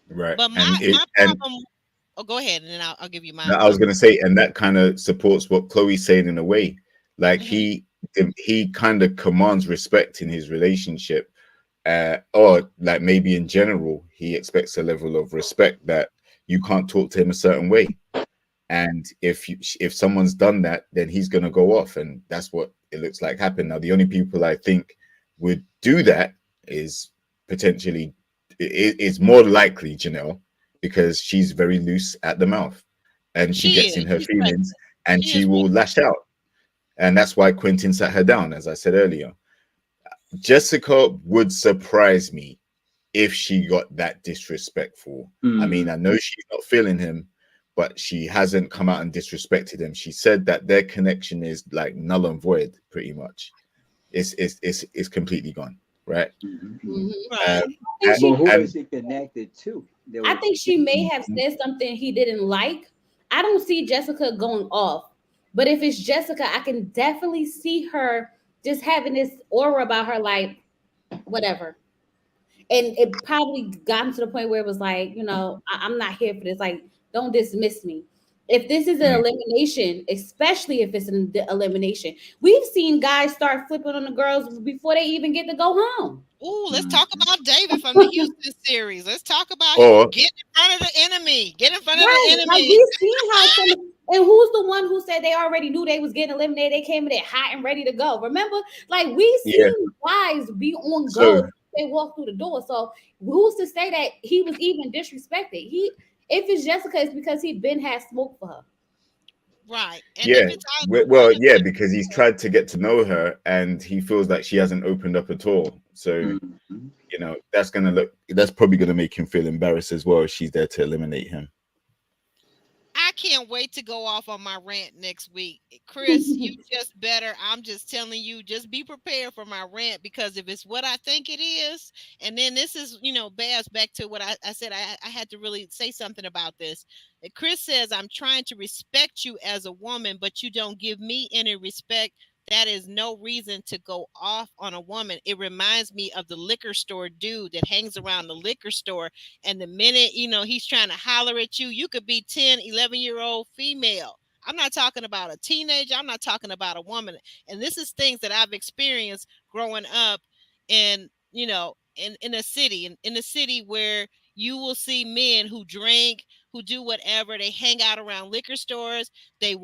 Right. But And my and problem. Oh, go ahead, and then I'll give you no, mine. I was gonna say, and that kind of supports what Chloe's saying in a way. Like Hmm. he kind of commands respect in his relationship, or like maybe in general, he expects a level of respect that you can't talk to him a certain way. And if someone's done that, then he's gonna go off, and that's what it looks like happened. Now, the only people I think would do that is potentially it's more likely Janelle, because she's very loose at the mouth and she She gets in is. her She's right. feelings and She she is will right. lash out. And that's why Quentin sat her down, as I said earlier. Jessica would surprise me if she got that disrespectful. I mean, I know she's not feeling him, but she hasn't come out and disrespected him. She said that their connection is like null and void, pretty much. It's completely gone, right? Mhm. Right. I think And, But who she is he connected to? There I was think she may have said something he didn't like. I don't see Jessica going off, but if it's Jessica, I can definitely see her just having this aura about her, like whatever. And it probably gotten to the point where it was like, I'm not here for this. Like, don't dismiss me. If this is an elimination, especially if it's an elimination, we've seen guys start flipping on the girls before they even get to go home. Ooh, let's talk about David from the Houston series. Let's talk about Or- him. Get in front of the enemy. Get in front of Right, the like enemy. we've seen how some, and who's the one who said they already knew they was getting eliminated? They came in there hot and ready to go. Remember, like we've seen guys be on go. They walk through the door. So who's to say that he was even disrespected? If it's Jessica, it's because he been had smoke for her. Right. And Yeah. if it's either Well, one of yeah, them- because he's tried to get to know her and he feels like she hasn't opened up at all. So, you know, that's probably gonna make him feel embarrassed as well. She's there to eliminate him. I can't wait to go off on my rant next week. Chris, you just better. I'm just telling you, just be prepared for my rant, because if it's what I think it is, and then this is, Baz, back to what I said, I had to really say something about this. Chris says, I'm trying to respect you as a woman, but you don't give me any respect. That is no reason to go off on a woman. It reminds me of the liquor store dude that hangs around the liquor store. And the minute, he's trying to holler at you, you could be 10, 11-year-old female. I'm not talking about a teenager. I'm not talking about a woman. And this is things that I've experienced growing up in a city, in the city where you will see men who drink, who do whatever. They hang out around liquor stores. They're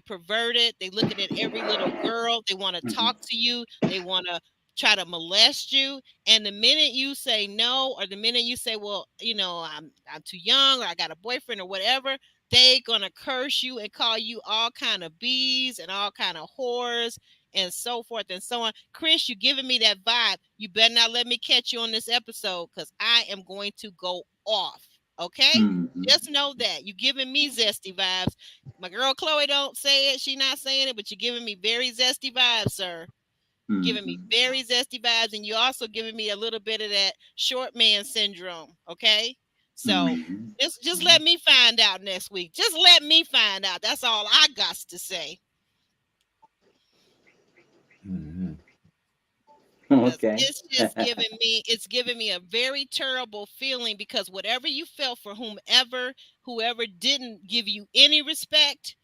perverted. They looking at every little girl. They want to talk to you. They want to try to molest you. And the minute you say no, or the minute you say, well, I'm too young, or I got a boyfriend, or whatever, they gonna curse you and call you all kind of bees and all kind of whores and so forth and so on. Chris, you giving me that vibe. You better not let me catch you on this episode, because I am going to go off. Okay? Just know that. You giving me zesty vibes. My girl Chloe don't say it. She not saying it, but you're giving me very zesty vibes, sir. Giving me very zesty vibes. And you also giving me a little bit of that short man syndrome. Okay? So just let me find out next week. Just let me find out. That's all I got to say. Okay. It's just giving me a very terrible feeling, because whatever you felt for whoever didn't give you any respect,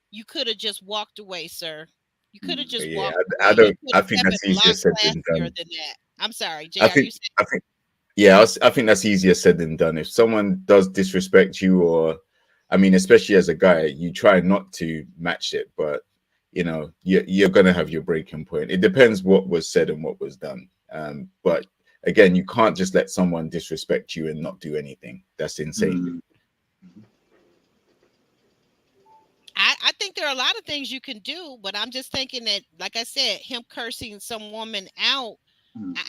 you could have just walked away, sir. You could have just walked away. I think that's easier said than done. Than that. I'm sorry, JR. I think that's easier said than done. If someone does disrespect you, or especially as a guy, you try not to match it, but you're gonna have your breaking point. It depends what was said and what was done. But again, you can't just let someone disrespect you and not do anything. That's insane. I think there are a lot of things you can do, but I'm just thinking that, like I said, him cursing some woman out,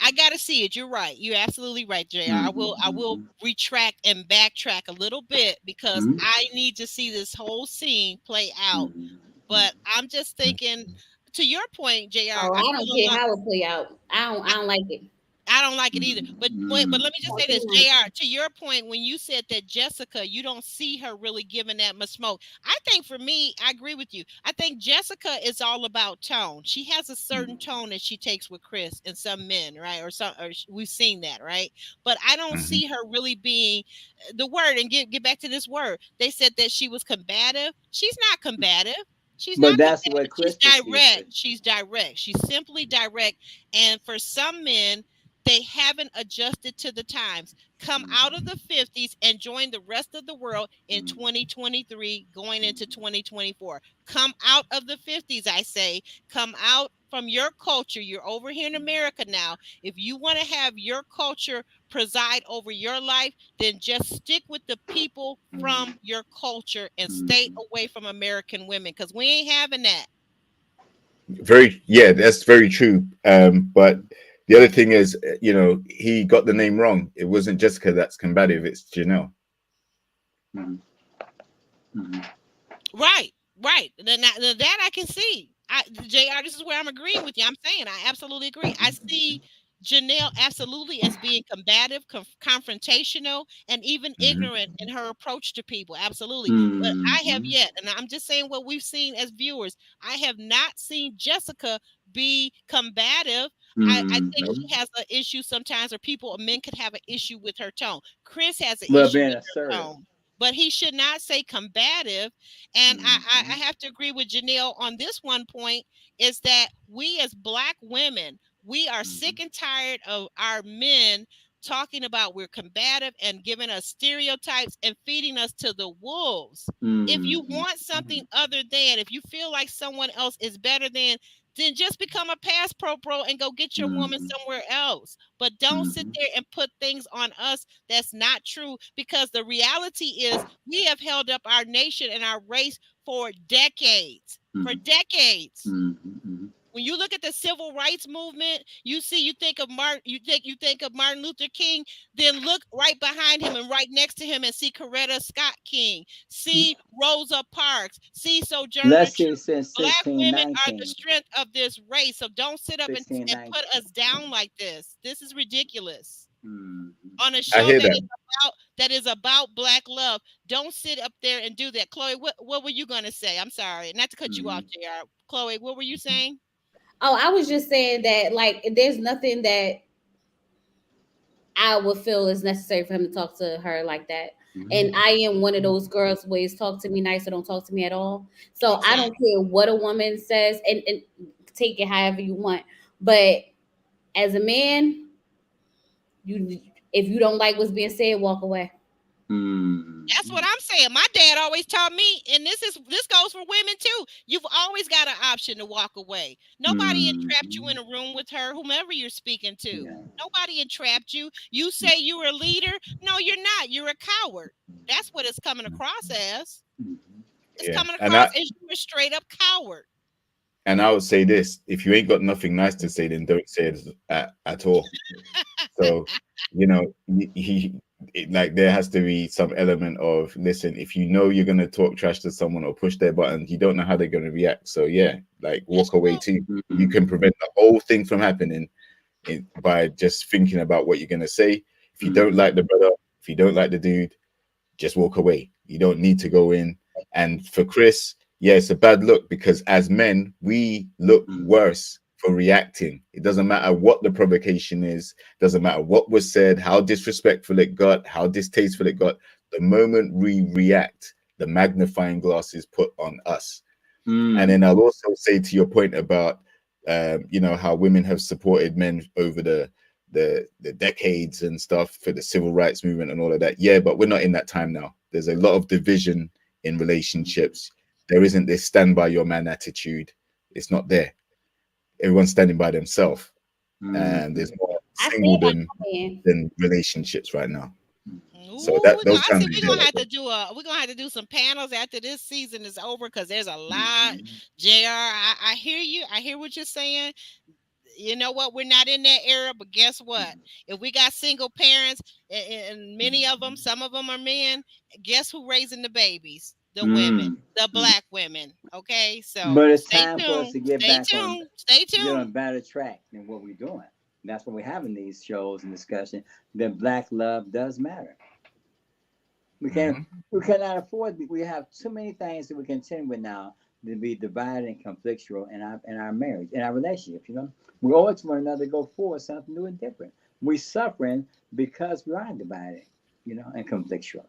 I gotta see it. You're right. You're absolutely right, JR. I will retract and backtrack a little bit, because I need to see this whole scene play out. But I'm just thinking, to your point, JR. Oh, I don't care how it play out. I don't like it. I don't like it either. But let me just say this, JR, to your point, when you said that Jessica, you don't see her really giving that much smoke. I think for me, I agree with you. I think Jessica is all about tone. She has a certain tone that she takes with Chris and some men, right? Or we've seen that, right? But I don't see her really being the word, and get back to this word. They said that she was combative. She's not combative. But that's what Chris. She's direct. She's direct. She's simply direct. And for some men, they haven't adjusted to the times. Come out of the 50s and join the rest of the world in 2023, going into 2024. Come out of the 50s, I say. Come out from your culture. You're over here in America now. If you want to have your culture preside over your life, then just stick with the people from your culture and stay away from American women, because we ain't having that. That's very true. But the other thing is, he got the name wrong. It wasn't Jessica that's combative, it's Janelle. Right. That I can see. JR, this is where I'm agreeing with you. I'm saying I absolutely agree. I see Janelle absolutely as being combative, confrontational, and even ignorant in her approach to people. Absolutely. But I have yet, and I'm just saying what we've seen as viewers, I have not seen Jessica be combative. I think she has an issue sometimes, or men could have an issue with her tone. Chris has an issue with her tone. but he should not say combative. And I have to agree with Janelle on this one point, is that we as Black women, we are sick and tired of our men talking about we're combative and giving us stereotypes and feeding us to the wolves. If you want something other than, if you feel like someone else is better than, then just become a pass pro and go get your woman somewhere else. But don't sit there and put things on us that's not true, because the reality is we have held up our nation and our race for decades. For decades. When you look at the civil rights movement, you think of Martin Luther King, then look right behind him and right next to him and see Coretta Scott King, see Rosa Parks, see Sojourner Truth. Black women are the strength of this race. So don't sit up and put us down like this. This is ridiculous. On a show that is about Black love, don't sit up there and do that. Chloe, what were you going to say? I'm sorry, not to cut you off, JR. Chloe, what were you saying? Oh, I was just saying that, like, there's nothing that I would feel is necessary for him to talk to her like that. And I am one of those girls who always talk to me nice or don't talk to me at all. So I don't care what a woman says, and take it however you want. But as a man, if you don't like what's being said, walk away. That's what I'm saying. My dad always taught me, and this goes for women too. You've always got an option to walk away. Nobody entrapped you in a room with her, whomever you're speaking to. Nobody entrapped you. You say you're a leader. No, you're not. You're a coward. That's what it's coming across as. It's coming across as you're a straight up coward. And I would say this: if you ain't got nothing nice to say, then don't say it at all. So, like, there has to be some element of, listen, if you know you're going to talk trash to someone or push their buttons, you don't know how they're going to react. So like, walk away too. You can prevent the whole thing from happening by just thinking about what you're going to say. If you don't like the brother, if you don't like the dude, just walk away. You don't need to go in. And for Chris, it's a bad look, because as men, we look worse for reacting. It doesn't matter what the provocation is, doesn't matter what was said, how disrespectful it got, how distasteful it got. The moment we react, the magnifying glass is put on us. And then I'll also say, to your point about how women have supported men over the decades and stuff for the civil rights movement and all of that. But we're not in that time now. There's a lot of division in relationships. There isn't this stand by your man attitude. It's not there. Everyone's standing by themselves, and there's more single than relationships right now. So we're gonna have to do some panels after this season is over, because there's a lot. JR, I hear you. I hear what you're saying. You know what? We're not in that era, but guess what? If we got single parents, and many of them, some of them are men, guess who raising the babies? The women, the Black women. Okay, so but it's time for us to get back on better track than what we're doing. That's what we're having these shows and discussion. That Black love does matter. We cannot afford. We have too many things that we contend with now to be divided and conflictual in our marriage, in our relationship. We owe it to one another to go forward, something new and different. We're suffering because we are divided, and conflictual.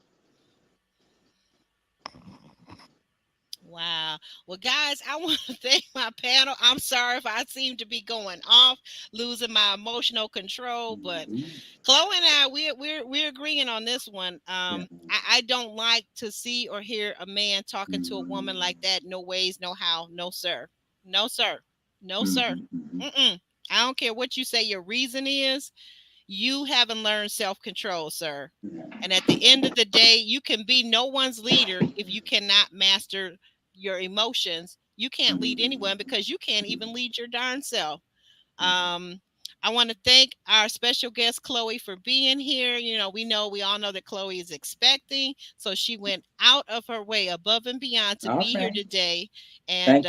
Wow. Well, guys, I want to thank my panel. I'm sorry if I seem to be going off, losing my emotional control, but Chloe and I, we're agreeing on this one. I don't like to see or hear a man talking to a woman like that. No ways, no how, no sir, no sir, no sir. I don't care what you say your reason is. You haven't learned self-control, sir. And at the end of the day, you can be no one's leader if you cannot master your emotions. You can't lead anyone, because you can't even lead your darn self. I want to thank our special guest, Chloe, for being here. We all know that Chloe is expecting, so she went out of her way, above and beyond, to be here today. And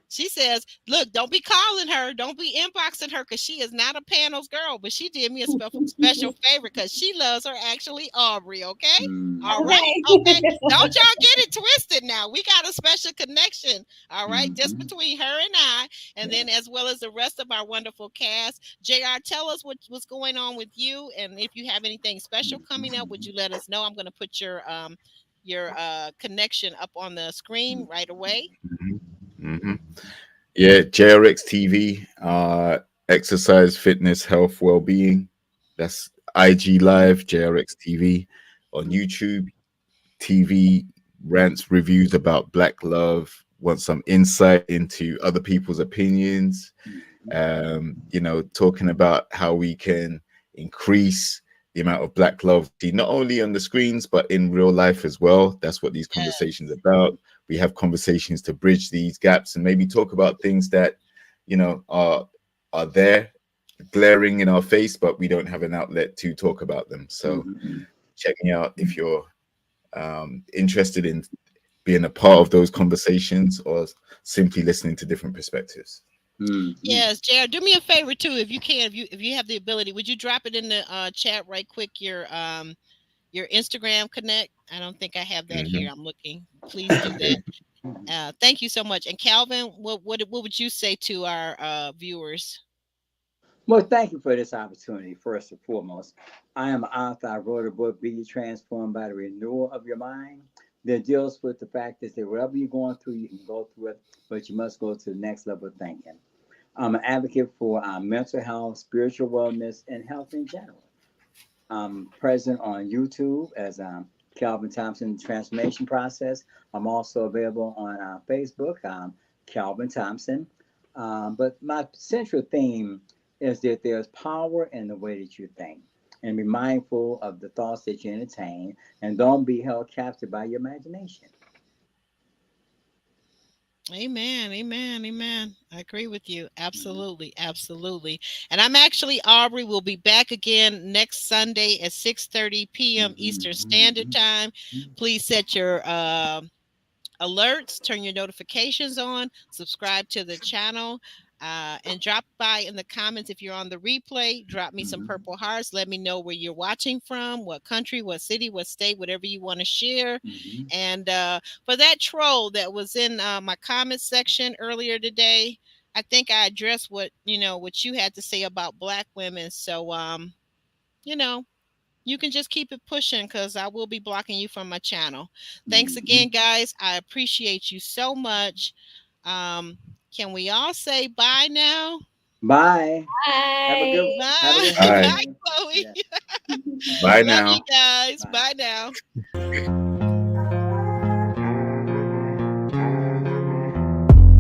she says, look, don't be calling her, don't be inboxing her, because she is not a panels girl, but she did me a special favor, because she loves her actually Aubrey, okay? All right, okay. Don't y'all get it twisted now. We got a special connection, all right, just between her and I, and then as well as the rest of our wonderful cast. JR, tell us what's going on with you, and if you have anything special coming up, would you let us know? I'm going to put your your connection up on the screen right away. Yeah, JRX TV, exercise, fitness, health, well-being. That's IG Live, JRX TV. On YouTube, TV rants, reviews about Black love. Want some insight into other people's opinions. Talking about how we can increase the amount of Black love, not only on the screens but in real life as well. That's what these conversations are about. We have conversations to bridge these gaps and maybe talk about things that are there glaring in our face, but we don't have an outlet to talk about them. So check me out if you're interested in being a part of those conversations or simply listening to different perspectives. Yes, Jared, do me a favor too, if you can, if you have the ability, would you drop it in the chat right quick, your Instagram connect? I don't think I have that here. I'm looking. Please do that. Thank you so much. And Calvin, what would you say to our viewers? Well, thank you for this opportunity. First and foremost, I am an author. I wrote a book, Be Transformed by the Renewal of Your Mind, that deals with the fact that whatever you're going through, you can go through it, but you must go to the next level of thinking. I'm an advocate for mental health, spiritual wellness, and health in general. I'm present on YouTube as Calvin Thompson Transformation Process. I'm also available on Facebook, Calvin Thompson. But my central theme is that there's power in the way that you think. And be mindful of the thoughts that you entertain, and don't be held captive by your imagination. Amen. I agree with you. Absolutely. And I'm actually, Aubrey, will be back again next Sunday at 6:30 p.m. Eastern Standard Time. Please set your alerts, turn your notifications on, subscribe to the channel. And drop by in the comments if you're on the replay. Drop me some purple hearts. Let me know where you're watching from, what country, what city, what state, whatever you want to share. And for that troll that was in my comment section earlier today, I think I addressed what you had to say about Black women. So you can just keep it pushing, because I will be blocking you from my channel. Thanks again, guys. I appreciate you so much. Can we all say bye now? Bye. Bye. Bye, Chloe. Bye Love now. you guys. Bye now.